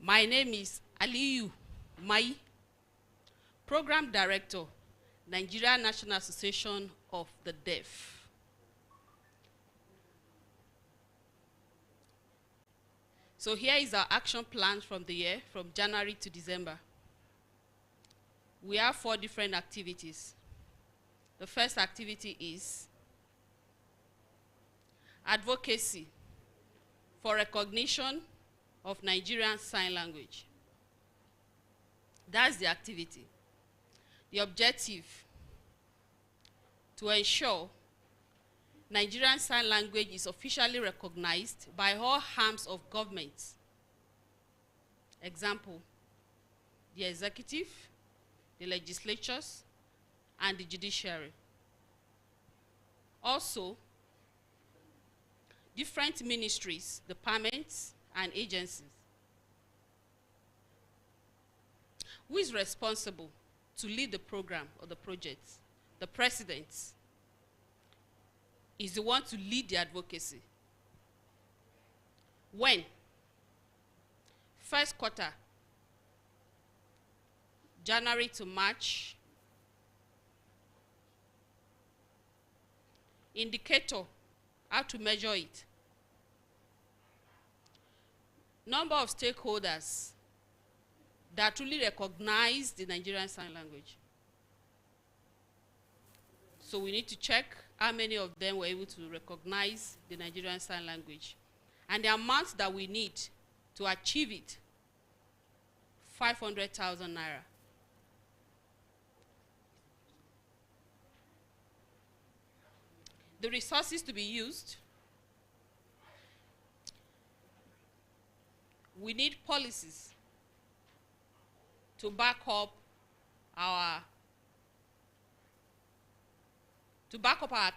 My name is Aliyu Mai, Program Director, Nigeria National Association of the Deaf. So here is our action plan from the year, from January to December. We have 4 different activities. The first activity is advocacy for recognition, of Nigerian Sign Language. That's the activity. The objective, to ensure Nigerian Sign Language is officially recognized by all arms of government. Example, the executive, the legislatures, and the judiciary. Also, different ministries, departments, and agencies. Who is responsible to lead the program or the project? The president is the one to lead the advocacy. When? First quarter, January to March. Indicator, how to measure it. Number of stakeholders that truly recognize the Nigerian Sign Language. So we need to check how many of them were able to recognize the Nigerian Sign Language. And the amount that we need to achieve it, 500,000 naira. The resources to be used, we need policies to back up our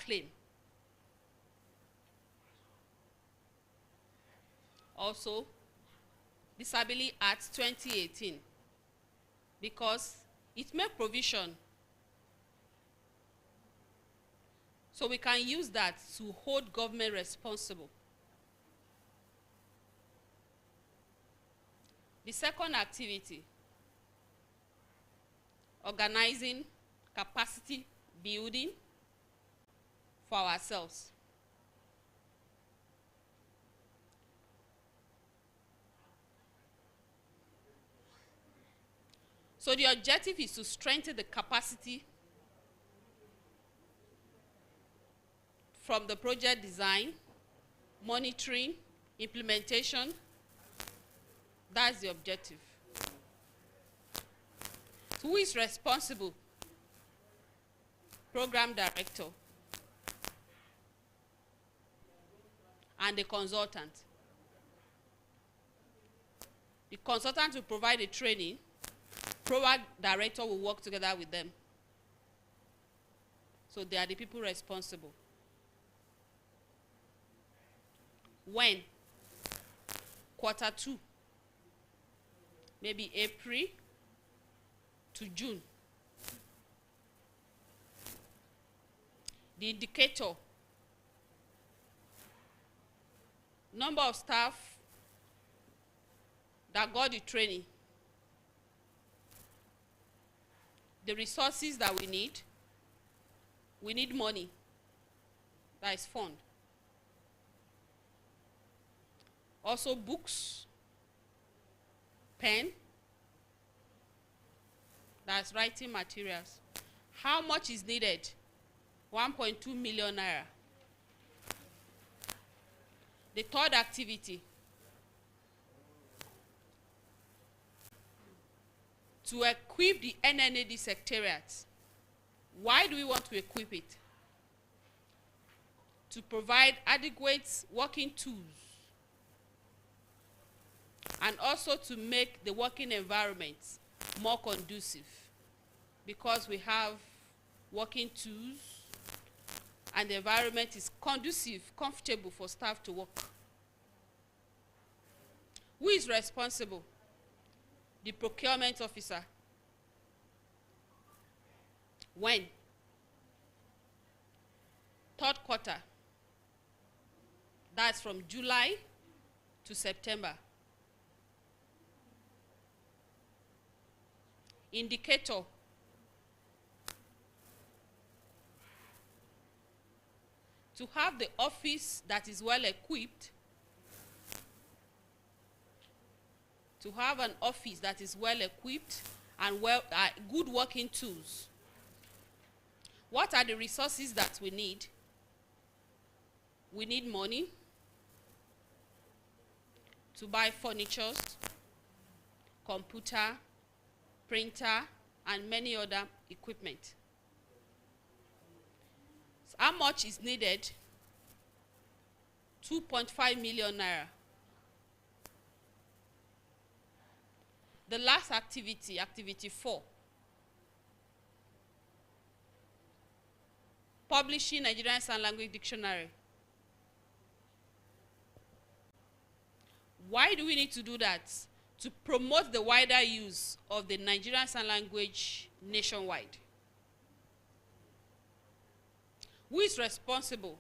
claim. Also, Disability Act 2018, because it made provision so we can use that to hold government responsible. The second activity, organizing capacity building for ourselves. So the objective is to strengthen the capacity from the project design, monitoring, implementation. That's the objective. So who is responsible? Program director and the consultant. The consultant will provide the training. Program director will work together with them. So they are the people responsible. When? Quarter 2. Maybe April to June. The indicator, number of staff that got the training, the resources that we need money, that is fund. Also books, pen, that's writing materials. How much is needed? 1.2 million naira. The third activity, to equip the NNAD secretariat. Why do we want to equip it? To provide adequate working tools and also to make the working environment more conducive, because we have working tools and the environment is conducive, comfortable for staff to work. Who is responsible? The procurement officer. When? Third quarter. That's from July to September. Indicator. To have the office that is well equipped, to have an office that is well equipped and good working tools. What are the resources that we need? We need money. to buy furnitures, computer, printer, and many other equipment. So how much is needed? 2.5 million naira. The last activity, activity 4, publishing Nigerian Sign Language Dictionary. Why do we need to do that? To promote the wider use of the Nigerian Sign Language nationwide. Who is responsible?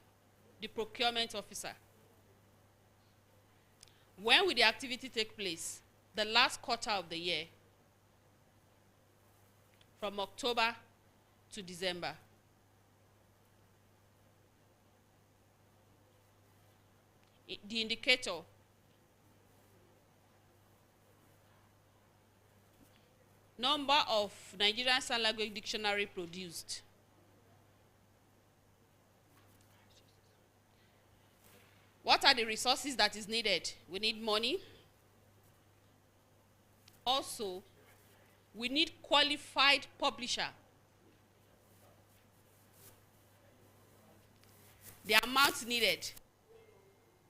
The procurement officer. When will the activity take place? The last quarter of the year, from October to December. The indicator, number of Nigerian Sign Language Dictionary produced. What are the resources that is needed? We need money. Also, we need qualified publisher. The amount needed,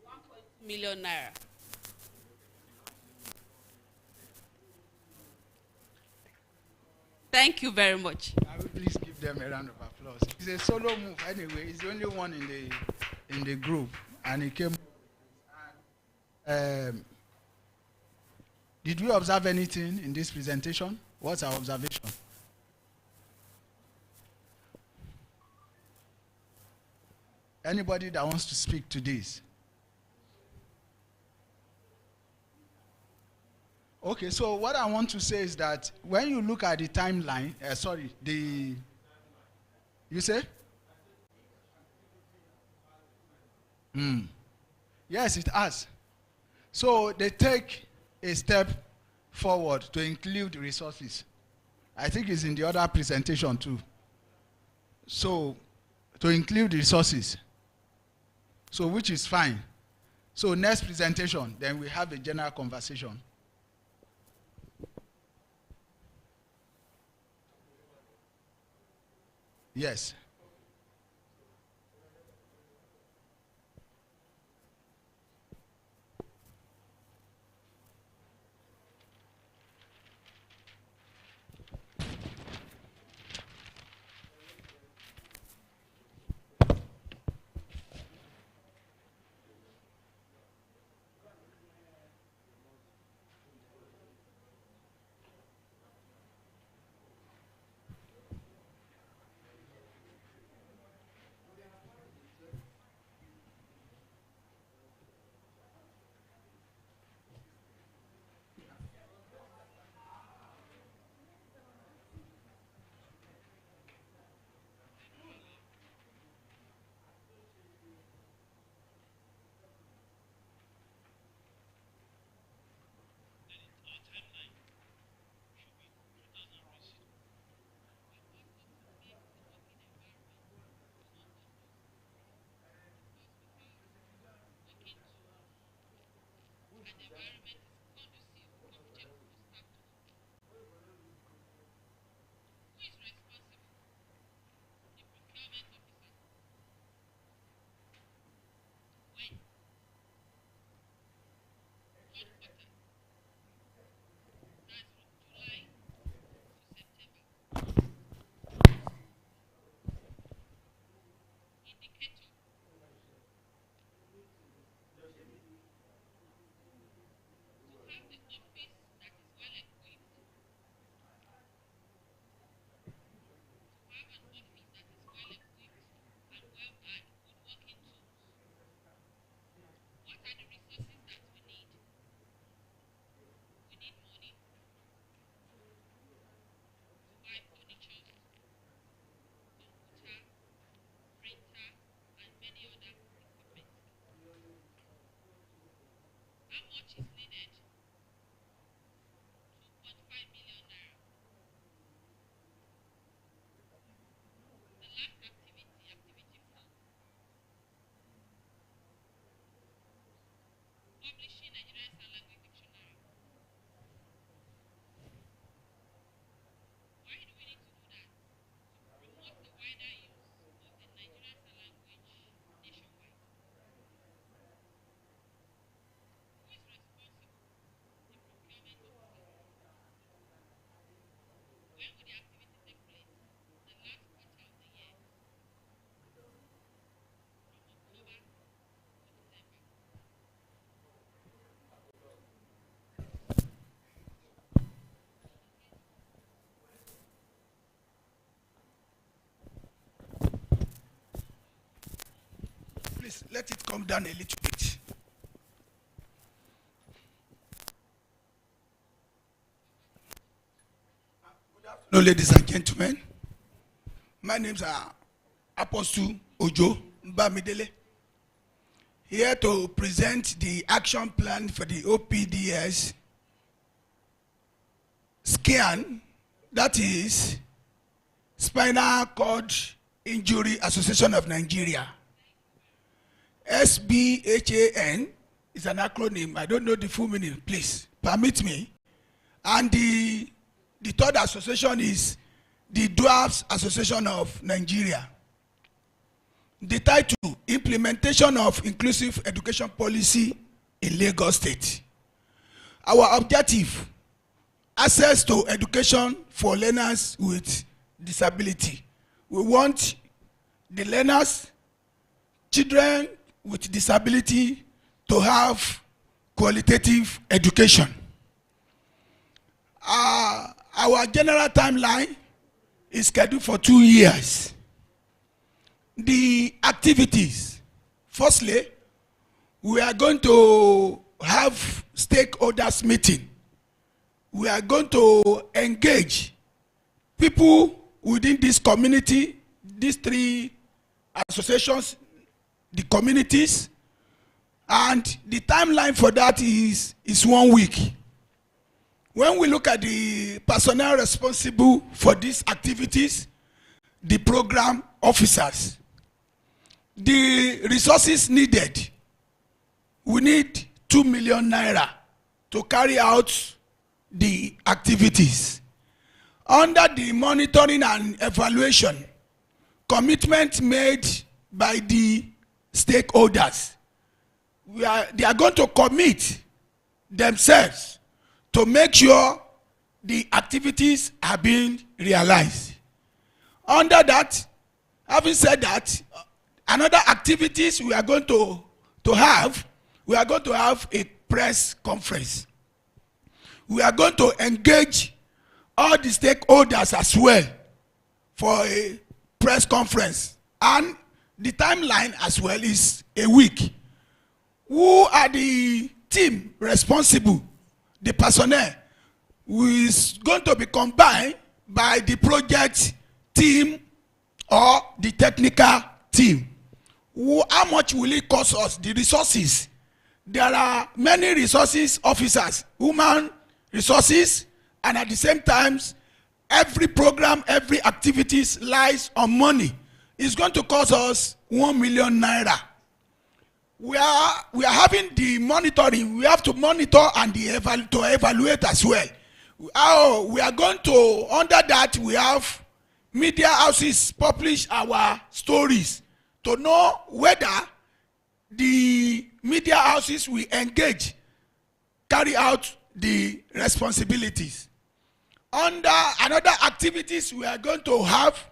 1.2 million naira. Thank you very much. I will please give them a round of applause. It's a solo move anyway. He's the only one in the group, and he came. Did we observe anything in this presentation? What's our observation? Anybody that wants to speak to this? Okay, so what I want to say is that when you look at the timeline, you say? Yes, it has. So they take a step forward to include resources. I think it's in the other presentation too. So to include resources. So which is fine. So next presentation, then we have a general conversation. Yes. Please let it come down a little bit. Good afternoon, ladies and gentlemen. My names are Apostle Ojo Mbamidele. Here to present the action plan for the OPDS SCAN, that is Spinal Cord Injury Association of Nigeria. SBHAN is an acronym. I don't know the full meaning. Please permit me. And the third association is the Dwarfs Association of Nigeria. The title, Implementation of Inclusive Education Policy in Lagos State. Our objective, access to education for learners with disability. We want the learners, children with disability, to have qualitative education. Our general timeline is scheduled for 2 years. The activities, firstly, we are going to have stakeholders meeting. We are going to engage people within this community, these 3 associations, the communities, and the timeline for that is 1 week. When we look at the personnel responsible for these activities, the program officers, the resources needed, we need 2 million naira to carry out the activities. Under the monitoring and evaluation, commitment made by the stakeholders, they are going to commit themselves to make sure the activities are being realized. Under that, having said that, another activities we are going to have a press conference. We are going to engage all the stakeholders as well for a press conference, and the timeline as well is a week. Who are the team responsible? The personnel is going to be combined by the project team or the technical team. How much will it cost us? The resources. There are many resources officers, human resources, and at the same time, every program, every activities lies on money. It's going to cost us 1 million naira. We are having the monitoring. We have to monitor and to evaluate as well. We are going to, under that, we have media houses publish our stories to know whether the media houses we engage carry out the responsibilities. Under another activities, we are going to have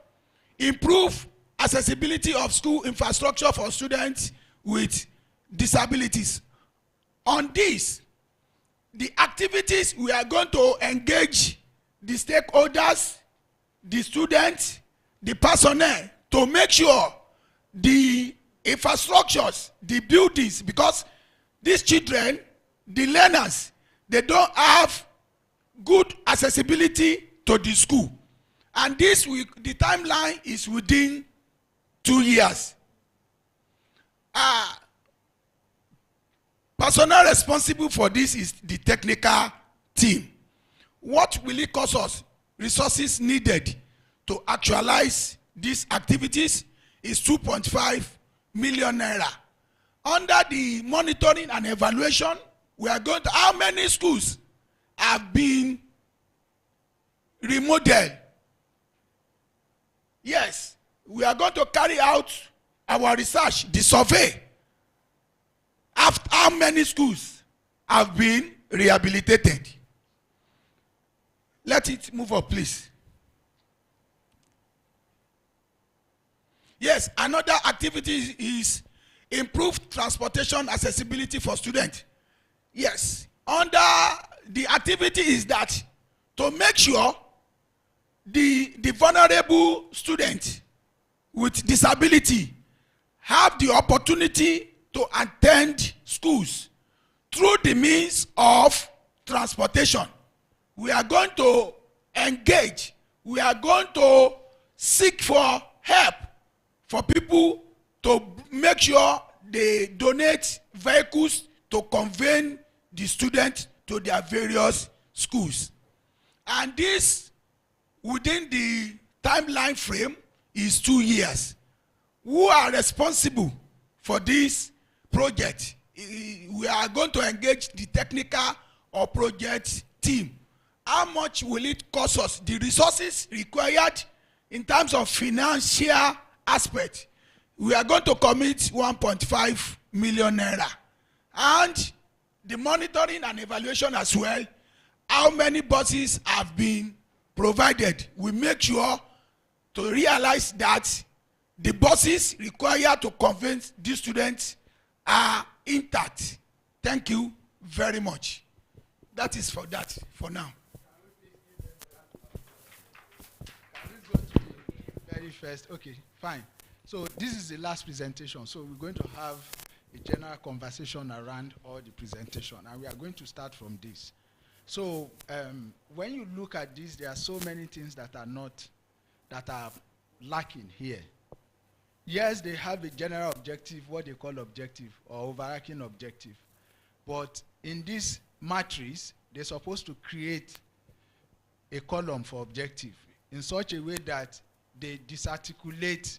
improve accessibility of school infrastructure for students with disabilities. On this, the activities we are going to engage the stakeholders, the students, the personnel to make sure the infrastructures, the buildings, because these children, the learners, they don't have good accessibility to the school. And this week, the timeline is within 2 years. Personnel responsible for this is the technical team. What will it cost us? Resources needed to actualize these activities is 2.5 million naira. Under the monitoring and evaluation, we are going to, how many schools have been remodeled? Yes, we are going to carry out our research, the survey. After how many schools have been rehabilitated? Let it move up, please. Yes, another activity is improved transportation accessibility for students. Yes, under the activity is that to make sure the vulnerable students with disability have the opportunity to attend schools through the means of transportation. We are going to engage, we are going to seek for help for people to make sure they donate vehicles to convey the students to their various schools. And this, within the timeline frame, is 2 years. Who are responsible for this project? We are going to engage the technical or project team. How much will it cost us? The resources required in terms of financial aspect, we are going to commit 1.5 million naira. And the monitoring and evaluation as well, how many buses have been provided. We make sure to realize that the buses required to convince these students are intact. Thank you very much. That is for that for now. Very first, okay, fine. So this is the last presentation. So we're going to have a general conversation around all the presentation, and we are going to start from this. So when you look at this, there are so many things that are lacking here. Yes, they have a general objective, what they call objective or overarching objective. But in this matrix, they're supposed to create a column for objective in such a way that they disarticulate,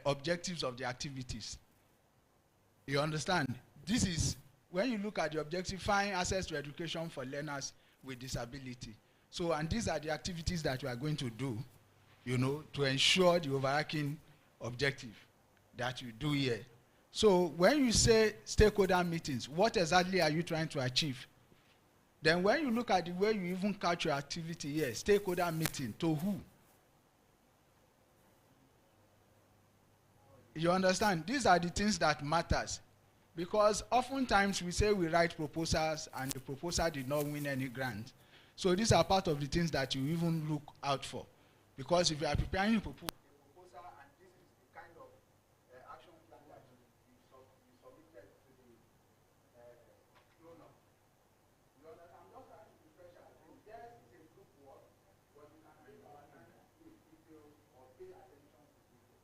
objectives of the activities. You understand? This is, when you look at the objective, find access to education for learners with disability. So, and these are the activities that we are going to do, to ensure the overarching objective that you do here. So when you say stakeholder meetings, what exactly are you trying to achieve? Then when you look at the way you even catch your activity here, stakeholder meeting, to who? You understand? These are the things that matters. Because oftentimes we say we write proposals and the proposal did not win any grant. So these are part of the things that you even look out for. Because if you are preparing a proposal and this is the kind of action plan that you submitted to the donor, you understand? I'm just trying to refresh our thing. Yes, it's a group work, but you can take our time with detail or pay attention to detail.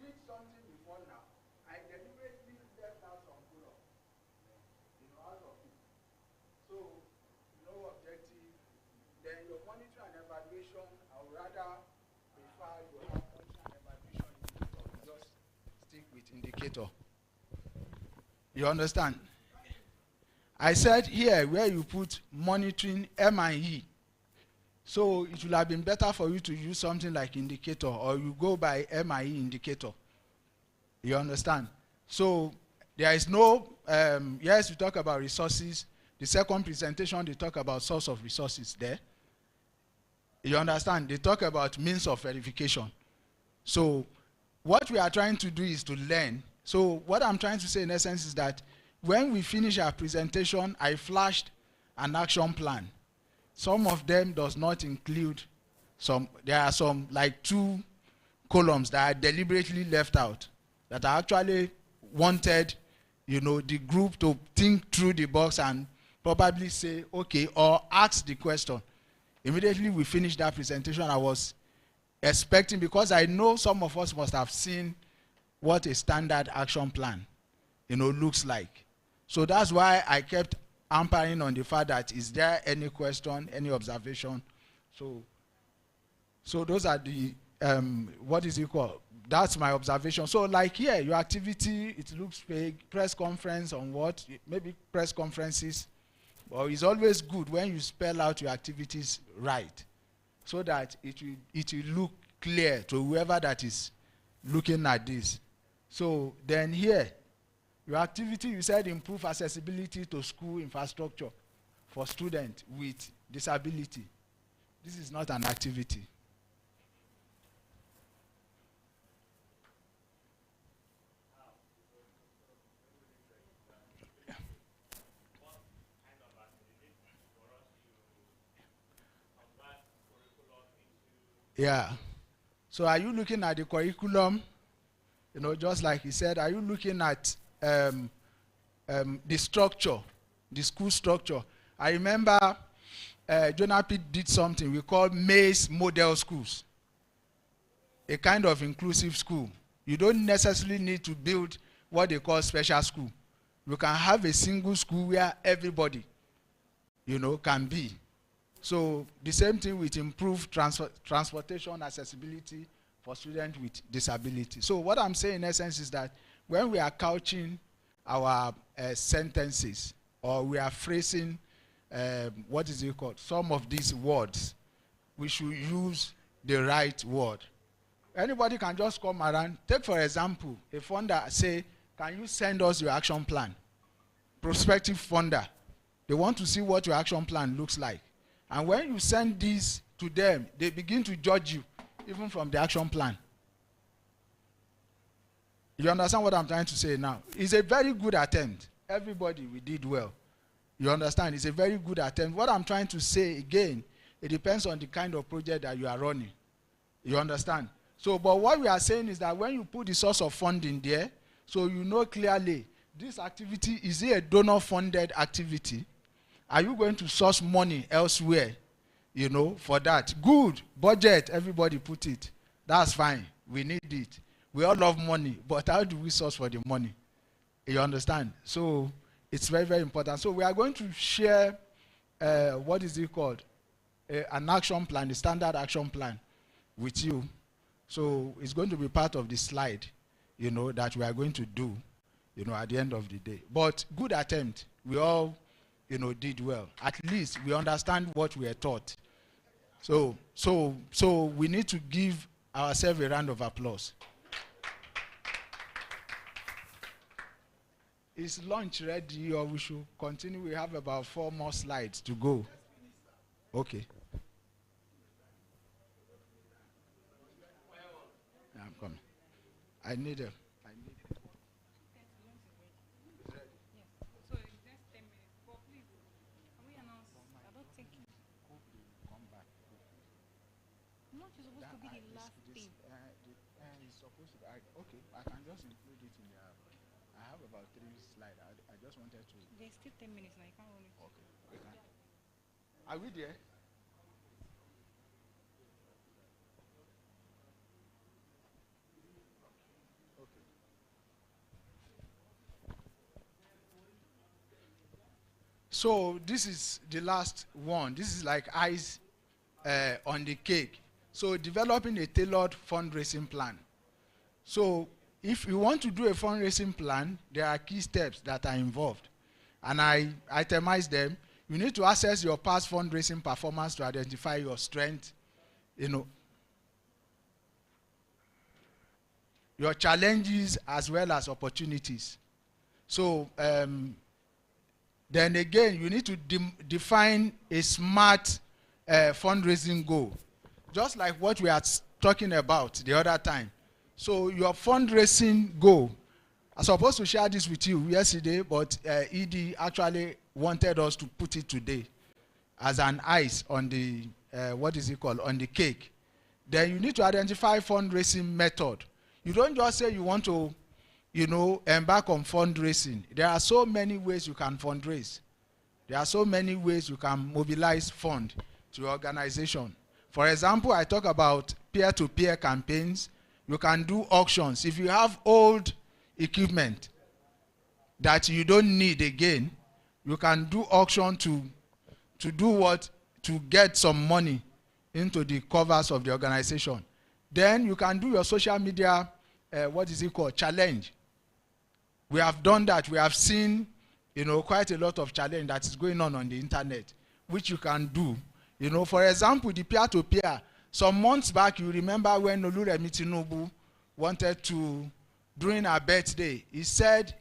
We did something before now. I deliberately left out some column, out of it. So, no objective. Then your monitoring and evaluation, I would rather prefer you have monitoring and evaluation indicator. Just stick with indicator. You understand? I said here where you put monitoring M&E. So it would have been better for you to use something like indicator, or you go by M&E indicator. You understand? So there is no, yes, we talk about resources. The second presentation, they talk about source of resources there. You understand? They talk about means of verification. So what we are trying to do is to learn. So what I'm trying to say in essence is that when we finish our presentation, I flashed an action plan. Some of them does not include some, there are some like 2 columns that are deliberately left out that I actually wanted, the group to think through the box and probably say, okay, or ask the question. Immediately we finished that presentation, I was expecting, because I know some of us must have seen what a standard action plan, looks like. So that's why I kept hampering on the fact that, is there any question, any observation? So those are the, what is it called? That's my observation. So like here, your activity, it looks vague, press conference on what? Maybe press conferences. Well, it's always good when you spell out your activities right, so that it will look clear to whoever that is looking at this. So then here, your activity, you said improve accessibility to school infrastructure for students with disability. This is not an activity. Yeah. So are you looking at the curriculum You know, just like he said, are you looking at the structure, the school structure? I remember JONAPWD did something we call Maze Model Schools, a kind of inclusive school. You don't necessarily need to build what they call special school. You can have a single school where everybody, you know, can be. So the same thing with improved transportation accessibility for students with disability. So what I'm saying in essence is that when we are couching our sentences, or we are phrasing, what is it called, some of these words, we should use the right word. Anybody can just come around. Take for example, a funder say, can you send us your action plan? Prospective funder, they want to see what your action plan looks like. And when you send this to them, they begin to judge you, even from the action plan. You understand what I'm trying to say now? It's a very good attempt. Everybody, we did well. You understand? It's a very good attempt. What I'm trying to say again, it depends on the kind of project that you are running. You understand? So, but what we are saying is that when you put the source of funding there, so you know clearly, this activity, is it a donor-funded activity? Are you going to source money elsewhere, you know, for that? Good. Budget, everybody put it. That's fine. We need it. We all love money, but how do we source for the money? You understand? So it's very, very important. So we are going to share, what is it called? An action plan, a standard action plan with you. So it's going to be part of the slide, you know, that we are going to do, you know, at the end of the day. But good attempt. We all, you know, did well. At least we understand what we are taught. So we need to give ourselves a round of applause. Is lunch ready, or we should continue? We have about 4 more slides to go. Okay. Yeah, I'm coming. I need a. Okay, I can just include it in the. I have about 3 slides. I just wanted to. There's still 10 minutes now. You can't run it. Okay, we can. Are we there? Okay. So this is the last one. This is like ice on the cake. So developing a tailored fundraising plan. So if you want to do a fundraising plan, there are key steps that are involved. And I itemize them. You need to assess your past fundraising performance to identify your strength, you know, your challenges as well as opportunities. So then again, you need to define a smart fundraising goal. Just like what we are talking about the other time. So your fundraising goal, I was supposed to share this with you yesterday, but ED actually wanted us to put it today as an ice on the, what is it called, on the cake. Then you need to identify fundraising method. You don't just say you want to, you know, embark on fundraising. There are so many ways you can fundraise. There are so many ways you can mobilize fund to your organization. For example, I talk about peer-to-peer campaigns. You can do auctions. If you have old equipment that you don't need again, you can do auction to do what? To get some money into the covers of the organization. Then you can do your social media, what is it called? Challenge. We have done that. We have seen, you know, quite a lot of challenge that is going on the internet, which you can do. You know, for example, the peer-to-peer. Some months back, you remember when Oluremi Tinubu wanted to, during her birthday, he said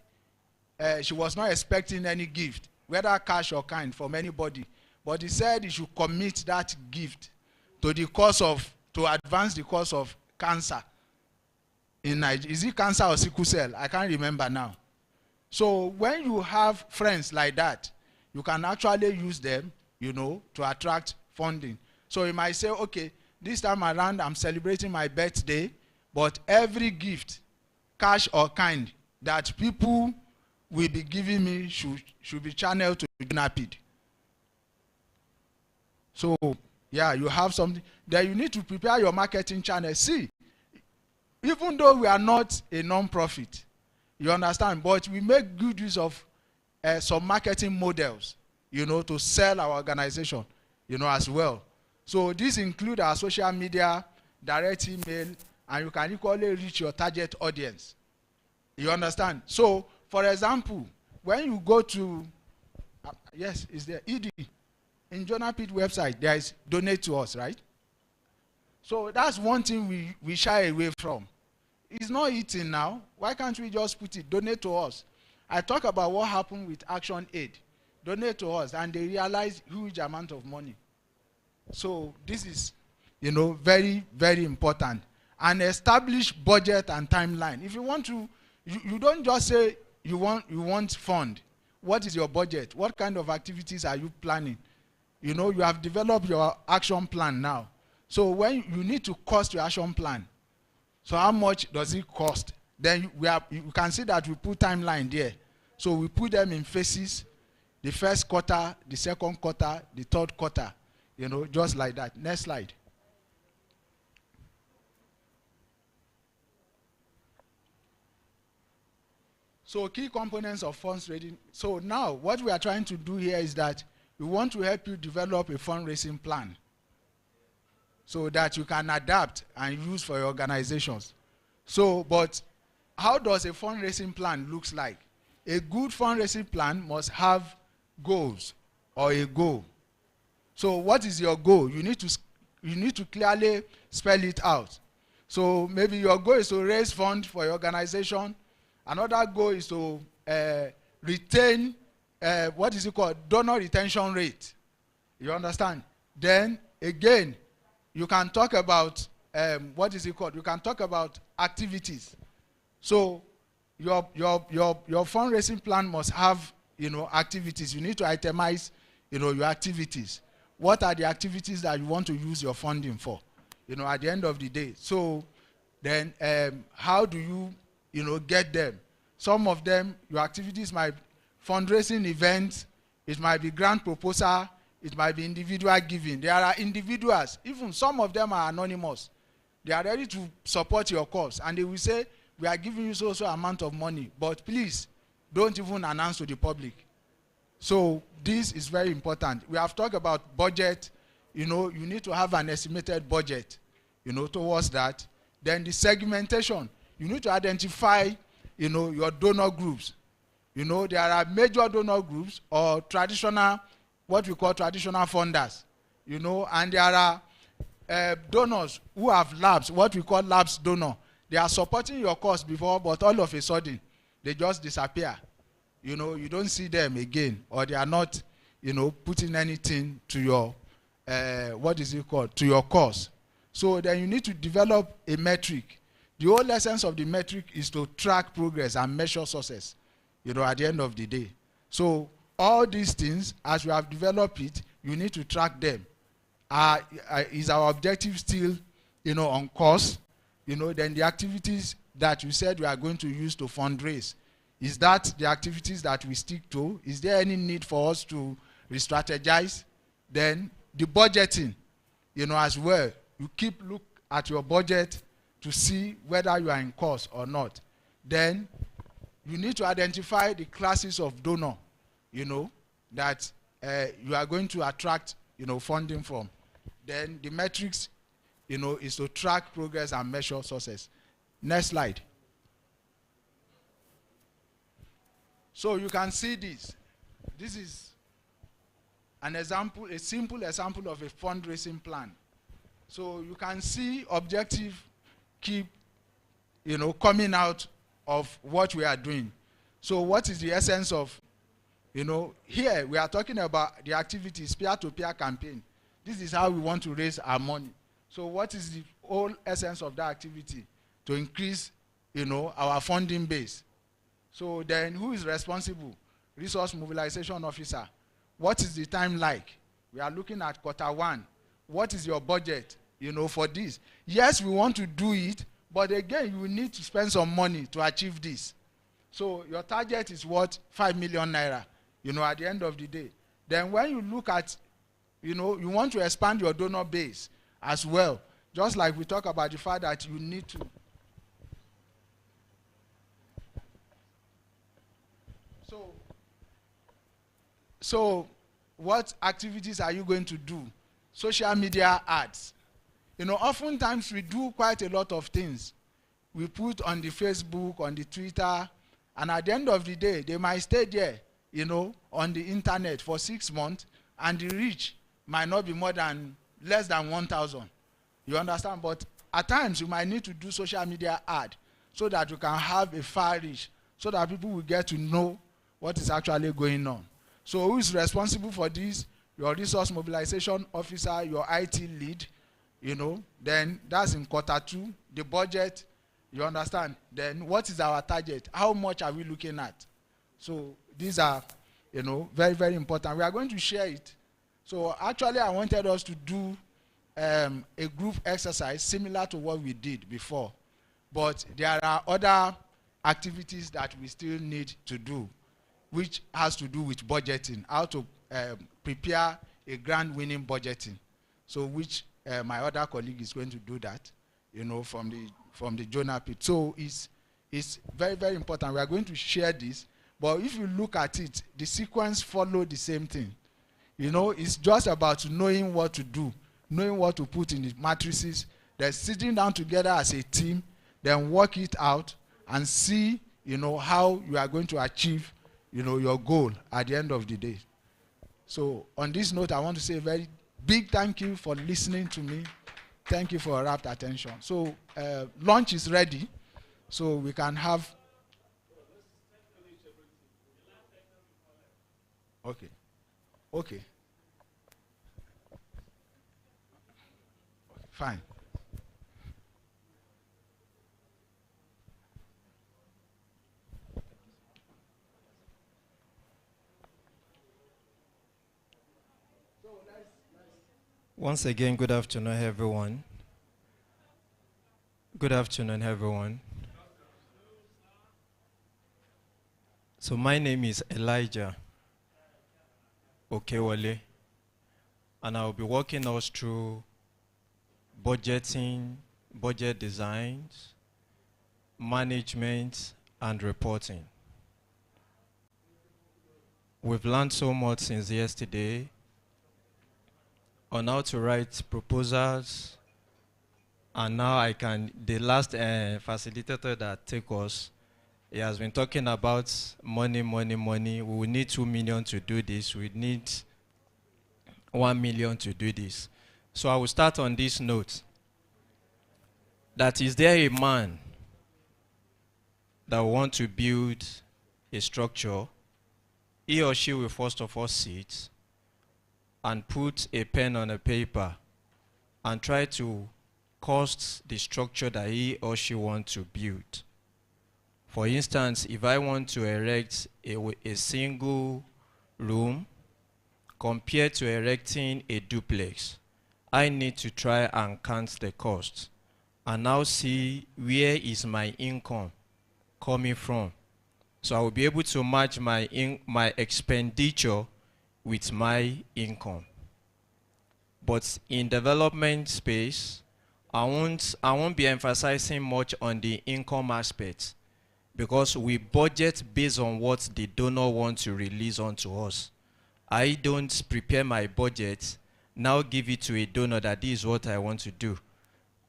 she was not expecting any gift, whether cash or kind, from anybody. But he said he should commit that gift to the cause of, to advance the cause of cancer in Nigeria. Is it cancer or sickle cell? I can't remember now. So when you have friends like that, you can actually use them, you know, to attract funding. So you might say, okay, this time around I'm celebrating my birthday, but every gift cash or kind that people will be giving me should be channeled to JONAPWD. So, yeah, you have something. Then you need to prepare your marketing channel. See, even though we are not a non-profit, you understand, but we make good use of some marketing models, you know, to sell our organization, you know, as well. So these include our social media, direct email, and you can equally reach your target audience. You understand? So, for example, when you go to, yes, is there ED? In JONAPWD website, there is donate to us, right? So that's one thing we shy away from. It's not eating now. Why can't we just put it, donate to us? I talk about what happened with Action Aid. Donate to us, and they realize huge amount of money. So this is, you know, very, very important. And establish budget and timeline. If you want to, you don't just say you want fund. What is your budget? What kind of activities are you planning? You know, you have developed your action plan now. So when you need to cost your action plan, so how much does it cost? Then you can see that we put timeline there. So we put them in phases, the first quarter, the second quarter, the third quarter, you know, just like that. Next slide. So key components of funds raising. So now what we are trying to do here is that we want to help you develop a fundraising plan so that you can adapt and use for your organizations. So, but how does a fundraising plan look like? A good fundraising plan must have goals or a goal. So what is your goal? You need to clearly spell it out. So maybe your goal is to raise funds for your organization. Another goal is to retain, what is it called? Donor retention rate. You understand? Then again, you can talk about, what is it called? You can talk about activities. So your fundraising plan must have, you know, activities. You need to itemize, you know, your activities. What are the activities that you want to use your funding for, you know, at the end of the day? So then how do you, you know, get them? Some of them, your activities might be fundraising events, it might be grant proposal, it might be individual giving. There are individuals, even some of them are anonymous. They are ready to support your cause, and they will say, we are giving you so amount of money, but please don't even announce to the public. So this is very important. We have talked about budget. You know, you need to have an estimated budget, you know, towards that. Then the segmentation. You need to identify, you know, your donor groups. You know, there are major donor groups or traditional, what we call traditional funders. You know, and there are donors who have labs, what we call labs donor. They are supporting your cause before, but all of a sudden, they just disappear. You know, you don't see them again, or they are not, you know, putting anything to your, what is it called, to your cause. So then you need to develop a metric. The whole essence of the metric is to track progress and measure success, you know, at the end of the day. So all these things, as you have developed it, you need to track them. Is our objective still, you know, on course? You know, then the activities that you said we are going to use to fundraise, is that the activities that we stick to? Is there any need for us to re-strategize? Then the budgeting, you know, as well. You keep look at your budget to see whether you are in course or not. Then you need to identify the classes of donor, you know, that you are going to attract, you know, funding from. Then the metrics, you know, is to track progress and measure success. Next slide. So you can see this. This is an example, a simple example of a fundraising plan. So you can see objective keep, you know, coming out of what we are doing. So what is the essence of, you know, here we are talking about the activities, peer-to-peer campaign. This is how we want to raise our money. So what is the whole essence of that activity? To increase, you know, our funding base. So then who is responsible? Resource mobilization officer. What is the time like? We are looking at Q1. What is your budget, you know, for this? Yes, we want to do it, But again, you need to spend some money to achieve this. So your target is what? 5 million naira, at the end of the day. Then when you look at, you want to expand your donor base as well. Just like we talk about the fact that you need to. So what activities are you going to do? Social media ads. Oftentimes we do quite a lot of things. We put on the Facebook, on the Twitter, and at the end of the day, they might stay there, on the internet for 6 months, and the reach might not be less than 1,000. You understand? But at times, you might need to do social media ad so that you can have a far reach, so that people will get to know what is actually going on. So who is responsible for this? Your resource mobilization officer, your IT lead, then that's in quarter 2, the budget, you understand? Then what is our target? How much are we looking at? So these are, very, very important. We are going to share it. So actually, I wanted us to do a group exercise similar to what we did before. But there are other activities that we still need to do, which has to do with budgeting, how to prepare a grand winning budgeting. So which my other colleague is going to do that, from the JONAPWD. So it's very, very important. We are going to share this. But if you look at it, the sequence follow the same thing. It's just about knowing what to do, knowing what to put in the matrices, then sitting down together as a team, then work it out and see, how you are going to achieve, your goal at the end of the day. So on this note, I want to say a very big thank you for listening to me. Thank you for your rapt attention. So lunch is ready, so we can have. Okay. Fine. Once again, good afternoon, everyone. Good afternoon, everyone. So my name is Elijah Okewale, and I'll be walking us through budgeting, budget designs, management, and reporting. We've learned so much since yesterday on how to write proposals, and now the last facilitator that took us, he has been talking about money. We will need 2 million to do this. We need 1 million to do this. So I will start on this note. That is there a man that want to build a structure, he or she will first of all sit and put a pen on a paper and try to cost the structure that he or she wants to build. For instance, if I want to erect a single room compared to erecting a duplex, I need to try and count the cost and now see where is my income coming from. So I will be able to match my expenditure with my income. But in development space, I won't be emphasizing much on the income aspect, because we budget based on what the donor wants to release onto us. I don't prepare my budget, now give it to a donor that this is what I want to do.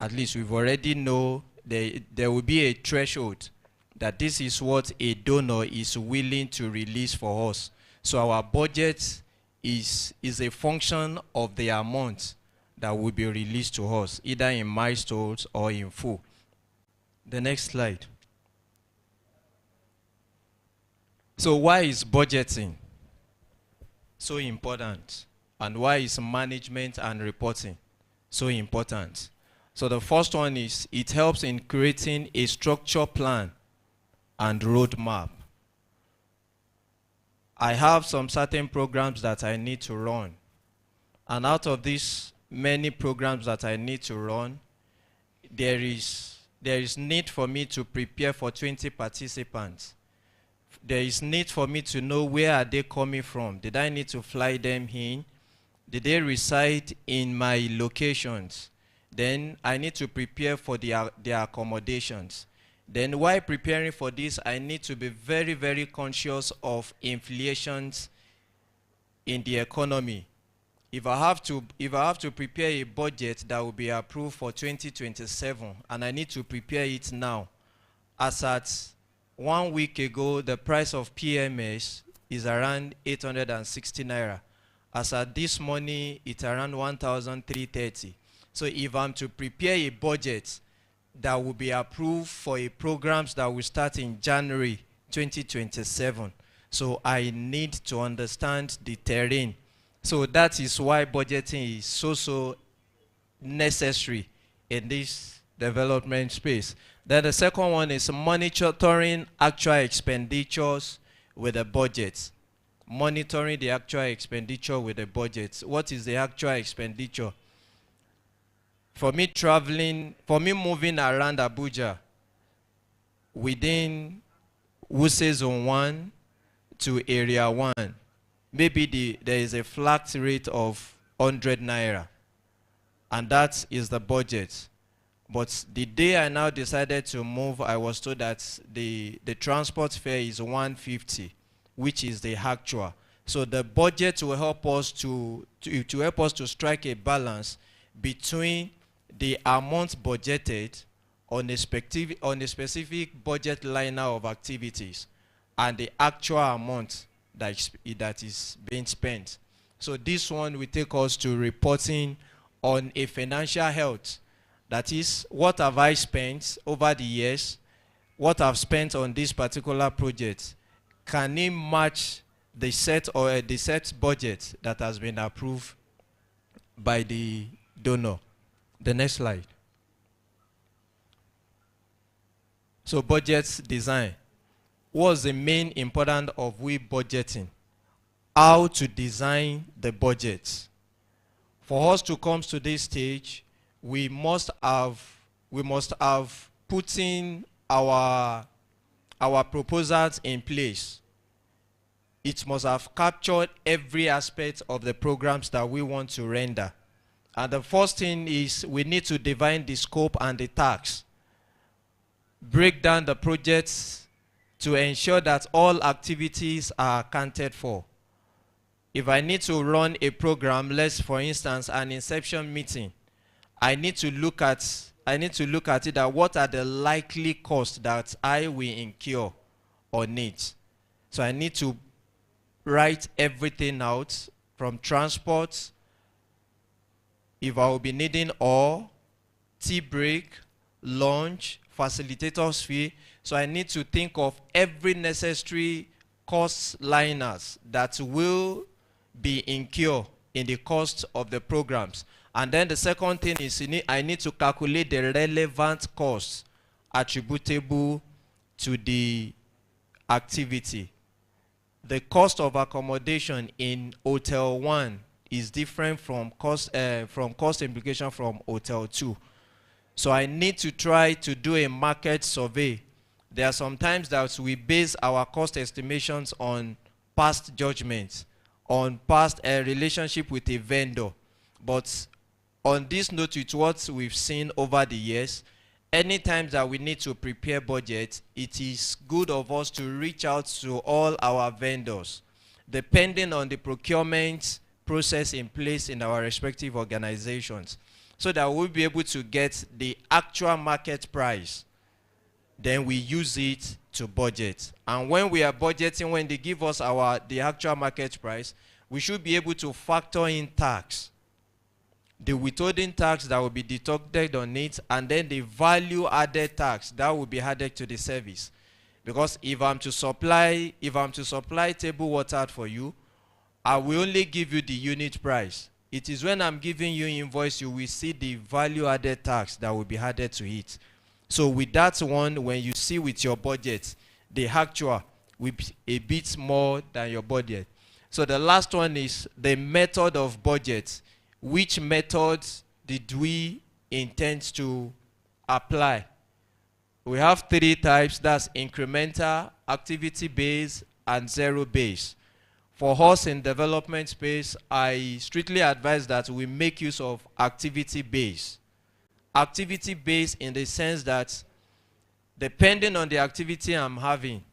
At least we've already know there will be a threshold that this is what a donor is willing to release for us. So our budget is a function of the amount that will be released to us, either in milestones or in full. The next slide. So why is budgeting so important? And why is management and reporting so important? So the first one is it helps in creating a structure plan and roadmap. I have some certain programs that I need to run. And out of these many programs that I need to run, there is there is need for me to prepare for 20 participants. There is need for me to know where are they coming from. Did I need to fly them in? Did they reside in my locations? Then I need to prepare for their accommodations. Then while preparing for this, I need to be very, very conscious of inflations in the economy. If I have to prepare a budget that will be approved for 2027, and I need to prepare it now, as at 1 week ago, the price of PMS is around 860 naira. As at this morning, it's around 1,330. So if I'm to prepare a budget that will be approved for a programs that will start in January 2027, so I need to understand the terrain. So that is why budgeting is so necessary in this development space. Then the second one is monitoring actual expenditures with the budget. Monitoring the actual expenditure with the budget. What is the actual expenditure? For me moving around Abuja within Wuse Zone 1 to Area 1, maybe there is a flat rate of 100 naira, and that is the budget. But the day I now decided to move, I was told that the transport fare is 150, which is the actual. So the budget will help us to strike a balance between the amount budgeted on a specific budget line of activities and the actual amount that is being spent. So this one will take us to reporting on a financial health. That is, what have I spent over the years? What I've spent on this particular project? Can it match the set budget that has been approved by the donor? The next slide. So budget design. What's the main importance of we budgeting? How to design the budget. For us to come to this stage, we must have put in our proposals in place. It must have captured every aspect of the programs that we want to render. And the first thing is we need to define the scope and the tasks. Break down the projects to ensure that all activities are accounted for. If I need to run a program, let's for instance an inception meeting, I need to look at it that what are the likely costs that I will incur on it. So I need to write everything out from transport, if I will be needing all, tea break, lunch, facilitators fee. So I need to think of every necessary cost liners that will be incurred in the cost of the programs. And then the second thing is I need to calculate the relevant costs attributable to the activity. The cost of accommodation in Hotel 1 is different from cost implication from Hotel 2. So I need to try to do a market survey. There are some times that we base our cost estimations on past judgments, on past relationship with a vendor. But on this note, with what we've seen over the years, anytime that we need to prepare budget, it is good of us to reach out to all our vendors, depending on the procurement process in place in our respective organizations, so that we'll be able to get the actual market price. Then we use it to budget. And when we are budgeting, when they give us the actual market price, we should be able to factor in tax, the withholding tax that will be deducted on it, and then the value added tax that will be added to the service. Because if I'm to supply table water for you, I will only give you the unit price. It is when I'm giving you invoice, you will see the value added tax that will be added to it. So with that one, when you see with your budget, the actual will be a bit more than your budget. So the last one is the method of budget. Which method did we intend to apply? We have three types. That's incremental, activity-based, and zero-based. For us in development space, I strictly advise that we make use of activity-based. Activity-based in the sense that depending on the activity I'm having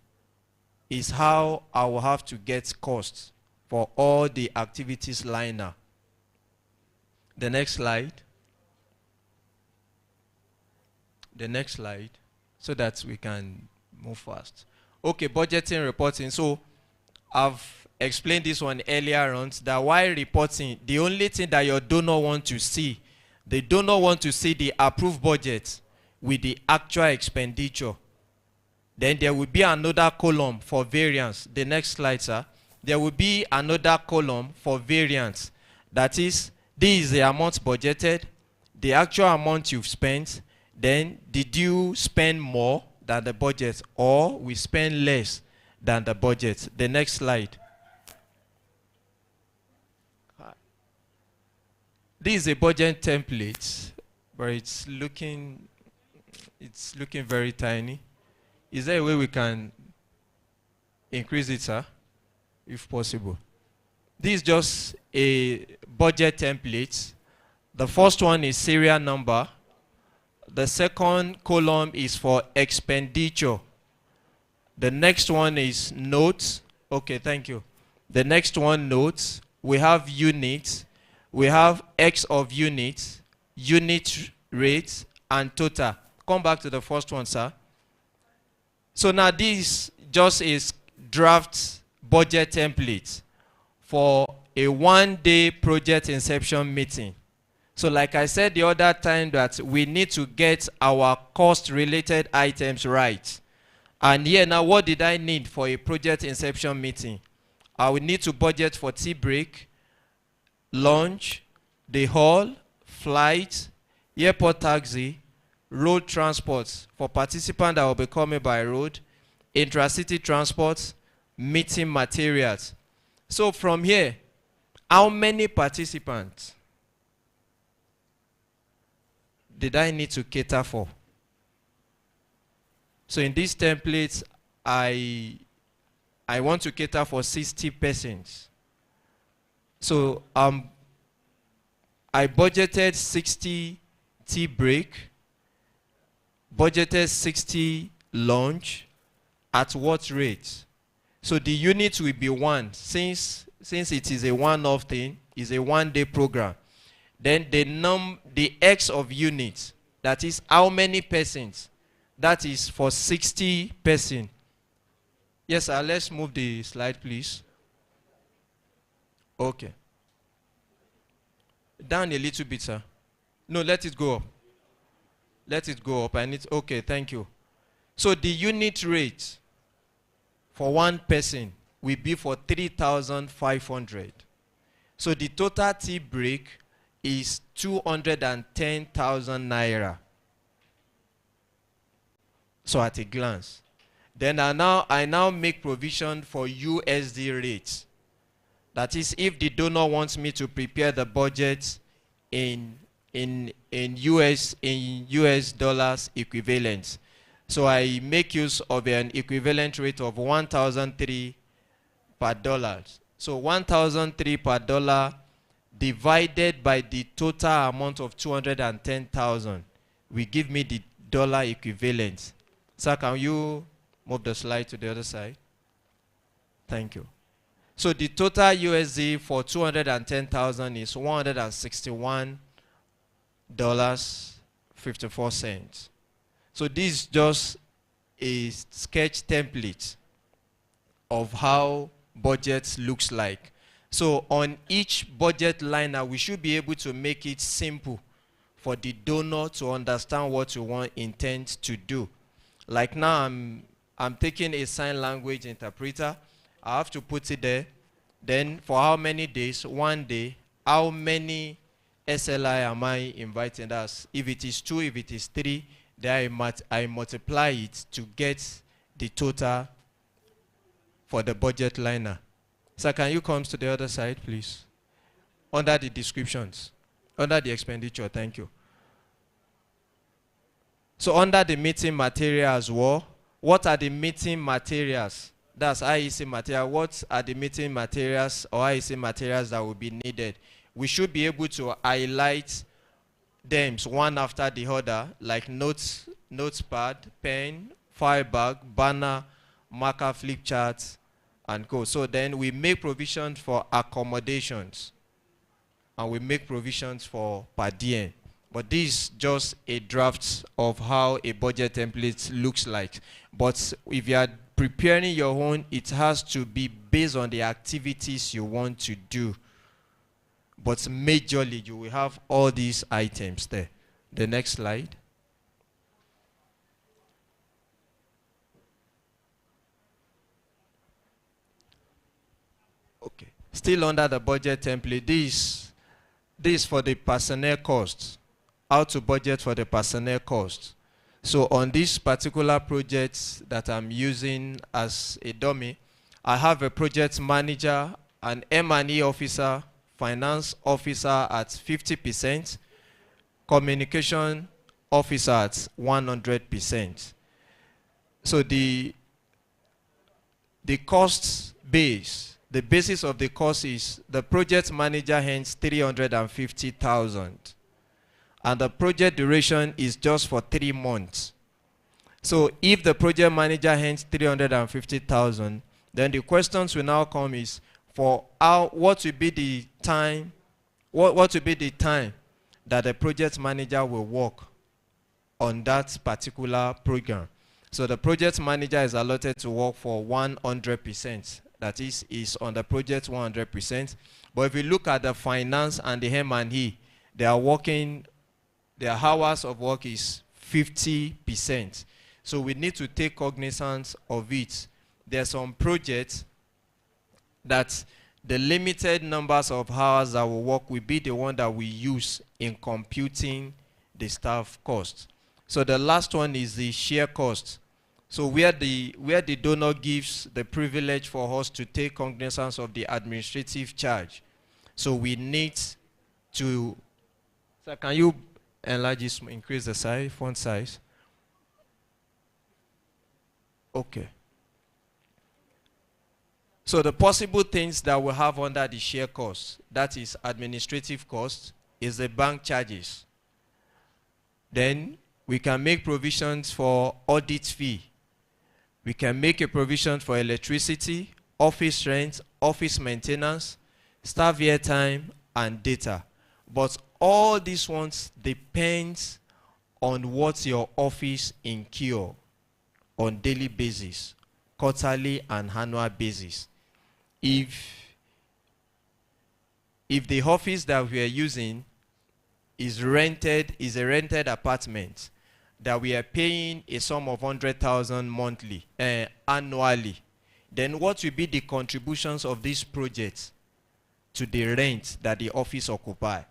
is how I will have to get costs for all the activities liner. The next slide. The next slide, so that we can move fast. Okay, budgeting, reporting. So I've explained this one earlier on, that while reporting, the only thing that your donor want to see, they do not want to see the approved budget with the actual expenditure. Then there will be another column for variance. The next slide, sir. There will be another column for variance. That is, this is the amount budgeted, the actual amount you've spent, then did you spend more than the budget, or we spend less than the budget. The next slide. This is a budget template, but it's looking very tiny. Is there a way we can increase it, sir, if possible? This is just a budget template. The first one is serial number. The second column is for expenditure. The next one is notes. Okay, thank you. The next one, notes. We have units. We have X of units, unit rates, and total. Come back to the first one, sir. So now this just is draft budget template for a one-day project inception meeting. So like I said the other time, that we need to get our cost-related items right. And here now, what did I need for a project inception meeting? I will need to budget for tea break, lunch, the hall, flight, airport taxi, road transport for participants that will be coming by road, intracity transport, meeting materials. So from here, how many participants did I need to cater for? So in this template, I want to cater for 60 persons. So I budgeted 60 tea break, budgeted 60 lunch. At what rate? So the unit will be 1. Since it is a one-off thing, it's a one-day program. Then the X of units, that is how many persons? That is for 60 persons. Yes, sir, let's move the slide, please. Okay. Down a little bit, sir. No, let it go up. Let it go up. Okay, thank you. So the unit rate for one person will be for 3,500. So the total tea break is 210,000 naira. So at a glance. Then I now make provision for USD rates. That is, if the donor wants me to prepare the budget in US dollars equivalent. So I make use of an equivalent rate of 1,003 per dollar. So 1,003 per dollar divided by the total amount of 210,000 will give me the dollar equivalent. Sir, can you move the slide to the other side? Thank you. So the total USD for 210,000 is $161.54. So this is just a sketch template of how budget looks like. So on each budget liner, we should be able to make it simple for the donor to understand what we intend to do. Like now, I'm taking a sign language interpreter. I have to put it there. Then for how many days? 1 day. How many SLI am I inviting us? If it is 2, if it is 3, then I multiply it to get the total for the budget liner. So can you come to the other side, please? Under the descriptions. Under the expenditure, thank you. So under the meeting materials, what are the meeting materials? That's IEC material. What are the meeting materials or IEC materials that will be needed? We should be able to highlight them one after the other, like notepad, pen, file bag, banner, marker, flip charts, and go. So then we make provisions for accommodations, and we make provisions for per diem. But this is just a draft of how a budget template looks like. But if you are preparing your own, it has to be based on the activities you want to do. But majorly, you will have all these items there. The next slide. Okay. Still under the budget template, this for the personnel costs. How to budget for the personnel costs. So on this particular project that I'm using as a dummy, I have a project manager, an M&E officer, finance officer at 50%, communication officer at 100%. So the cost base, the basis of the cost is the project manager earns 350,000. And the project duration is just for 3 months. So if the project manager earns 350,000, then the questions will now come is for what will be the time, what will be the time that the project manager will work on that particular program. So the project manager is allotted to work for 100%. That is on the project 100%. But if you look at the finance and the M&E, they are working, their hours of work is 50%. So we need to take cognizance of it. There are some projects that the limited numbers of hours that will work will be the one that we use in computing the staff cost. So the last one is the share cost. So where the donor gives the privilege for us to take cognizance of the administrative charge. So we need to, so can you enlarge this, increase the size, font size? Okay. So the possible things that we have under the share cost, that is administrative cost, is the bank charges. Then we can make provisions for audit fee. We can make a provision for electricity, office rent, office maintenance, staff airtime, and data. But all these ones depends on what your office incur on daily basis, quarterly and annual basis. If the office that we are using is a rented apartment that we are paying a sum of 100,000 monthly, annually, then what will be the contributions of this project to the rent that the office occupy?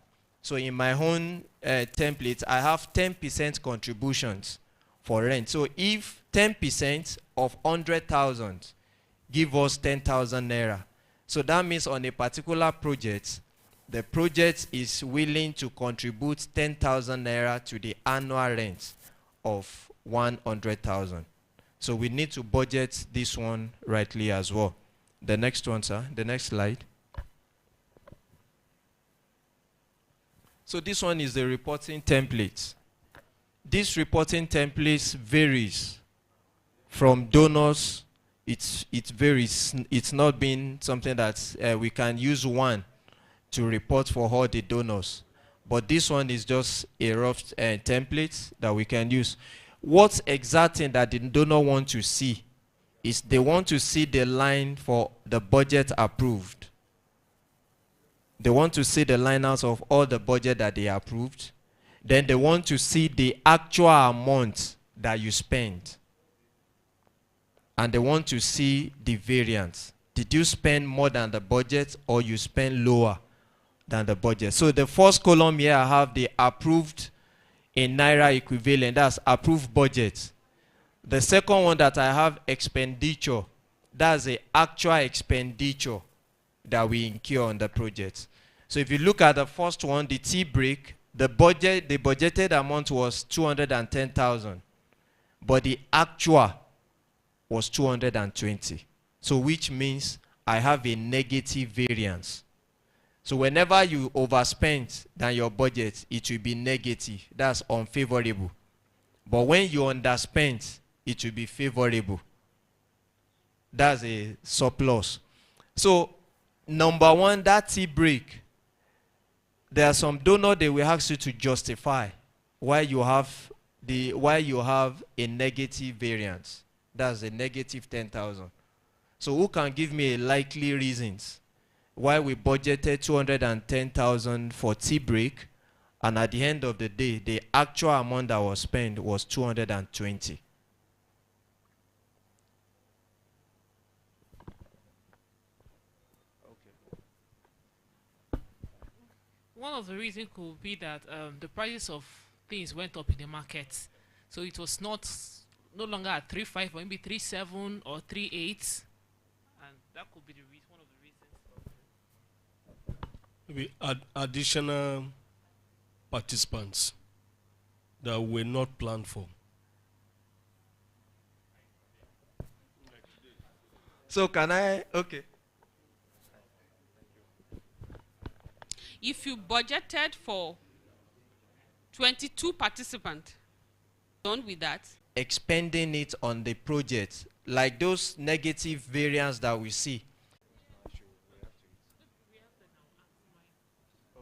So in my own template, I have 10% contributions for rent. So if 10% of 100,000 give us 10,000 naira, so that means on a particular project, the project is willing to contribute 10,000 naira to the annual rent of 100,000. So we need to budget this one rightly as well. The next one, sir. The next slide. So this one is the reporting template. This reporting template varies from donors. It varies. It's not been something that we can use one to report for all the donors. But this one is just a rough template that we can use. What's exacting that the donor want to see is they want to see the line for the budget approved. They want to see the line out of all the budget that they approved. Then they want to see the actual amount that you spent. And they want to see the variance. Did you spend more than the budget or you spend lower than the budget? So the first column here, I have the approved in Naira equivalent. That's approved budget. The second one that I have expenditure. That's the actual expenditure that we incur on the project. So if you look at the first one, the tea break, The budgeted amount was 210,000, but the actual was 220. So which means I have a negative variance. So whenever you overspend than your budget, it will be negative. That's unfavorable. But when you underspend, it will be favorable. That's a surplus. So number one, that tea break, there are some donors they will ask you to justify why you have a negative variance. That's a negative 10,000. So who can give me a likely reasons why we budgeted 210,000 for tea break, and at the end of the day, the actual amount that was spent was 220? One of the reasons could be that the prices of things went up in the market, so it was no longer at 3.5 but maybe 3.7 or 3.8, and that could be the reason. One of the reasons. Maybe additional participants that were not planned for. So can I? Okay. If you budgeted for 22 participants, done with that? Expending it on the project, like those negative variance that we see.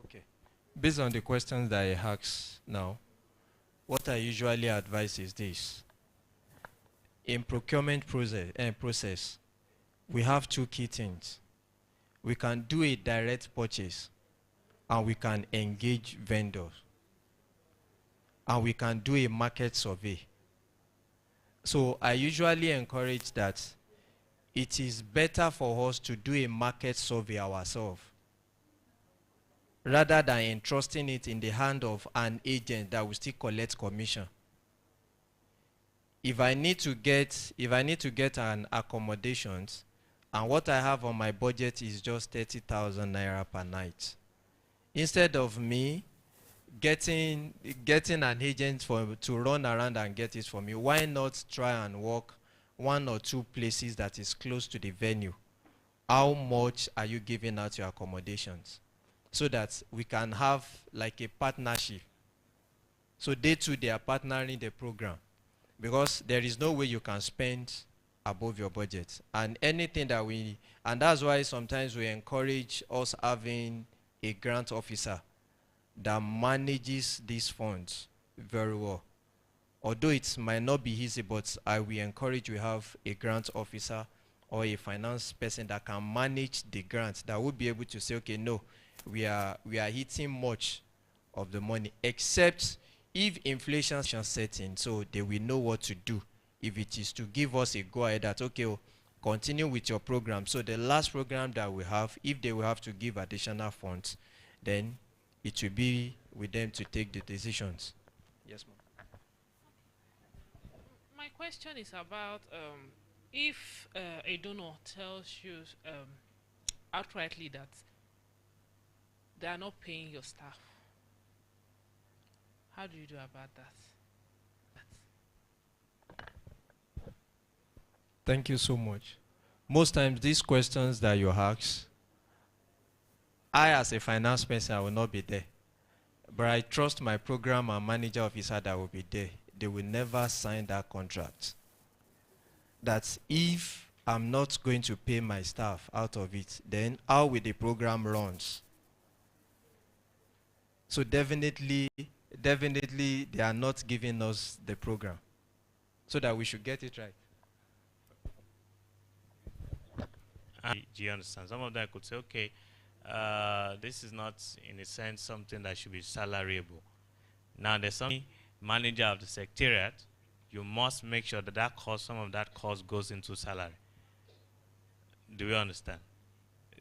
Okay. Based on the questions that I asked now, what I usually advise is this. In procurement process, we have two key things. We can do a direct purchase, and we can engage vendors, and we can do a market survey. So I usually encourage that it is better for us to do a market survey ourselves rather than entrusting it in the hand of an agent that will still collect commission. If I need to get an accommodations, and what I have on my budget is just 30,000 naira per night, instead of me getting an agent to run around and get it for me, why not try and work one or two places that is close to the venue? How much are you giving out your accommodations? So that we can have like a partnership. So they too, they are partnering the program, because there is no way you can spend above your budget. And anything that and that's why sometimes we encourage us having a grant officer that manages these funds very well. Although it might not be easy, but I will encourage we have a grant officer or a finance person that can manage the grant, that would be able to say, okay, no, we are hitting much of the money, except if inflation sets in, so they will know what to do. If it is to give us a go ahead that, okay, continue with your program. So the last program that we have, if they will have to give additional funds, then it will be with them to take the decisions. Yes, ma'am. My question is about if a donor tells you outrightly that they are not paying your staff, how do you do about that? Thank you so much. Most times these questions that you ask, I as a finance person, I will not be there. But I trust my program and manager officer that will be there. They will never sign that contract. That if I'm not going to pay my staff out of it, then how will the program runs? So definitely they are not giving us the program. So that we should get it right. Do you understand? Some of them could say, okay, this is not, in a sense, something that should be salariable. Now, there's some manager of the secretariat, you must make sure that some of that cost goes into salary. Do you understand?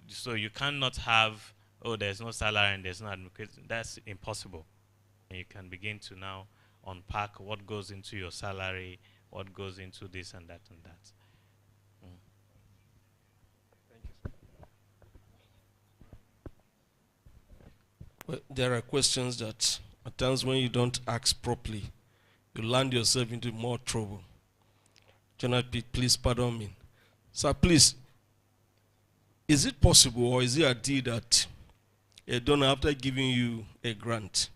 So you cannot have, oh, there's no salary and there's no administration. That's impossible. And you can begin to now unpack what goes into your salary, what goes into this and that and that. Well, there are questions that At times when you don't ask properly, you land yourself into more trouble. JONAPWD, please pardon me. Sir, please, is it possible or is it a deal that a donor, after giving you a grant,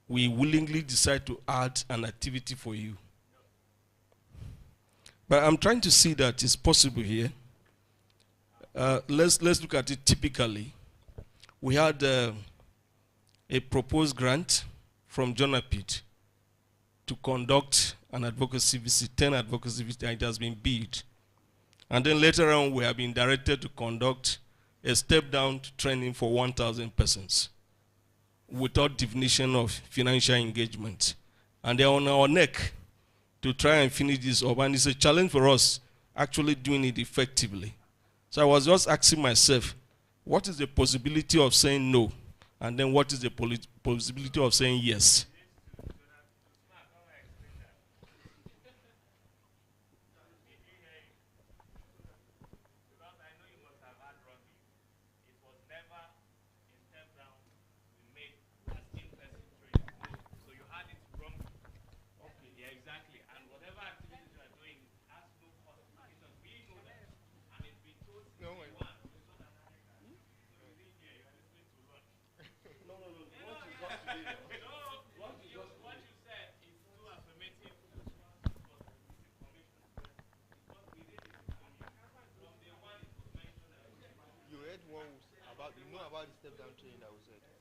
we willingly decide to add an activity for you? But I'm trying to see that it's possible here. Let's look at it typically. We had a proposed grant from JONAPWD to conduct an advocacy visit, 10 advocacy visits, and it has been bid. And then later on, we have been directed to conduct a step-down training for 1,000 persons without definition of financial engagement. And they're on our neck to try and finish this up. And it's a challenge for us actually doing it effectively. So I was just asking myself, what is the possibility of saying no? And then what is the possibility of saying yes? You know about the step down training that was said.